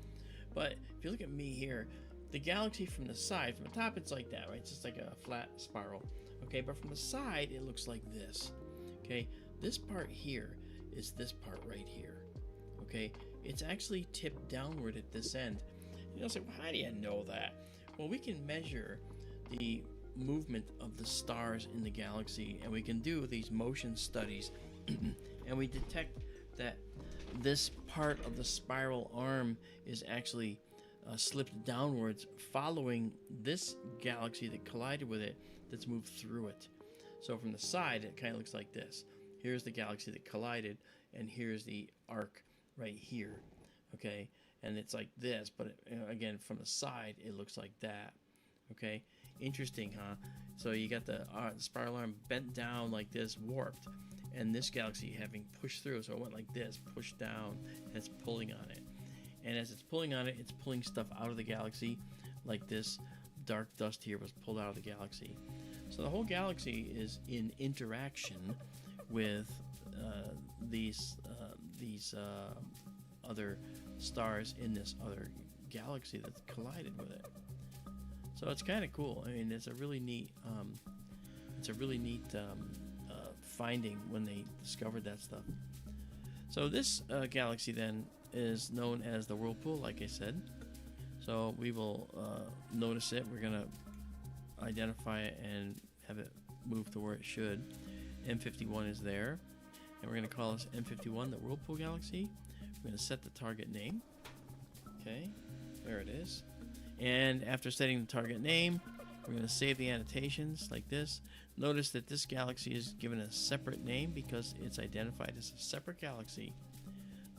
S3: But if you look at me here, the galaxy from the side, from the top, it's like that, right? It's just like a flat spiral. Okay, but from the side, it looks like this. Okay, this part here is this part right here. Okay, it's actually tipped downward at this end. You'll say, well, how do you know that? Well, we can measure the movement of the stars in the galaxy, and we can do these motion studies, and we detect that this part of the spiral arm is actually slipped downwards following this galaxy that collided with it that's moved through it. So from the side, it kind of looks like this. Here's the galaxy that collided, and here's the arc right here. Okay, and it's like this, but again, from the side, it looks like that. Okay, interesting, huh? So you got the spiral arm bent down like this, warped, and this galaxy having pushed through. So it went like this, pushed down, and it's pulling on it. And as it's pulling on it, it's pulling stuff out of the galaxy, like this dark dust here was pulled out of the galaxy. So the whole galaxy is in interaction with these other stars in this other galaxy that's collided with it. So it's kind of cool. I mean, it's a really neat finding when they discovered that stuff. So this galaxy then is known as the Whirlpool, like I said. So we will notice it. We're gonna identify it and have it move to where it should. M51 is there, and we're gonna call this M51 the Whirlpool Galaxy. We're gonna set the target name. Okay, there it is. And after setting the target name, we're going to save the annotations like this. Notice that this galaxy is given a separate name because it's identified as a separate galaxy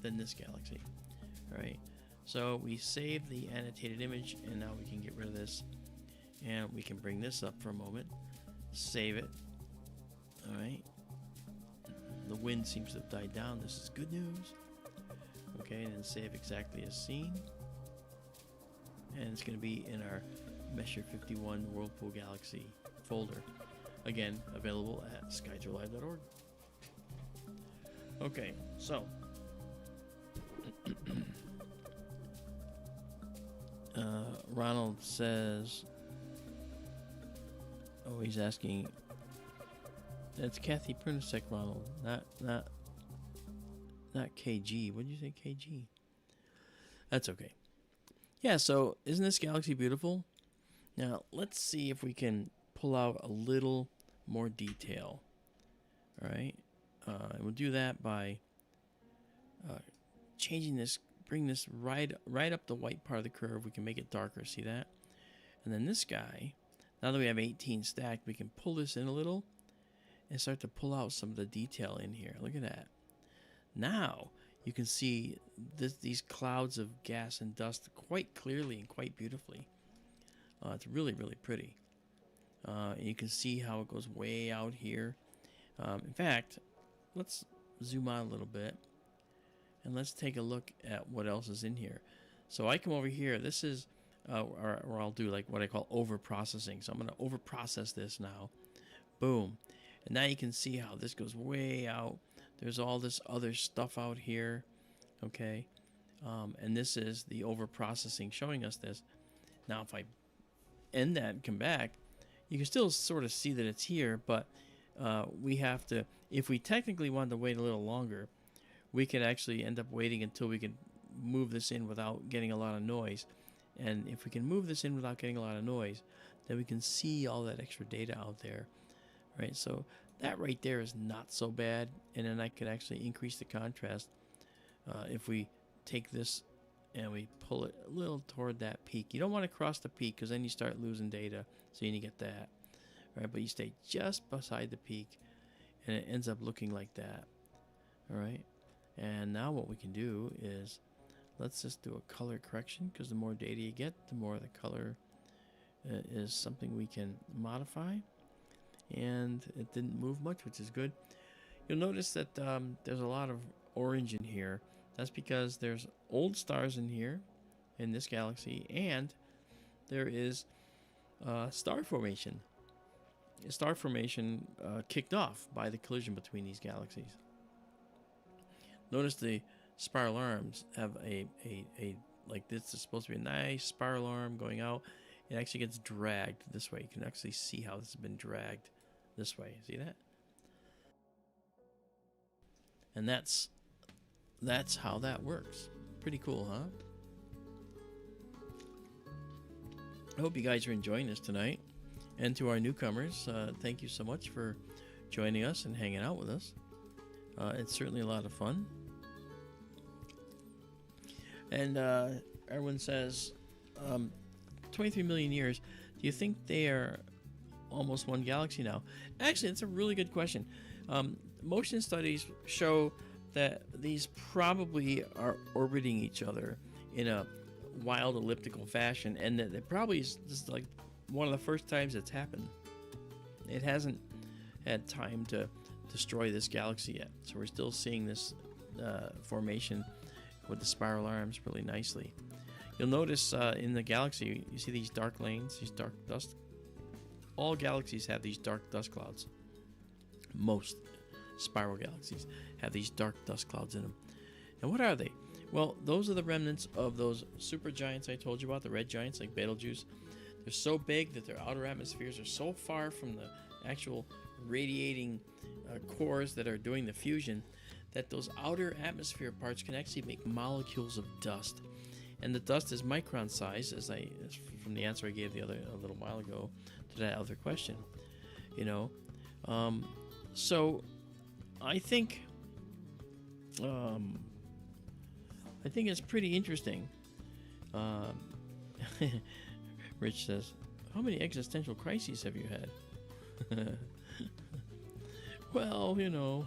S3: than this galaxy. All right, so we save the annotated image, and now we can get rid of this, and we can bring this up for a moment. Save it. All right, the wind seems to have died down. This is good news. Okay, and then save exactly as seen. And it's going to be in our Mesher 51 Whirlpool Galaxy folder. Again, available at skytourlive.org. Okay, so Ronald says, oh, he's asking, that's Kathy Prunasek, Ronald, not KG. What did you say, KG? That's okay. Yeah, so isn't this galaxy beautiful? Now, let's see if we can pull out a little more detail. All right, and we'll do that by changing this, bring this right up the white part of the curve. We can make it darker, see that? And then this guy, now that we have 18 stacked, we can pull this in a little and start to pull out some of the detail in here. Look at that. Now you can see these clouds of gas and dust quite clearly and quite beautifully. It's really, really pretty. You can see how it goes way out here. In fact, let's zoom out a little bit and let's take a look at what else is in here. So I come over here. This is, or I'll do like what I call over processing. So I'm going to over process this now. Boom. And now you can see how this goes way out. There's all this other stuff out here, okay? And this is the over-processing showing us this. Now, if I end that and come back, you can still sort of see that it's here, but we have to, if we technically wanted to wait a little longer, we could actually end up waiting until we can move this in without getting a lot of noise. And if we can move this in without getting a lot of noise, then we can see all that extra data out there, right? So that right there is not so bad, and then I could actually increase the contrast if we take this and we pull it a little toward that peak. You don't want to cross the peak because then you start losing data, so you need to get that, right? But you stay just beside the peak, and it ends up looking like that, all right? And now what we can do is let's just do a color correction, because the more data you get, the more the color is something we can modify. And it didn't move much, which is good. You'll notice that there's a lot of orange in here. That's because there's old stars in here in this galaxy, and there is star formation. Star formation kicked off by the collision between these galaxies. Notice the spiral arms have a like this is supposed to be a nice spiral arm going out. It actually gets dragged this way. You can actually see how this has been dragged this way. See that? And that's how that works. Pretty cool, huh? I hope you guys are enjoying this tonight. And to our newcomers, thank you so much for joining us and hanging out with us. It's certainly a lot of fun. And Erwin says, 23 million years. Do you think they are almost one galaxy now? Actually, it's a really good question. Motion studies show that these probably are orbiting each other in a wild elliptical fashion, and that it probably is just like one of the first times it's happened. It hasn't had time to destroy this galaxy yet, so we're still seeing this formation with the spiral arms really nicely. You'll notice in the galaxy, you see these dark lanes, these dark dust. All galaxies have these dark dust clouds. Most spiral galaxies have these dark dust clouds in them. And what are they? Well, those are the remnants of those super giants I told you about, the red giants like Betelgeuse. They're so big that their outer atmospheres are so far from the actual radiating cores that are doing the fusion that those outer atmosphere parts can actually make molecules of dust. And the dust is micron size, as from the answer I gave a little while ago to that other question. You know, so I think it's pretty interesting. Rich says, "How many existential crises have you had?" Well, you know,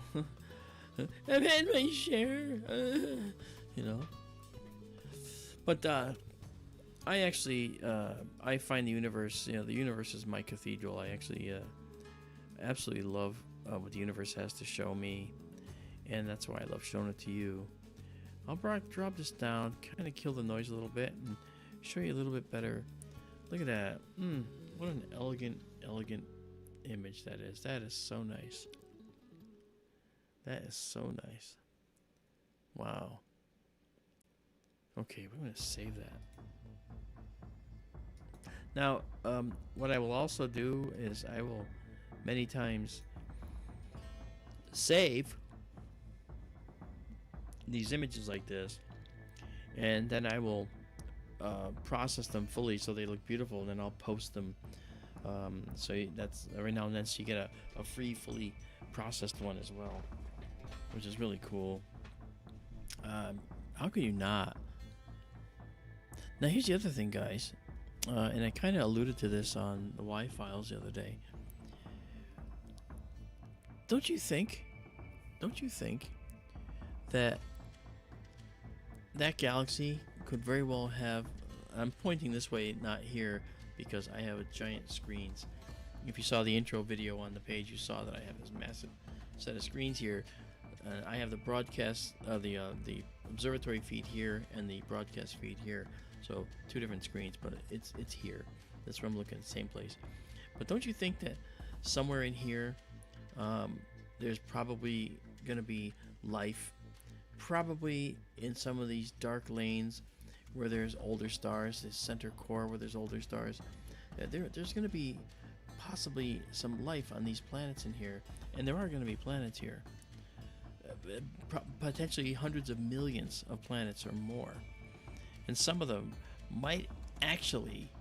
S3: I've had my share. You know, but I actually I find the universe. You know, the universe is my cathedral. I actually absolutely love what the universe has to show me, and that's why I love showing it to you. I'll drop this down, kind of kill the noise a little bit, and show you a little bit better. Look at that. What an elegant image that is. That is so nice. That is so nice. Wow. Okay, we're going to save that. Now, what I will also do is I will many times save these images like this, and then I will process them fully so they look beautiful, and then I'll post them. So that's every now and then, so you get a free, fully processed one as well, which is really cool. How could you not? Now here's the other thing, guys, and I kind of alluded to this on the Y-Files the other day. Don't you think that galaxy could very well have, I'm pointing this way, not here, because I have a giant screens. If you saw the intro video on the page, you saw that I have this massive set of screens here. I have the broadcast, the observatory feed here, and the broadcast feed here. So 2 different screens, but it's here. That's where I'm looking at the same place. But don't you think that somewhere in here, there's probably going to be life? Probably in some of these dark lanes where there's older stars, the center core where there's older stars. There's going to be possibly some life on these planets in here, and there are going to be planets here. Potentially hundreds of millions of planets or more, and some of them might actually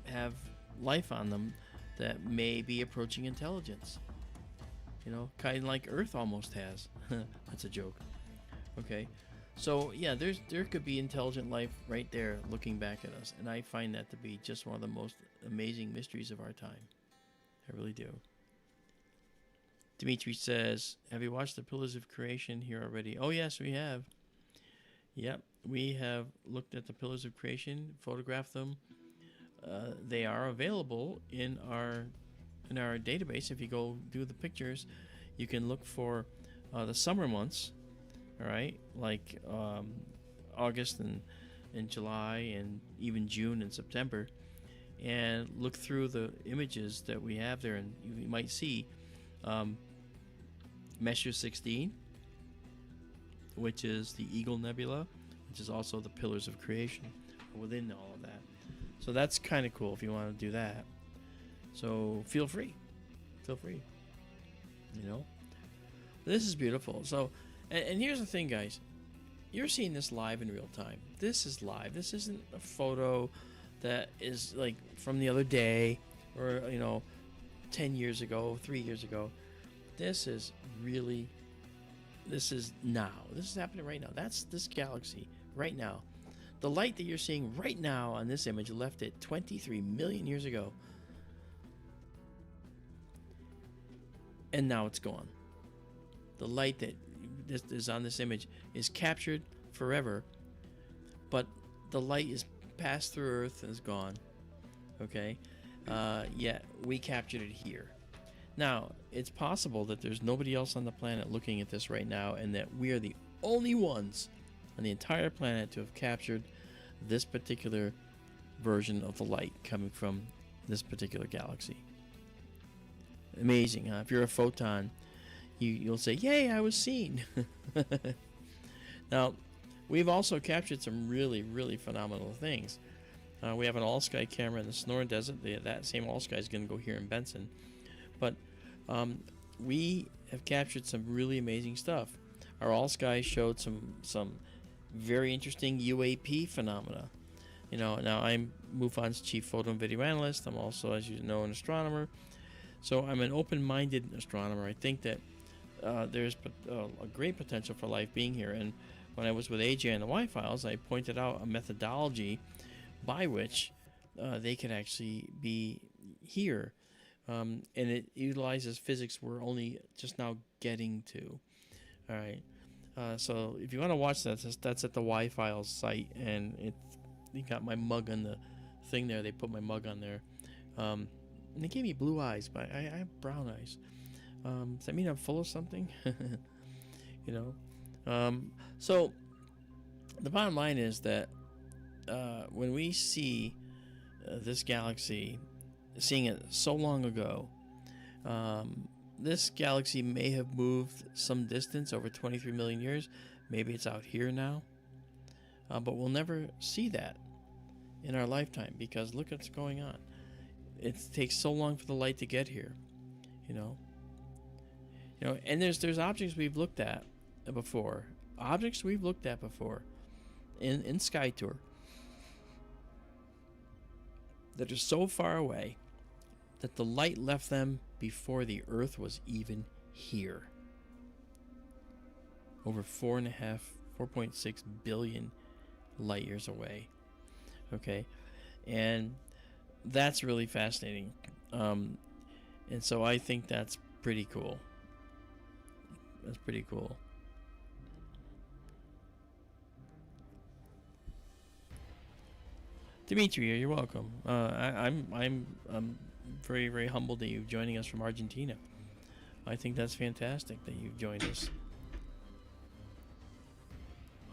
S3: have life on them that may be approaching intelligence. You know, kind of like Earth almost has. That's a joke. Okay, so yeah, there could be intelligent life right there looking back at us, and I find that to be just one of the most amazing mysteries of our time. I really do. Dimitri says, "Have you watched the Pillars of Creation here already?" Oh yes, we have. Yep, we have looked at the Pillars of Creation, photographed them. They are available in our database. If you go do the pictures, you can look for the summer months, all right, like August and July and even June and September, and look through the images that we have there, and you might see Messier 16, which is the Eagle Nebula, which is also the Pillars of Creation within all of that. So that's kind of cool if you want to do that. So feel free, you know. This is beautiful. So, and here's the thing, guys. You're seeing this live in real time. This is live. This isn't a photo that is like from the other day or, 10 years ago, 3 years ago. This is now. This is happening right now. That's this galaxy right now. The light that you're seeing right now on this image left it 23 million years ago. And now it's gone. The light that is on this image is captured forever, but the light is passed through Earth and is gone. Okay? Yet we captured it here. Now, it's possible that there's nobody else on the planet looking at this right now, and that we are the only ones on the entire planet to have captured this particular version of the light coming from this particular galaxy. Amazing, huh? If you're a photon, you'll say, "Yay, I was seen." Now, we've also captured some really, really phenomenal things. We have an all-sky camera in the Sonoran Desert. That same all-sky is going to go here in Benson. But we have captured some really amazing stuff. Our all-sky showed some very interesting UAP phenomena. You know, now I'm MUFON's chief photo and video analyst. I'm also, as you know, an astronomer. So I'm an open-minded astronomer. I think that there's a great potential for life being here. And when I was with AJ and the Y-Files, I pointed out a methodology by which they could actually be here. And it utilizes physics we're only just now getting to. All right. So if you want to watch that, that's at the Y-Files site. And you got my mug on the thing there. They put my mug on there. And they gave me blue eyes, but I have brown eyes. Does that mean I'm full of something? You know? So the bottom line is that when we see this galaxy, seeing it so long ago, this galaxy may have moved some distance over 23 million years. Maybe it's out here now. But we'll never see that in our lifetime because look what's going on. It takes so long for the light to get here, you know. And there's objects we've looked at before. Objects we've looked at before in Sky Tour that are so far away that the light left them before the Earth was even here. Over 4.6 billion light years away. Okay, and that's really fascinating. And so I think that's pretty cool. That's pretty cool. Dimitri, you're welcome. I'm very, very humbled that you're joining us from Argentina. I think that's fantastic that you've joined us.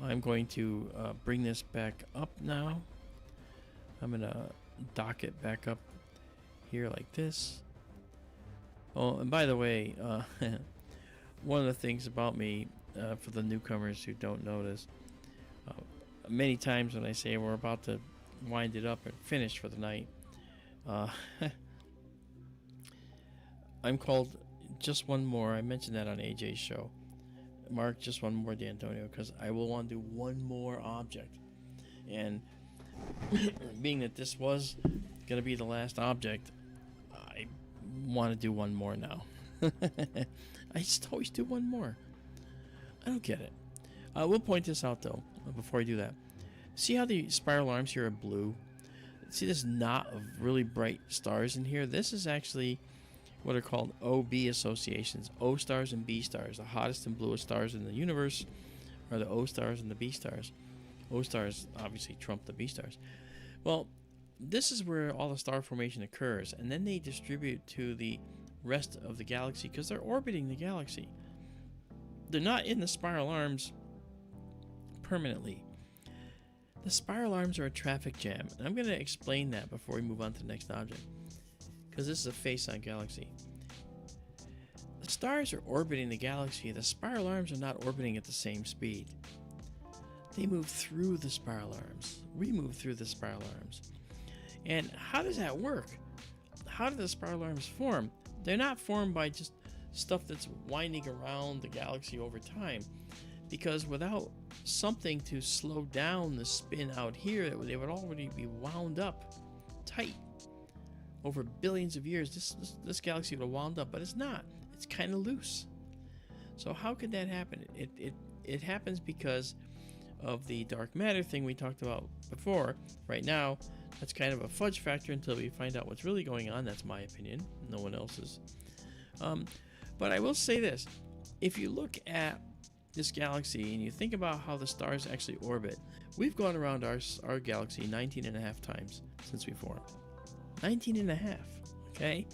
S3: I'm going to bring this back up now. I'm going to dock it back up here like this. Oh, and by the way, one of the things about me, for the newcomers who don't notice, many times when I say we're about to wind it up and finish for the night, I'm called Just One More. I mentioned that on AJ's show. Mark, just one more, D'Antonio, because I will want to do one more object. And being that this was going to be the last object, I want to do one more now. I just always do one more. I don't get it. We'll point this out, though, before I do that. See how the spiral arms here are blue? See this knot of really bright stars in here? This is actually what are called OB associations. O stars and B stars. The hottest and bluest stars in the universe are the O stars and the B stars. O stars obviously trump the B stars. Well, this is where all the star formation occurs, and then they distribute to the rest of the galaxy because they're orbiting the galaxy. They're not in the spiral arms permanently. The spiral arms are a traffic jam, and I'm going to explain that before we move on to the next object, because this is a face-on galaxy. The stars are orbiting the galaxy. The spiral arms are not orbiting at the same speed. They move through the spiral arms. We move through the spiral arms. And how does that work? How do the spiral arms form? They're not formed by just stuff that's winding around the galaxy over time, because without something to slow down the spin out here, they would already be wound up tight. Over billions of years, this galaxy would have wound up, but it's not. It's kind of loose. So how could that happen? It happens because of the dark matter thing we talked about before. Right now, that's kind of a fudge factor until we find out what's really going on. That's my opinion. No one else's. But I will say this. If you look at this galaxy and you think about how the stars actually orbit, we've gone around our galaxy 19 and a half times since we formed. 19 and a half. Okay?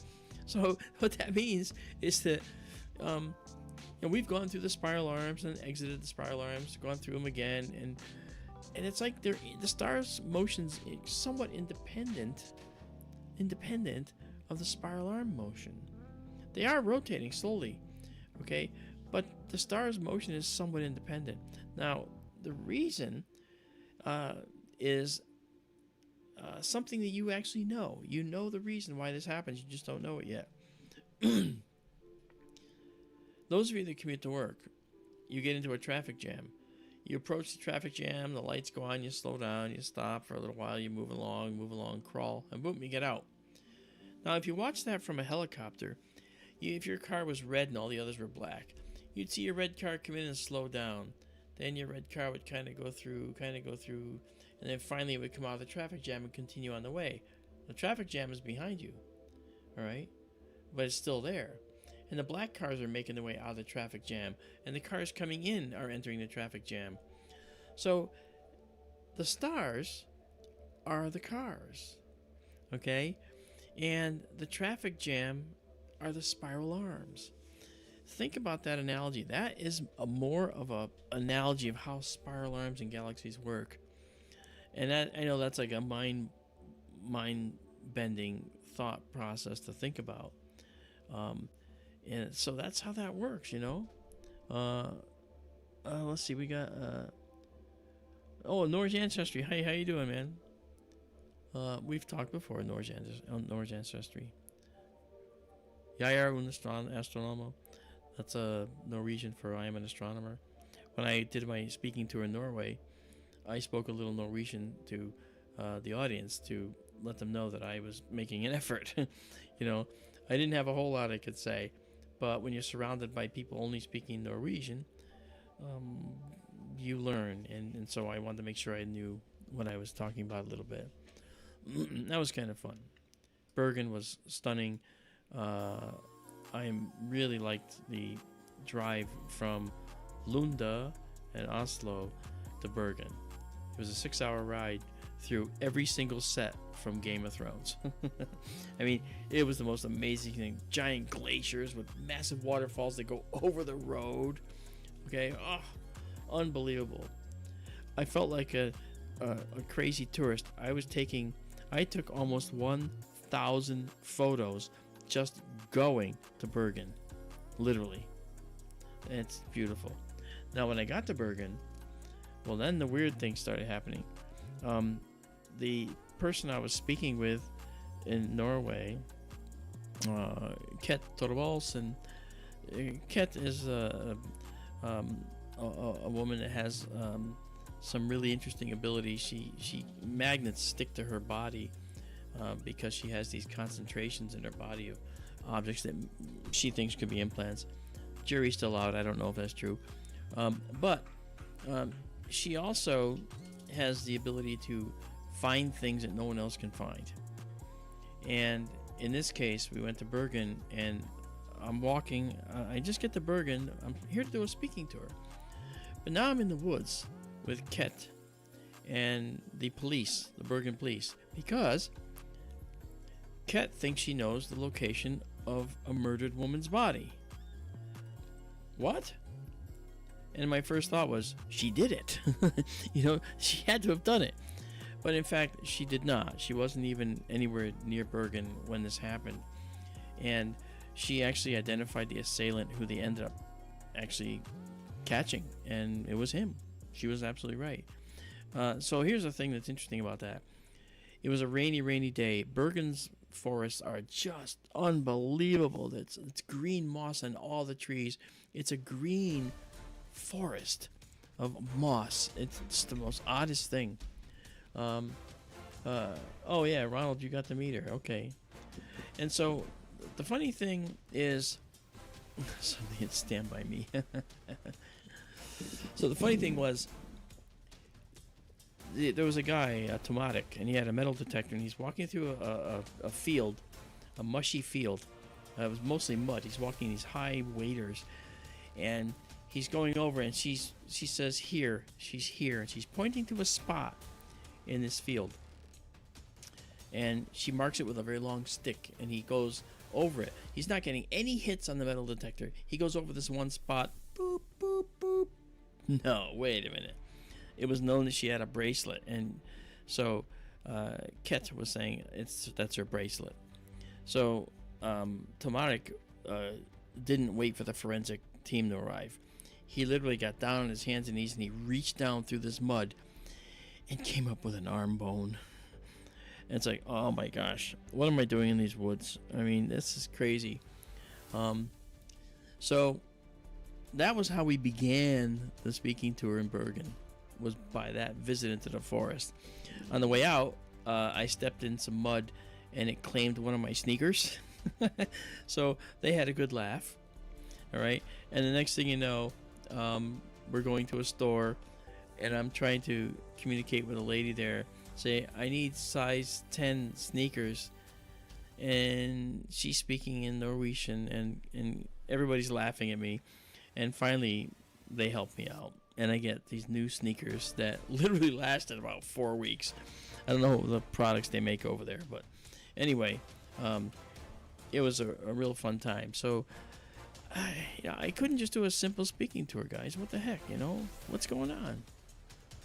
S3: So what that means is that we've gone through the spiral arms and exited the spiral arms, gone through them again, and it's like the star's motion's somewhat independent of the spiral arm motion. They are rotating slowly, Okay, but the star's motion is somewhat independent. Now, the reason is something that you actually know. You know the reason why this happens, you just don't know it yet. Those of you that commute to work, you get into a traffic jam. You approach the traffic jam, the lights go on, you slow down, you stop for a little while, you move along, crawl, and boom, you get out. Now, if you watch that from a helicopter, if your car was red and all the others were black, you'd see your red car come in and slow down. Then your red car would kind of go through, and then finally it would come out of the traffic jam and continue on the way. The traffic jam is behind you, all right? But it's still there. And the black cars are making their way out of the traffic jam, and the cars coming in are entering the traffic jam. So the stars are the cars, okay? And the traffic jam are the spiral arms. Think about that analogy. That is more of a analogy of how spiral arms and galaxies work. And that, I know that's like a mind-bending thought process to think about. And so that's how that works, you know. Let's see, we got Norge Ancestry. Hey, how you doing, man? We've talked before, Norge Ancestry. Jeg un astronomo. That's a Norwegian for I am an astronomer. When I did my speaking tour in Norway, I spoke a little Norwegian to the audience to let them know that I was making an effort. You know, I didn't have a whole lot I could say, but when you're surrounded by people only speaking Norwegian, you learn, and so I wanted to make sure I knew what I was talking about a little bit. That was kind of fun. Bergen was stunning. I really liked the drive from Lunda and Oslo to Bergen. It was a 6-hour ride through every single set from Game of Thrones. I mean, it was the most amazing thing. Giant glaciers with massive waterfalls that go over the road. Okay, unbelievable. I felt like a crazy tourist. I took almost 1,000 photos just going to Bergen, literally. It's beautiful. Now, when I got to Bergen, well, then the weird things started happening. The person I was speaking with in Norway, Ket Torvaldsen. Ket is a woman that has some really interesting abilities. She magnets stick to her body because she has these concentrations in her body of objects that she thinks could be implants. Jury's still out. I don't know if that's true. But she also has the ability to find things that no one else can find. And in this case, we went to Bergen, and I'm walking. I just get to Bergen. I'm here to do a speaking tour. But now I'm in the woods with Ket and the police, the Bergen police, because Ket thinks she knows the location of a murdered woman's body. What? And my first thought was, she did it. You know, she had to have done it. But in fact, she did not. She wasn't even anywhere near Bergen when this happened. And she actually identified the assailant who they ended up actually catching. And it was him. She was absolutely right. So here's the thing that's interesting about that. It was a rainy day. Bergen's forests are just unbelievable. It's green moss on all the trees. It's a green forest of moss. It's the most oddest thing. Oh yeah, Ronald, you got to meet her. Okay. And so the funny thing is, somebody had stand by me. So the funny thing was, there was a guy, Tomatic, and he had a metal detector, and he's walking through a field, a mushy field. It was mostly mud. He's walking these high waders, and he's going over, and she says, here. She's here, and she's pointing to a spot in this field. And she marks it with a very long stick, and he goes over it. He's not getting any hits on the metal detector. He goes over this one spot. Boop, boop, boop. No, wait a minute. It was known that she had a bracelet, and so Ket was saying that's her bracelet. So Tomatic didn't wait for the forensic team to arrive. He literally got down on his hands and knees and he reached down through this mud and came up with an arm bone. And it's like, oh my gosh, what am I doing in these woods? I mean, this is crazy. So that was how we began the speaking tour in Bergen, was by that visit into the forest. On the way out, I stepped in some mud and it claimed one of my sneakers. So they had a good laugh. All right. And the next thing you know, we're going to a store and I'm trying to communicate with a lady there, say, I need size 10 sneakers. And she's speaking in Norwegian and everybody's laughing at me. And finally, they help me out. And I get these new sneakers that literally lasted about 4 weeks. I don't know the products they make over there. But anyway, it was a real fun time. So I couldn't just do a simple speaking tour, guys. What the heck, you know? What's going on?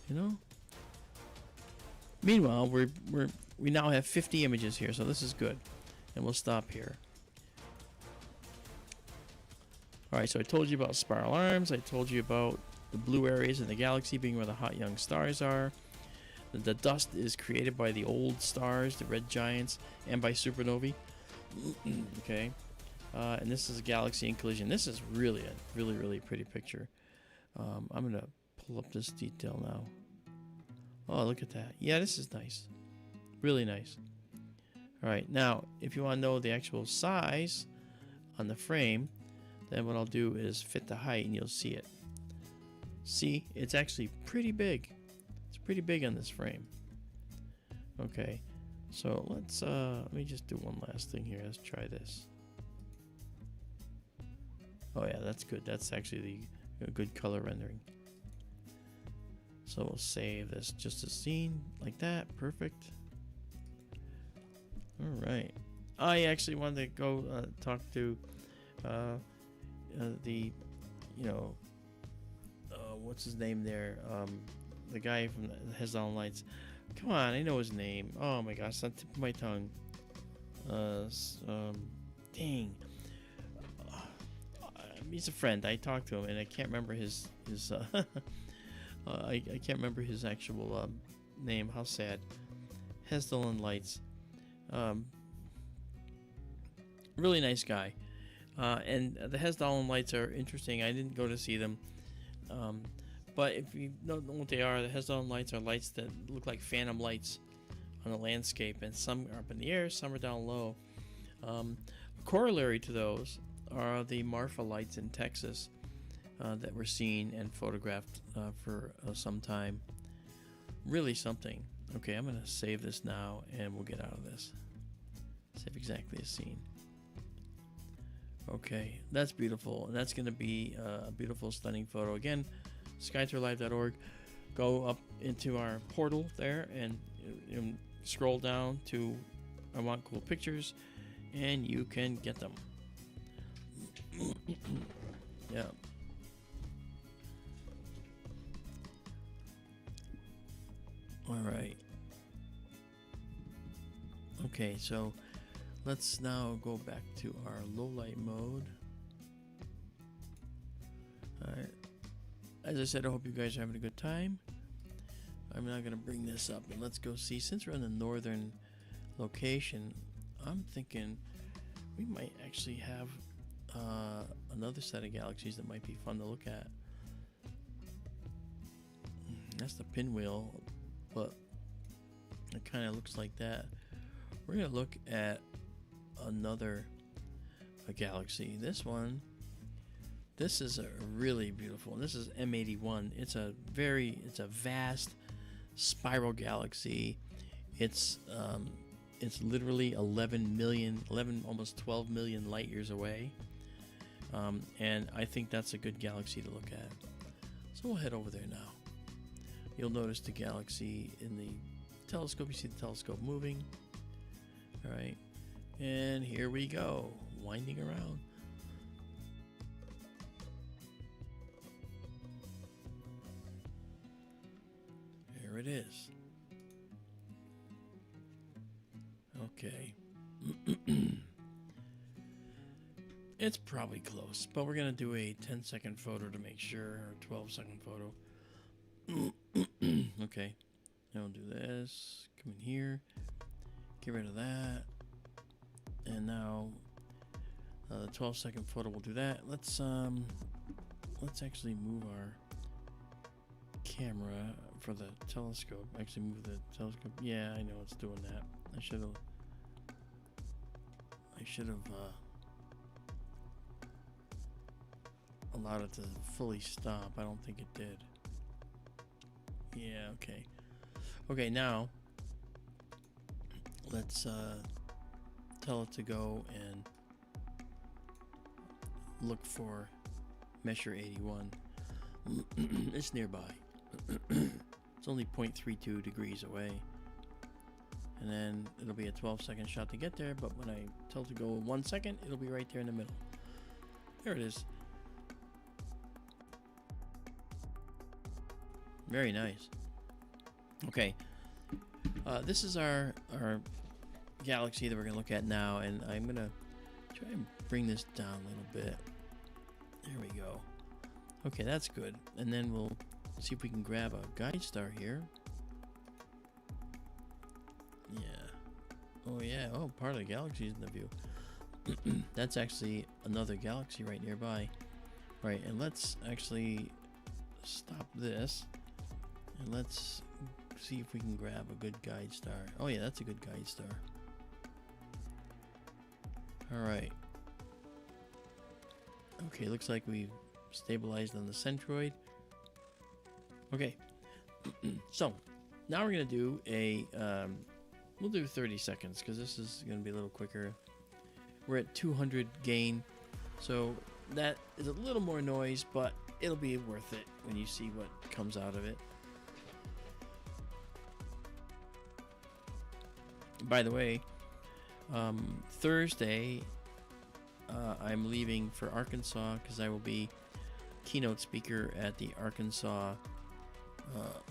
S3: You know? Meanwhile, we now have 50 images here, so this is good. And we'll stop here. Alright, so I told you about spiral arms. I told you about the blue areas in the galaxy being where the hot young stars are. The dust is created by the old stars, the red giants, and by supernovae. Okay. And this is a galaxy in collision. This is really a really pretty picture. I'm going to pull up this detail now. Oh, look at that. Yeah, this is nice. Really nice. All right, now, if you want to know the actual size on the frame, then what I'll do is fit the height and you'll see it. See, it's actually pretty big. It's pretty big on this frame. Okay, so let me just do one last thing here. Let's try this. Oh yeah, that's good. That's actually the good color rendering. So we'll save this just a scene like that. Perfect. All right. I actually wanted to go talk to the, you know, what's his name there? The guy from the Hezbollah Lights. Come on, I know his name. Oh my gosh, it's on the tip of my tongue. Dang. He's a friend. I talked to him, and I can't remember his I can't remember his actual name. How sad. Hezbollah Lights. Really nice guy. And the Hezbollah Lights are interesting. I didn't go to see them. But if you don't know what they are, the Hezbollah Lights are lights that look like phantom lights on the landscape. And some are up in the air, some are down low. Corollary to those are the Marfa lights in Texas that were seen and photographed for some time. Really something. Okay, I'm going to save this now and we'll get out of this. Save exactly a scene. Okay, that's beautiful. And that's going to be a beautiful, stunning photo. Again, skytourlive.org. Go up into our portal there and scroll down to I Want Cool Pictures and you can get them. Yeah. All right. Okay, so let's now go back to our low light mode. All right. As I said, I hope you guys are having a good time. I'm now going to bring this up and let's go see. Since we're in the northern location, I'm thinking we might actually have another set of galaxies that might be fun to look at. That's the pinwheel, but it kind of looks like that. We're going to look at another galaxy. This one, this is a really beautiful. This is M81. It's a vast spiral galaxy. It's literally 11, almost 12 million light years away. And I think that's a good galaxy to look at. So we'll head over there now. You'll notice the galaxy in the telescope. You see the telescope moving. All right. And here we go, winding around. Here it is. Okay. It's probably close, but we're gonna do a 10-second photo to make sure, or 12-second photo. Okay, now we'll do this. Come in here, get rid of that, and now the 12-second photo will do that. Let's actually move our camera for the telescope. Actually, move the telescope. Yeah, I know it's doing that. I should have allowed it to fully stop. I don't think it did. Yeah, okay. Okay, now let's tell it to go and look for Measure 81. It's nearby. It's only 0.32 degrees away. And then it'll be a 12-second shot to get there, but when I tell it to go 1 second, it'll be right there in the middle. There it is. Very nice. Okay. This is our galaxy that we're going to look at now, and I'm going to try and bring this down a little bit. There we go. Okay, that's good. And then we'll see if we can grab a guide star here. Yeah. Oh, yeah. Oh, part of the galaxy is in the view. That's actually another galaxy right nearby. Right, and let's actually stop this. And let's see if we can grab a good guide star. Oh, yeah, that's a good guide star. All right. Okay, looks like we've stabilized on the centroid. Okay. So, now we're going to do a... we'll do 30 seconds because this is going to be a little quicker. We're at 200 gain, so that is a little more noise, but it'll be worth it when you see what comes out of it. By the way, Thursday I'm leaving for Arkansas because I will be keynote speaker at the Arkansas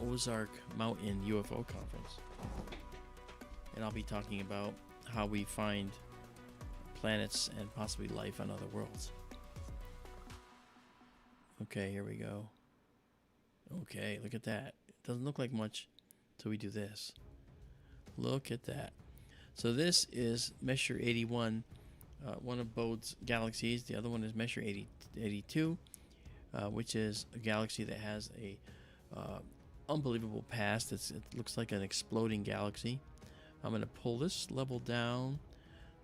S3: Ozark Mountain UFO Conference. And I'll be talking about how we find planets and possibly life on other worlds. Okay, here we go. Okay, look at that. It doesn't look like much until we do this. Look at that. So this is Measure 81, one of Bode's galaxies. The other one is Measure 82, which is a galaxy that has a unbelievable past. It looks like an exploding galaxy. I'm going to pull this level down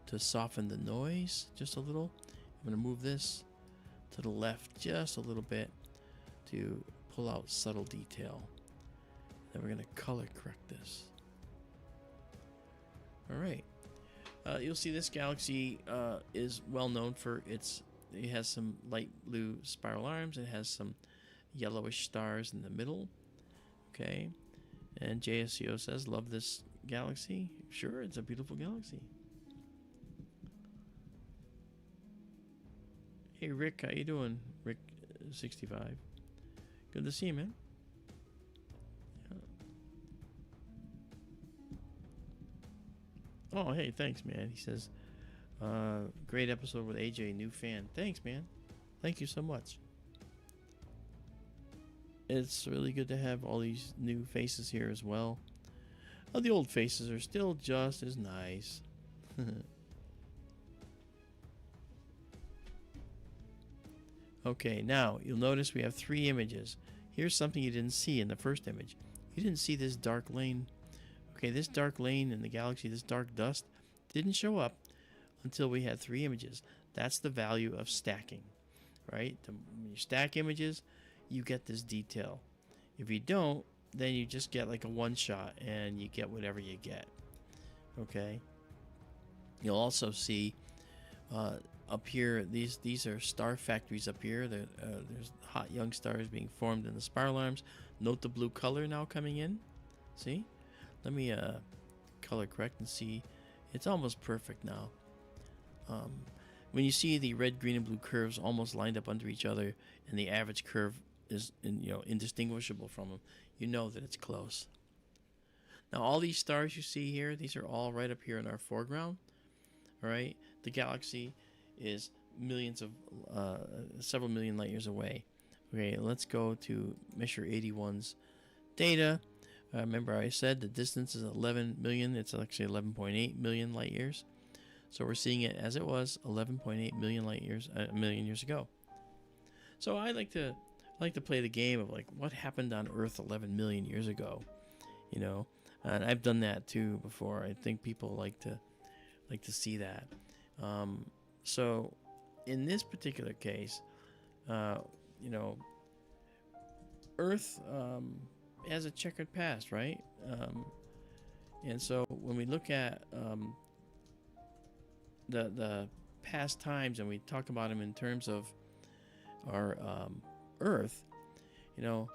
S3: to soften the noise just a little. I'm going to move this to the left just a little bit to pull out subtle detail. Then we're going to color correct this. All right. You'll see this galaxy is well known for it has some light blue spiral arms. It has some yellowish stars in the middle. Okay. And JSCO says, love this galaxy. Sure, it's a beautiful galaxy. Hey, Rick, how you doing? Rick 65. Good to see you, man. Yeah. Oh, hey, thanks, man. He says, great episode with AJ, new fan. Thanks, man. Thank you so much. It's really good to have all these new faces here as well. Oh, the old faces are still just as nice. Okay, now you'll notice we have 3 images. Here's something you didn't see in the first image. You didn't see this dark lane. Okay, this dark lane in the galaxy, this dark dust, didn't show up until we had 3 images. That's the value of stacking, right? When you stack images, you get this detail. If you don't, then you just get like a one shot and you get whatever you get. Okay. You'll also see up here, these are star factories up here. There's hot young stars being formed in the spiral arms. Note the blue color now coming in. See? Let me color correct and see. It's almost perfect now. When you see the red, green, and blue curves almost lined up under each other, and the average curve is indistinguishable from them, you know that it's close. Now all these stars you see here, these are all right up here in our foreground. All right, the galaxy is millions of several million light years away. Okay, let's go to Measure 81's data. Remember I said the distance is 11 million. It's actually 11.8 million light years. So we're seeing it as it was 11.8 million light years, a million years ago. So I like to play the game of like what happened on Earth 11 million years ago, you know, and I've done that too before. I think people like to see that. So in this particular case, you know, Earth has a checkered past, right? And so when we look at the past times and we talk about them in terms of our Earth, you know,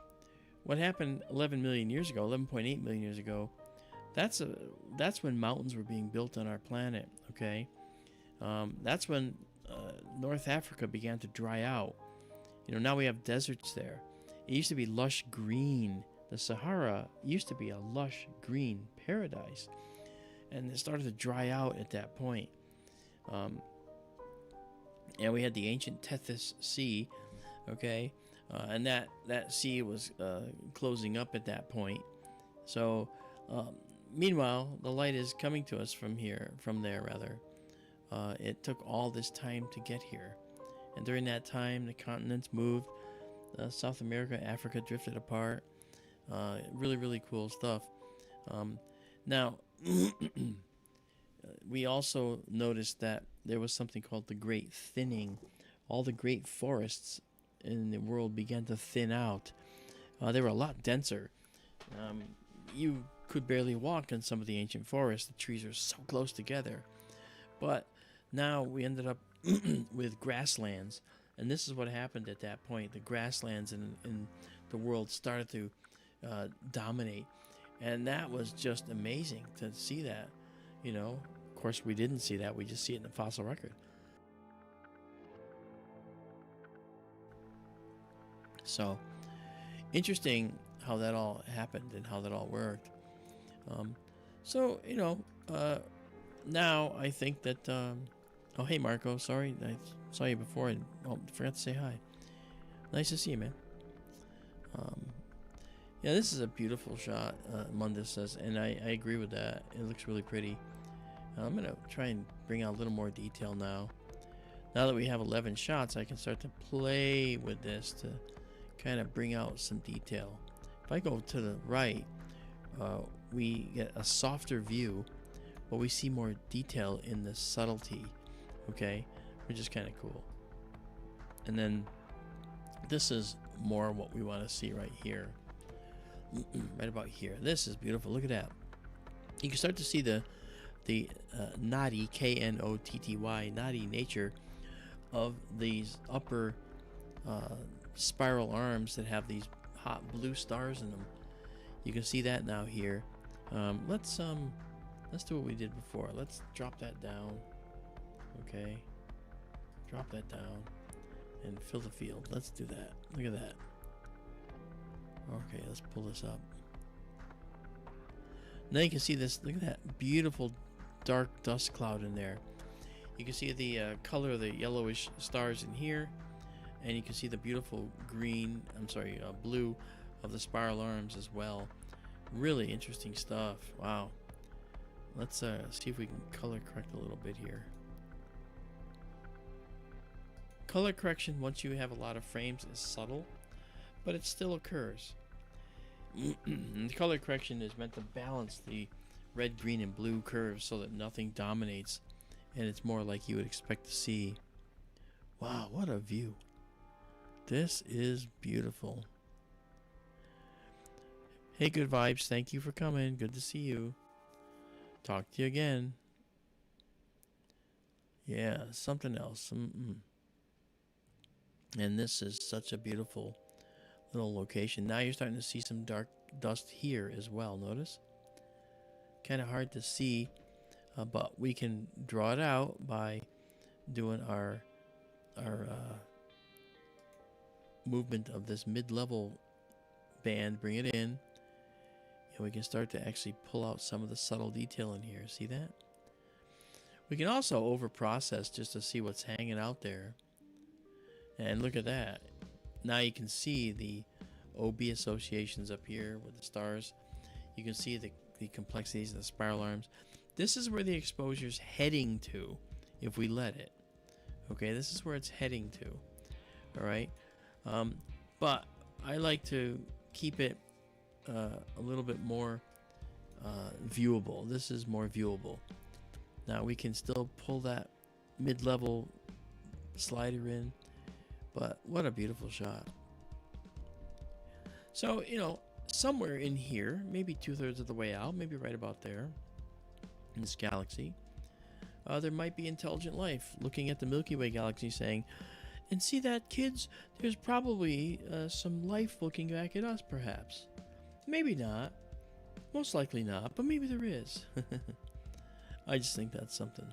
S3: what happened 11 million years ago, 11.8 million years ago, that's when mountains were being built on our planet, okay? That's when North Africa began to dry out. You know, now we have deserts there. It used to be lush green. The Sahara used to be a lush green paradise, and it started to dry out at that point. And we had the ancient Tethys Sea, okay, and that sea was closing up at that point. So, meanwhile, the light is coming to us from there rather. It took all this time to get here, and during that time, the continents moved. South America, Africa drifted apart. Really, really cool stuff. Now, we also noticed that there was something called the Great Thinning. All the great forests in the world began to thin out. They were a lot denser. You could barely walk in some of the ancient forests. The trees are so close together. But now we ended up with grasslands. And this is what happened at that point. The grasslands in the world started to dominate. And that was just amazing to see that, you know. Of course, we didn't see that. We just see it in the fossil record. So, interesting how that all happened and how that all worked. So, you know, now I think that... oh, hey, Marco. Sorry, I saw you before. I forgot to say hi. Nice to see you, man. Yeah, this is a beautiful shot, Mundus says, and I agree with that. It looks really pretty. I'm going to try and bring out a little more detail now. Now that we have 11 shots, I can start to play with this to kind of bring out some detail. If I go to the right, we get a softer view, but we see more detail in the subtlety, okay? Which is kind of cool. And then this is more what we want to see right here. Right about here. This is beautiful. Look at that. You can start to see the knotty, K-N-O-T-T-Y, knotty nature of these upper spiral arms that have these hot blue stars in them. You can see that now here. Let's do what we did before. Let's drop that down. Okay. Drop that down and fill the field. Let's do that. Look at that. Okay, let's pull this up. Now you can see this. Look at that beautiful dark dust cloud in there. You can see the color of the yellowish stars in here, and you can see the beautiful blue of the spiral arms as well. Really interesting stuff. Wow. Let's see if we can color correct a little bit here. Color correction, once you have a lot of frames, is subtle, but it still occurs. The color correction is meant to balance the red, green, and blue curves so that nothing dominates, and it's more like you would expect to see. Wow, what a view. This is beautiful. Hey, good vibes. Thank you for coming. Good to see you. Talk to you again. Yeah, something else. And this is such a beautiful little location. Now you're starting to see some dark dust here as well. Notice? Kind of hard to see, but we can draw it out by doing our movement of this mid-level band. Bring it in, and we can start to actually pull out some of the subtle detail in here. See that? We can also over process just to see what's hanging out there. And look at that. Now you can see the OB associations up here with the stars. You can see the complexities of the spiral arms. This is where the exposure's heading to if we let it. Okay, this is where it's heading to. All right. But I like to keep it a little bit more viewable. This is more viewable. Now we can still pull that mid-level slider in, but what a beautiful shot. So, you know, somewhere in here, maybe 2/3 of the way out, maybe right about there in this galaxy, there might be intelligent life looking at the Milky Way galaxy saying, and see that, kids? There's probably some life looking back at us, perhaps. Maybe not. Most likely not, but maybe there is. I just think that's something,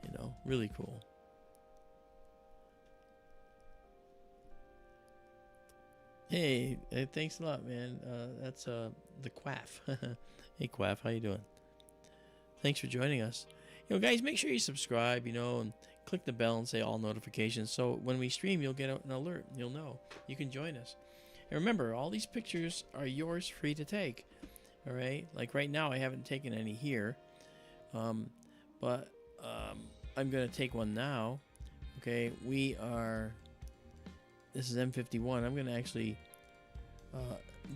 S3: you know, really cool. Hey, thanks a lot, man. That's the Quaff. Hey, Quaff, how you doing? Thanks for joining us. You know, guys, make sure you subscribe, you know, and click the bell and say all notifications. So when we stream, you'll get an alert. You'll know. You can join us. And remember, all these pictures are yours free to take. All right? Like right now, I haven't taken any here. But I'm going to take one now. Okay, this is M51. I'm going to actually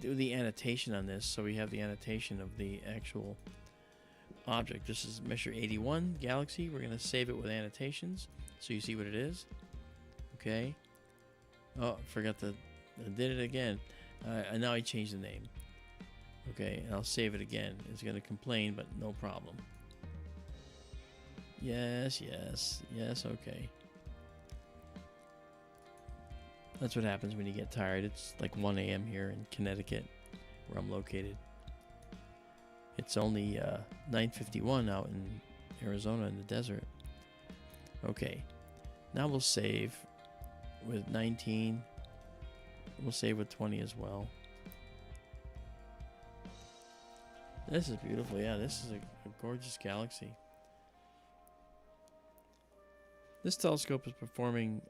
S3: do the annotation on this, so we have the annotation of the actual object. This is Measure 81 Galaxy. We're going to save it with annotations, so you see what it is. Okay. Oh, forgot I did it again. And now I changed the name. Okay, and I'll save it again. It's going to complain, but no problem. Yes, okay. That's what happens when you get tired. It's like 1 a.m. here in Connecticut, where I'm located. It's only 9:51 out in Arizona in the desert. Okay, now we'll save with 19. We'll save with 20 as well. This is beautiful. Yeah, this is a gorgeous galaxy. This telescope is performing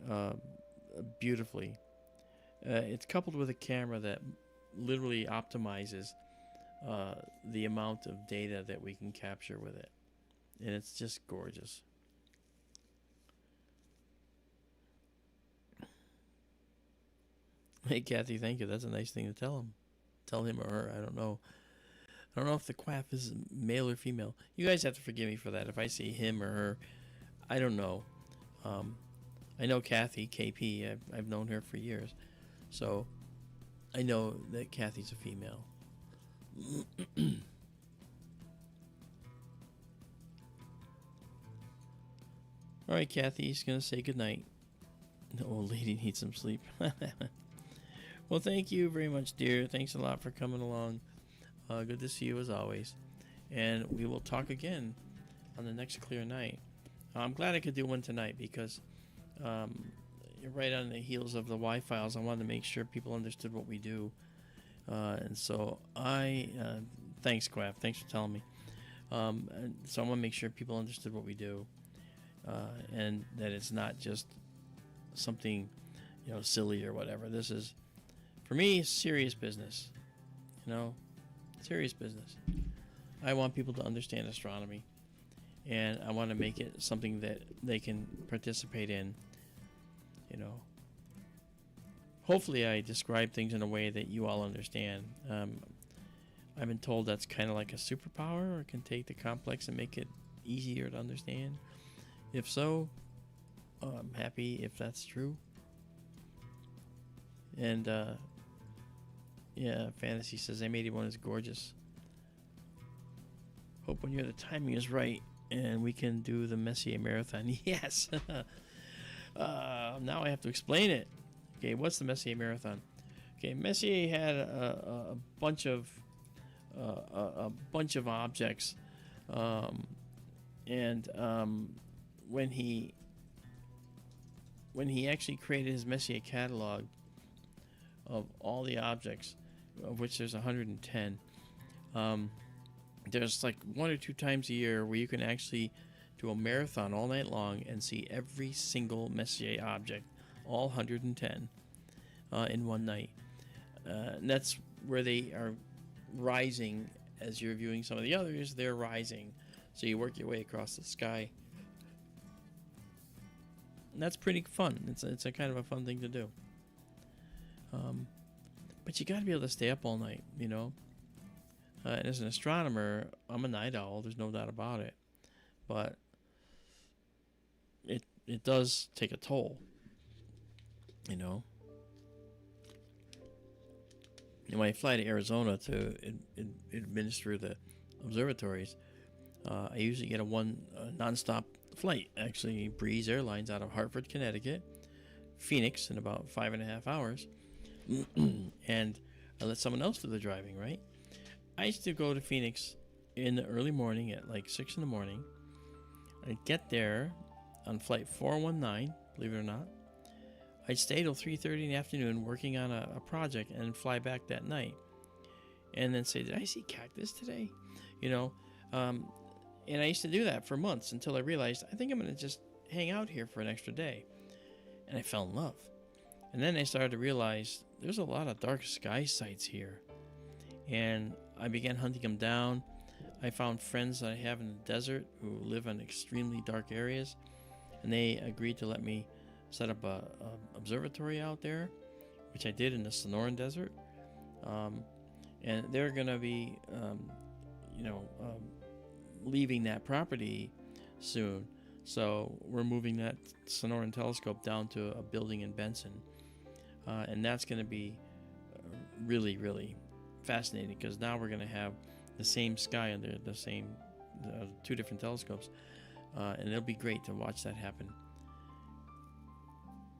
S3: beautifully. It's coupled with a camera that literally optimizes the amount of data that we can capture with it. And it's just gorgeous. Hey, Kathy, thank you. That's a nice thing to tell him. Tell him or her. I don't know. I don't know if the quaff is male or female. You guys have to forgive me for that. If I see him or her, I don't know. I know Kathy, KP. I've known her for years. So I know that Kathy's a female. All right, Kathy's going to say goodnight. The old lady needs some sleep. Well, thank you very much, dear. Thanks a lot for coming along. Good to see you as always. And we will talk again on the next clear night. I'm glad I could do one tonight because you're right on the heels of the Y-Files. I wanted to make sure people understood what we do. And so thanks, Quaff. Thanks for telling me. And so I want to make sure people understood what we do. And that it's not just something, silly or whatever. This is, for me, serious business. Serious business. I want people to understand astronomy. And I want to make it something that they can participate in. Hopefully I describe things in a way that you all understand. I've been told that's kind of like a superpower, or can take the complex and make it easier to understand. If so, I'm happy if that's true. And yeah, Fantasy says M81 is gorgeous. Hope when the timing is right and we can do the Messier Marathon. Yes. Now I have to explain it. Okay, what's the Messier Marathon? Okay, Messier had a bunch of objects, and when he actually created his Messier catalog of all the objects, of which there's 110. There's like 1 or 2 times a year where you can actually do a marathon all night long and see every single Messier object, all 110, in one night. And that's where they are rising as you're viewing some of the others. They're rising, so you work your way across the sky. And that's pretty fun. It's a kind of a fun thing to do. But you got to be able to stay up all night, you know. And as an astronomer, I'm a night owl. There's no doubt about it. But it does take a toll, you know. And when I fly to Arizona to administer the observatories, I usually get a nonstop flight. Actually, Breeze Airlines out of Hartford, Connecticut, Phoenix in about 5.5 hours, and I let someone else do the driving. Right? I used to go to Phoenix in the early morning at like 6 in the morning. I'd get there on flight 419, believe it or not. I'd stay till 3:30 in the afternoon working on a project and fly back that night. And then say, did I see cactus today? You know, and I used to do that for months until I realized, I think I'm going to just hang out here for an extra day. And I fell in love. And then I started to realize there's a lot of dark sky sites here. And I began hunting them down. I found friends that I have in the desert who live in extremely dark areas. And they agreed to let me set up a observatory out there, which I did in the Sonoran Desert. And they're going to be, leaving that property soon. So we're moving that Sonoran telescope down to a building in Benson. And that's going to be really, really fascinating, because now we're going to have the same sky under the same two different telescopes. And it'll be great to watch that happen.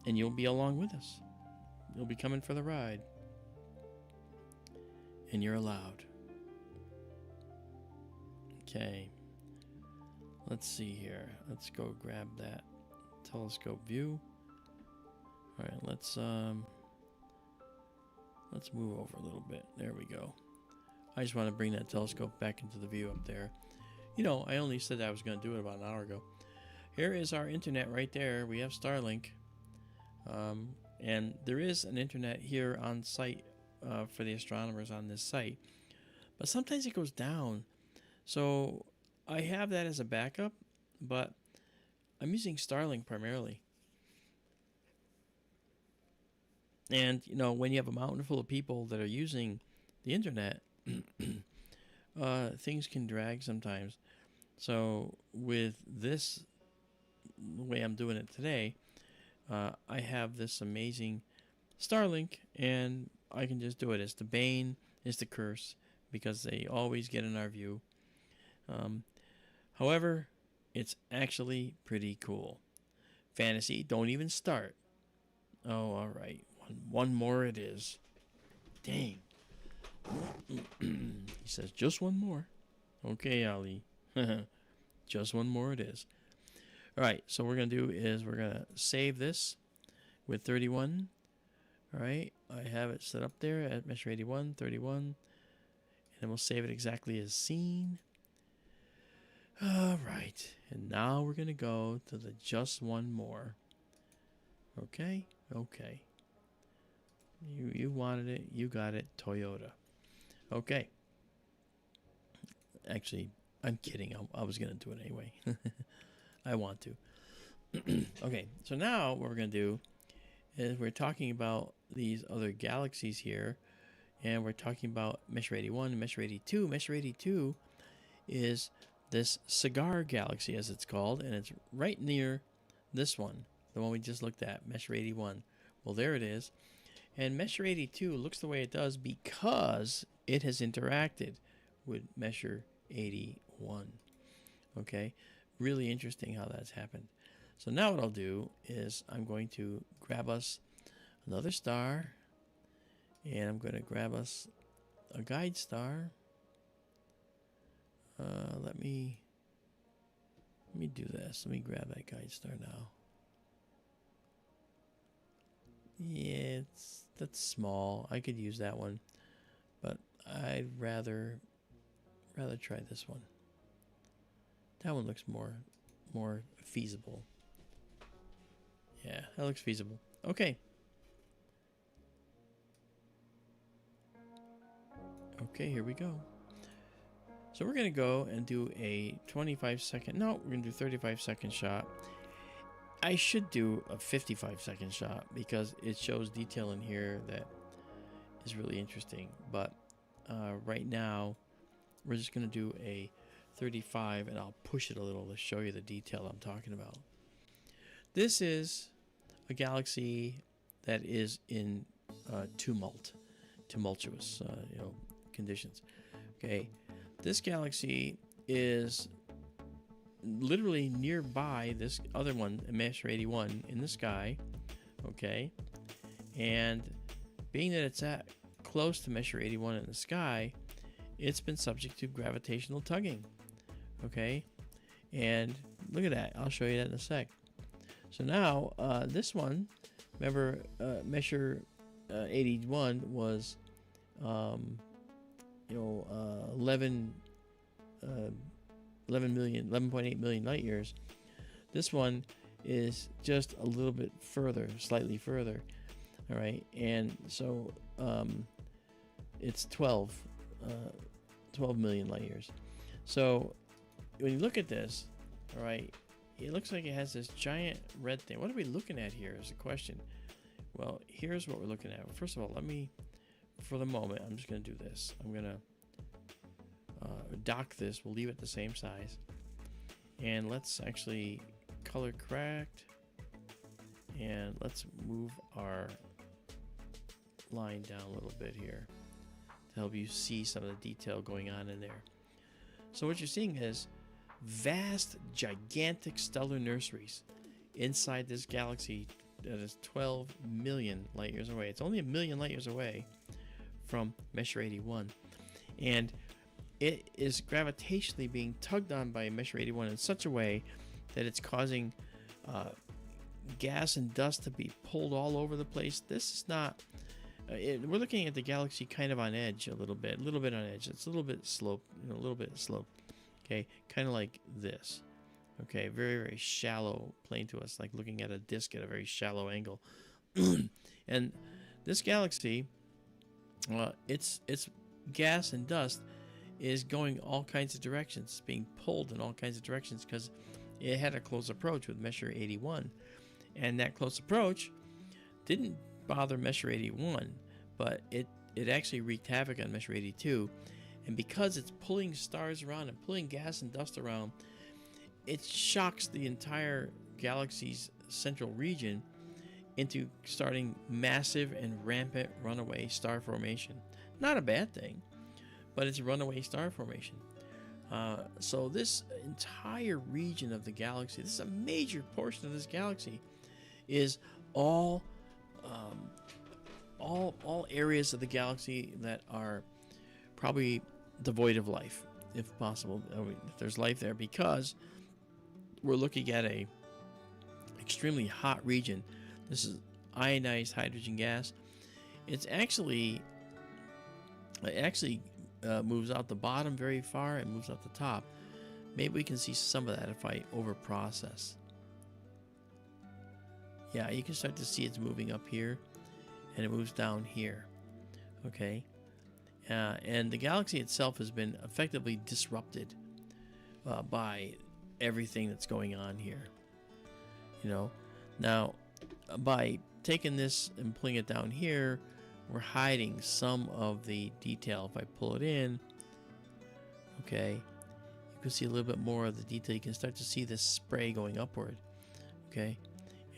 S3: And you'll be along with us. You'll be coming for the ride. And you're allowed. Okay. Let's see here. Let's go grab that telescope view. All right, let's move over a little bit. There we go. I just want to bring that telescope back into the view up there. You know, I only said I was going to do it about an hour ago. Here is our internet right there. We have Starlink. And there is an internet here on site for the astronomers on this site. But sometimes it goes down. So I have that as a backup, but I'm using Starlink primarily. And, you know, when you have a mountain full of people that are using the internet, things can drag sometimes. So with this, the way I'm doing it today, I have this amazing Starlink, and I can just do it. It's the bane, it's the curse, because they always get in our view. However, it's actually pretty cool. Fantasy, don't even start. Oh, all right. One more it is. Dang. He says, just one more. Okay, Ali. Just one more it is. All right, so what we're going to do is we're going to save this with 31. All right, I have it set up there at Measure 81, 31. And then we'll save it exactly as seen. All right, and now we're going to go to the just one more. Okay, okay. You wanted it, you got it, Toyota. Okay. Actually, I'm kidding. I was going to do it anyway. I want to. Okay, so now what we're going to do is we're talking about these other galaxies here, and we're talking about Messier 81 and Messier 82. Messier 82 is this cigar galaxy, as it's called, and it's right near this one, the one we just looked at, Messier 81. Well, there it is. And Messier 82 looks the way it does because it has interacted with Messier 81. Okay, really interesting how that's happened. So now what I'll do is I'm going to grab us another star, and I'm going to grab us a guide star. Let me do this. Let me grab that guide star now. Yeah, that's small. I could use that one, but I'd rather try this one. That one looks more more feasible. Yeah, that looks feasible. Okay. Okay, here we go. So we're going to go and do a 25-second, no, we're going to do 35-second shot. I should do a 55-second shot because it shows detail in here that is really interesting. But right now, we're just going to do a 35, and I'll push it a little to show you the detail I'm talking about. This is a galaxy that is in tumultuous, conditions. Okay, this galaxy is literally nearby this other one, Messier 81, in the sky. Okay, and being that it's at close to Messier 81 in the sky, it's been subject to gravitational tugging. Okay, and look at that. I'll show you that in a sec. So now this one, remember, Messier 81 was 11.8 million light years. This one is just a little bit further, slightly further. All right, and so it's 12 million light years. So when you look at this, all right, it looks like it has this giant red thing. What are we looking at here is the question. Well, here's what we're looking at. First of all, let me, for the moment, I'm just going to do this. I'm going to dock this. We'll leave it the same size. And let's actually color correct. And let's move our line down a little bit here to help you see some of the detail going on in there. So what you're seeing is vast, gigantic stellar nurseries inside this galaxy that is 12 million light years away. It's only a million light years away from Messier 81. And it is gravitationally being tugged on by Messier 81 in such a way that it's causing gas and dust to be pulled all over the place. This is not... we're looking at the galaxy kind of on edge a little bit on edge. It's a little bit slope, a little bit slope. Okay, kind of like this. Okay, very, very shallow plane to us, like looking at a disk at a very shallow angle. And this galaxy, its gas and dust is going all kinds of directions. It's being pulled in all kinds of directions because it had a close approach with Messier 81. And that close approach didn't bother Messier 81, but it actually wreaked havoc on Messier 82. And because it's pulling stars around and pulling gas and dust around, it shocks the entire galaxy's central region into starting massive and rampant runaway star formation. Not a bad thing, but it's a runaway star formation. So this entire region of the galaxy, this is a major portion of this galaxy, is all areas of the galaxy that are probably devoid of life, if possible. If there's life there, because we're looking at a extremely hot region. This is ionized hydrogen gas. It actually moves out the bottom very far and moves out the top. Maybe we can see some of that if I over process. Yeah, you can start to see it's moving up here and it moves down here. Okay, and the galaxy itself has been effectively disrupted by everything that's going on here. Now by taking this and pulling it down here, we're hiding some of the detail. If I pull it in, okay, you can see a little bit more of the detail. You can start to see this spray going upward. Okay,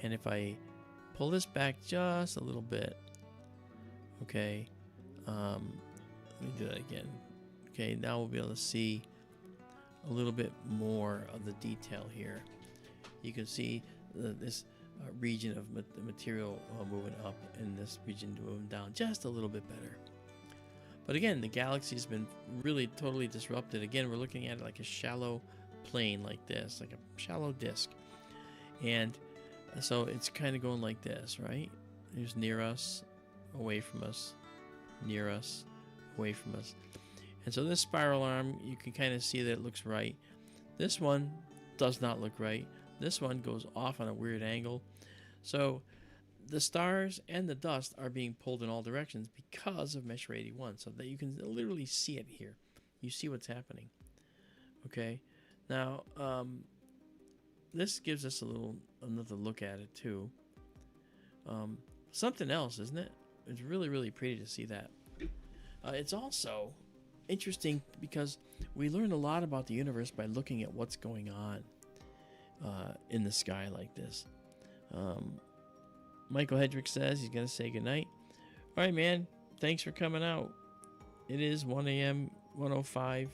S3: and if I pull this back just a little bit, okay, let me do that again. Okay, now we'll be able to see a little bit more of the detail here. You can see this region of material moving up and this region moving down just a little bit better. But again, the galaxy has been really totally disrupted. Again, we're looking at it like a shallow plane like this, like a shallow disk. And so it's kind of going like this, right? There's near us, away from us, near us, away from us. And so this spiral arm, you can kind of see that it looks right. This one does not look right. This one goes off on a weird angle. So the stars and the dust are being pulled in all directions because of Measure 81, so that you can literally see it here. You see what's happening. Okay, now this gives us another look at it too. Something else, isn't it? It's really, really pretty to see that. It's also interesting because we learn a lot about the universe by looking at what's going on in the sky like this. Michael Hedrick says he's going to say goodnight. All right, man. Thanks for coming out. It is 1 a.m. 1:05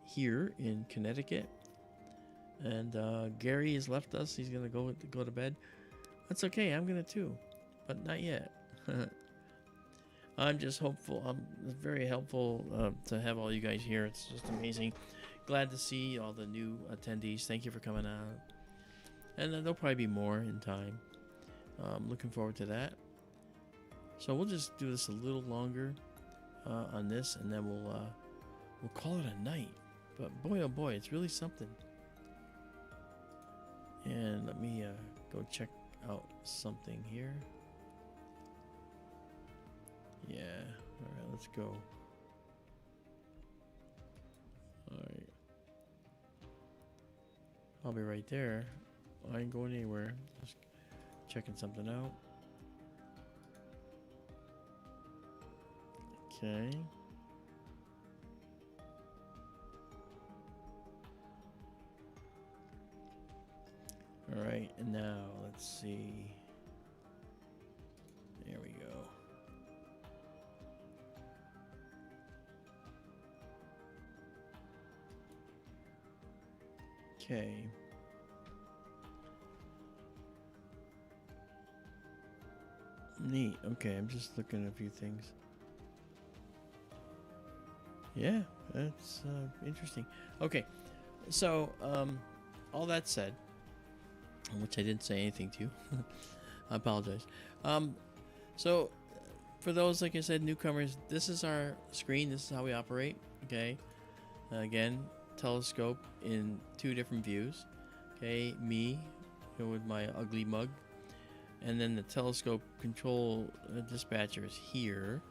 S3: here in Connecticut. And Gary has left us. He's going to go to bed. That's okay. I'm going to too. But not yet. I'm just hopeful. I'm very helpful to have all you guys here. It's just amazing. Glad to see all the new attendees. Thank you for coming out. And there'll probably be more in time. Looking forward to that. So we'll just do this a little longer on this, and then we'll call it a night. But boy, oh boy, it's really something. And let me go check out something here. Yeah. All right, let's go. All right. I'll be right there. I ain't going anywhere. Just checking something out. Okay. All right, and now let's see. There we go. Okay. Neat. Okay, I'm just looking at a few things. Yeah, that's interesting. Okay, so all that said, which I didn't say anything to, I apologize. So for those, like I said, newcomers, this is our screen. This is how we operate. Okay, again, telescope in 2 different views. Okay, me with my ugly mug, and then the telescope control dispatcher is here.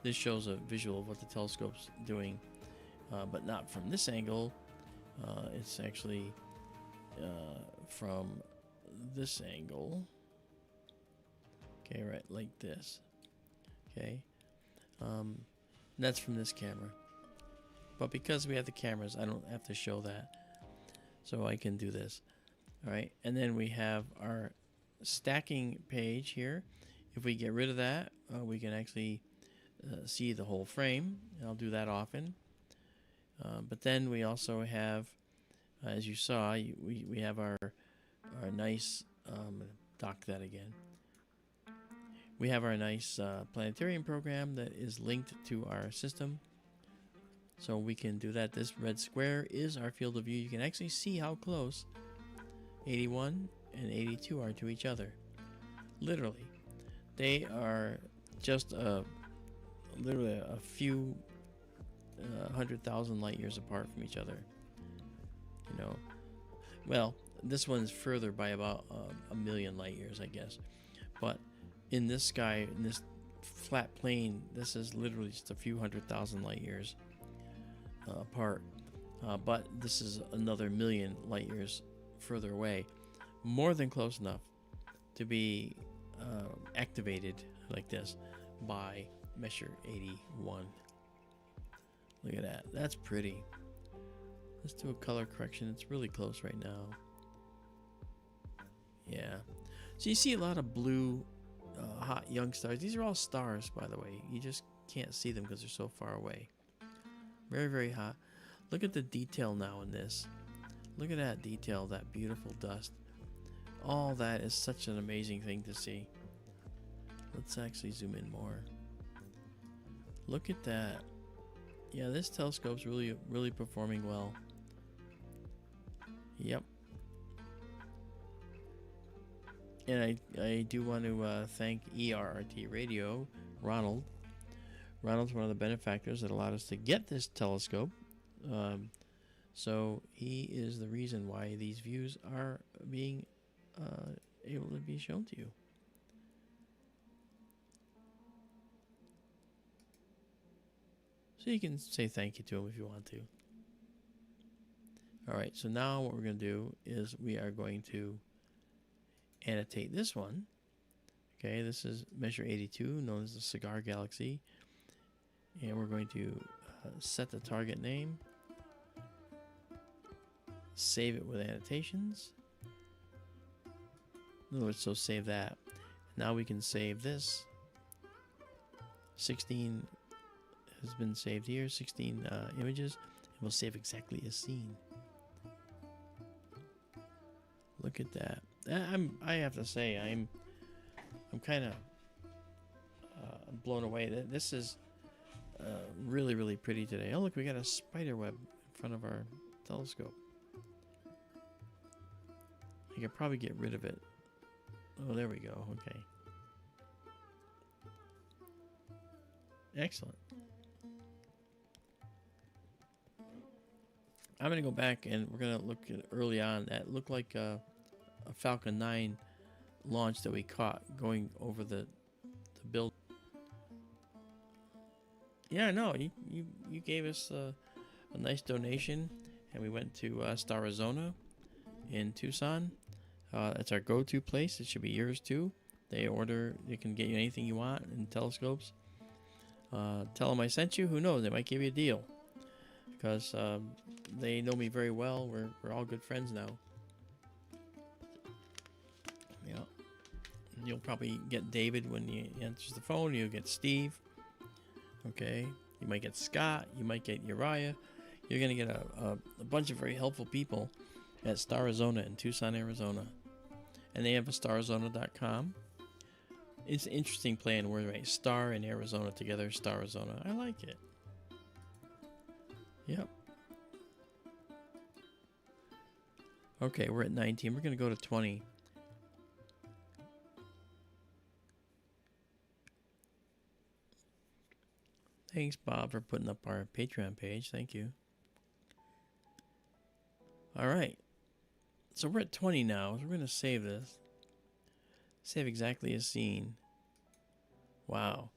S3: This shows a visual of what the telescope's doing, but not from this angle. It's actually from this angle. Okay, right, like this. Okay, that's from this camera. But because we have the cameras, I don't have to show that. So I can do this. All right, and then we have our stacking page here. If we get rid of that, we can actually see the whole frame. I'll do that often. But then we also have, as you saw, we have our nice, dock that again. We have our nice planetarium program that is linked to our system. So we can do that. This red square is our field of view. You can actually see how close 81 and 82 are to each other. Literally. They are just literally a few 100,000 light years apart from each other. You know, well, this one's further by about a million light years, I guess. But in this sky, in this flat plane, this is literally just a few 100,000 light years apart. But this is another million light years further away. More than close enough to be activated like this by Measure 81. Look at that. That's pretty. Let's do a color correction. It's really close right now. Yeah. So you see a lot of blue, hot young stars. These are all stars, by the way. You just can't see them because they're so far away. Very, very hot. Look at the detail now in this. Look at that detail, that beautiful dust. All that is such an amazing thing to see. Let's actually zoom in more. Look at that. Yeah, this telescope's really, really performing well. Yep. And I do want to thank ERRT Radio, Ronald. Ronald's one of the benefactors that allowed us to get this telescope. So he is the reason why these views are being able to be shown to you. So you can say thank you to him if you want to. All right, so now what we're going to do is we are going to annotate this one. Okay, this is measure 82, known as the Cigar Galaxy. And we're going to set the target name, save it with annotations. In other words, so save that. Now we can save this. 16 has been saved here, 16 images, and we'll save exactly as seen. Look at that. I have to say, I'm kind of blown away. This is really, really pretty today. Oh, look, we got a spider web in front of our telescope. I could probably get rid of it. Oh, there we go. Okay. Excellent. I'm going to go back and we're going to look at early on. That looked like a Falcon 9 launch that we caught going over the build. Yeah, no, you gave us a nice donation, and we went to Starizona in Tucson. It's our go-to place. It should be yours too. They can get you anything you want in telescopes. Tell them I sent you. Who knows? They might give you a deal because they know me very well. We're all good friends now. Yeah. You'll probably get David when he answers the phone. You'll get Steve. Okay. You might get Scott. You might get Uriah. You're going to get a bunch of very helpful people at Starizona in Tucson, Arizona. And they have a starizona.com. It's an interesting play on word, right? Star and Arizona together, Starizona. I like it. Yep. Okay, we're at 19. We're going to go to 20. Thanks, Bob, for putting up our Patreon page. Thank you. All right. So we're at 20 now. So we're going to save this. Save exactly as seen. Wow.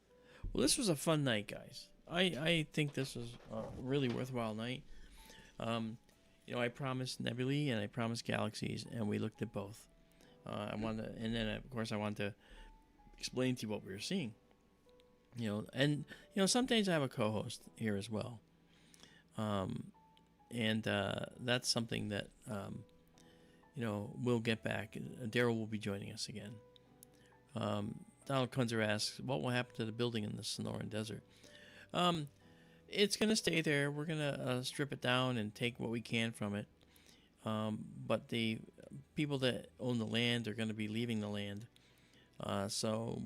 S3: Well, this was a fun night, guys. I think this was a really worthwhile night. I promised nebulae and I promised galaxies, and we looked at both. And then of course I wanted to explain to you what we were seeing. Sometimes I have a co-host here as well. That's something that we'll get back. Daryl will be joining us again. Donald Kunzer asks, what will happen to the building in the Sonoran Desert? It's going to stay there. We're going to strip it down and take what we can from it. But the people that own the land are going to be leaving the land. So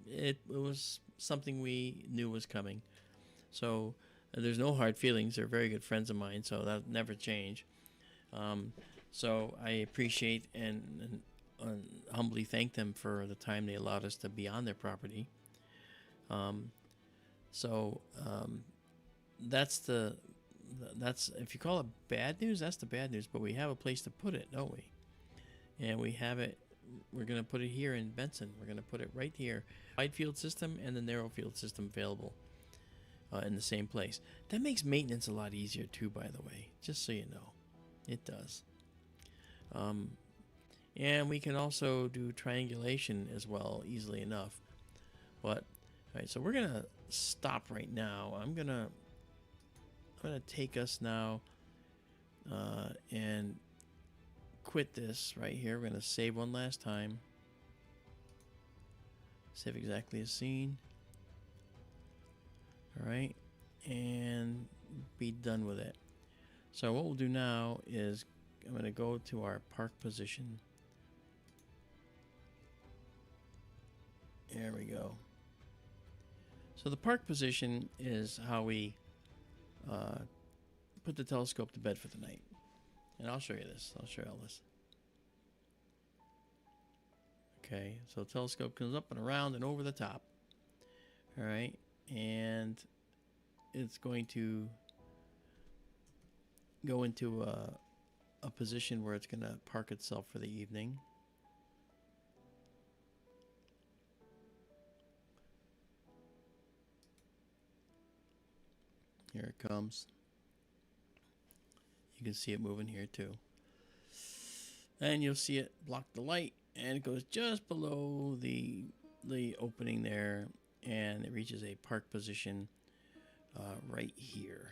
S3: it was something we knew was coming. So there's no hard feelings. They're very good friends of mine, so that'll never change. So I appreciate and humbly thank them for the time they allowed us to be on their property. That's if you call it bad news, that's the bad news. But we have a place to put it, don't we? And we have it. We're going to put it here in Benson. We're going to put it right here. Wide field system and the narrow field system available in the same place. That makes maintenance a lot easier too, by the way. Just so you know, it does. And we can also do triangulation as well, easily enough. But all right, so we're gonna stop right now. I'm gonna take us now and quit this right here. We're gonna save one last time. Save exactly as seen. All right, and be done with it. So what we'll do now is I'm going to go to our park position. There we go. So the park position is how we put the telescope to bed for the night. And I'll show you this. I'll show you all this. Okay, so the telescope comes up and around and over the top. All right, and it's going to go into a position where it's going to park itself for the evening. Here it comes. You can see it moving here too. And you'll see it block the light, and it goes just below the opening there, and it reaches a park position right here.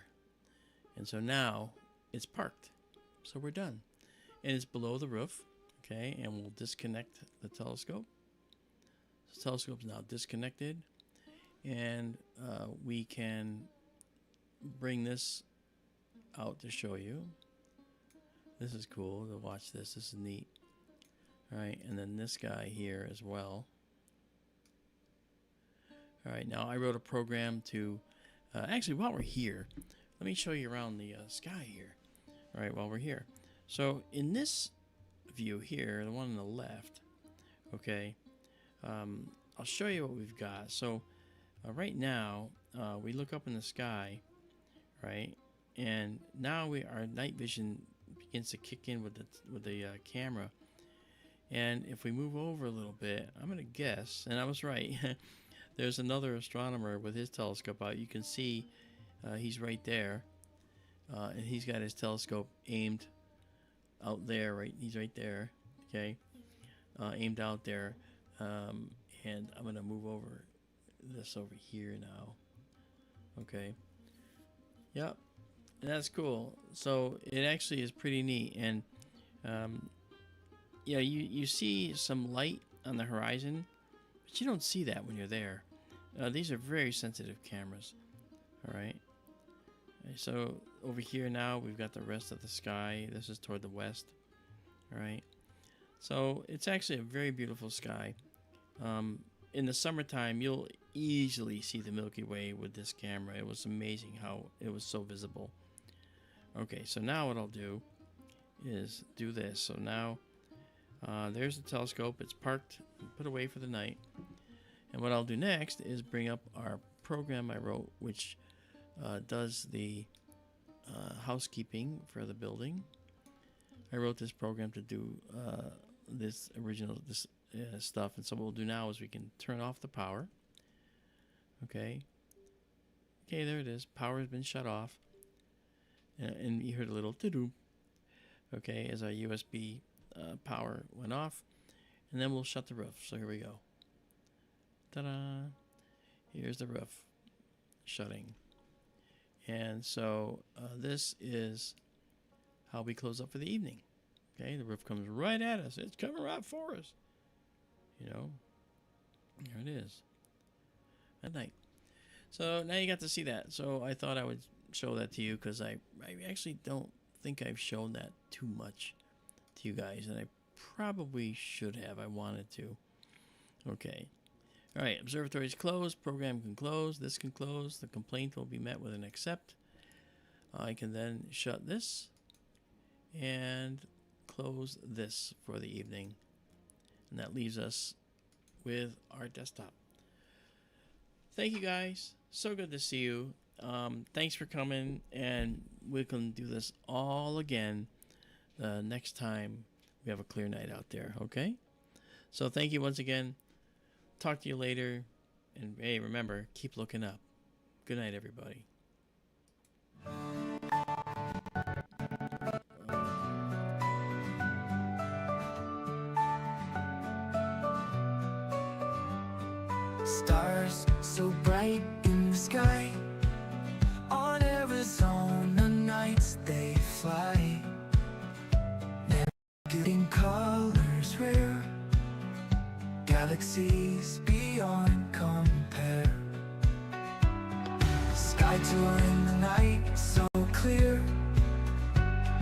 S3: And so now it's parked. So we're done. And it's below the roof. Okay, and we'll disconnect the telescope. The telescope's now disconnected, and we can bring this out to show you. This is cool to watch this. This is neat. All right, and then this guy here as well. All right, now I wrote a program to actually, while we're here, let me show you around the sky here. All right, while we're here. So in this view here, the one on the left, okay, I'll show you what we've got. So right now, we look up in the sky, right, and now our night vision begins to kick in with the camera. And if we move over a little bit, I'm gonna guess, and I was right. There's another astronomer with his telescope out. You can see he's right there, and he's got his telescope aimed out there. Right, he's right there. Okay, aimed out there. And I'm gonna move over this over here now. Okay. Yep. And that's cool. So it actually is pretty neat. And yeah, you see some light on the horizon, but you don't see that when you're there. These are very sensitive cameras. All right. So over here now we've got the rest of the sky. This is toward the west. All right. So it's actually a very beautiful sky. In the summertime, you'll easily see the Milky Way with this camera. It was amazing how it was so visible. Okay, so now what I'll do is do this. So now there's the telescope. It's parked, put away for the night. And what I'll do next is bring up our program I wrote, which does the housekeeping for the building. I wrote this program to do this stuff, and so what we'll do now is we can turn off the power. Okay, there it is. Power has been shut off, and you heard a little to-do. Okay, as our USB power went off, and then we'll shut the roof. So here we go. Ta-da! Here's the roof shutting, and so this is how we close up for the evening. Okay, the roof comes right at us. It's coming right for us. You know, there it is at night. So now you got to see that. So I thought I would show that to you because I actually don't think I've shown that too much to you guys, and I probably should have. I wanted to. Okay. All right. Observatory is closed. Program can close. This can close. The complaint will be met with an accept. I can then shut this and close this for the evening. And that leaves us with our desktop. Thank you guys. So good to see you. Thanks for coming, and we can do this all again next time we have a clear night out there. Okay? So thank you once again. Talk to you later. And hey, remember, keep looking up. Good night, everybody.
S2: Stars so bright in the sky, on Arizona nights they fly, getting colors rare, galaxies beyond compare. Sky tour in the night so clear,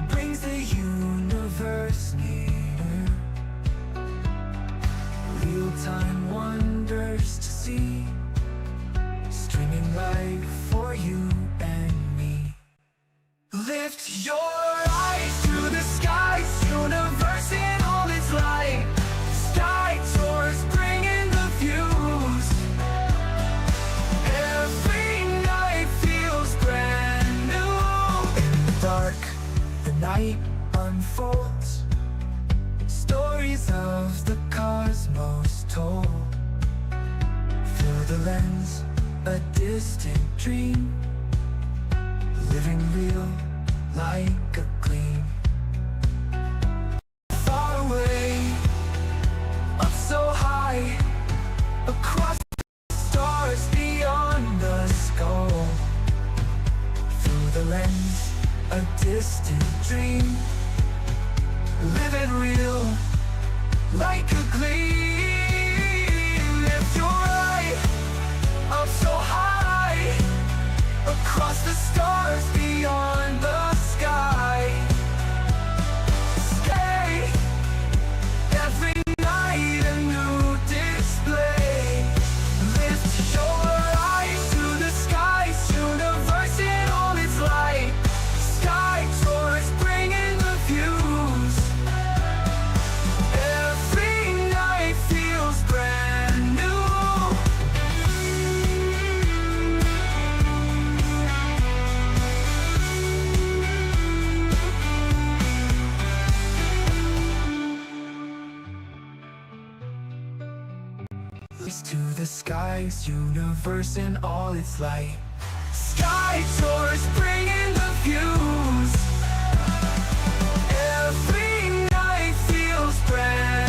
S2: brings the universe near. Real-time wonders to see, streaming light for you and me. Lift your eyes to the skies, universe in all its light. Sky tours bringing the views. Every night feels brand light unfolds, stories of the cosmos told. Through the lens, a distant dream, living real like a gleam. Far away, up so high, across the stars beyond the skull. Through the lens, a distant dream, living real like a gleam. Lift your eye up so high, across the stars beyond the sky. Stay every night a new display. Lift your eyes to the skies, universe in all its light. Sky tours bringing the views. Every night feels brand new. To the skies, universe in all its light. Sky tours bringing the views. Every night feels brand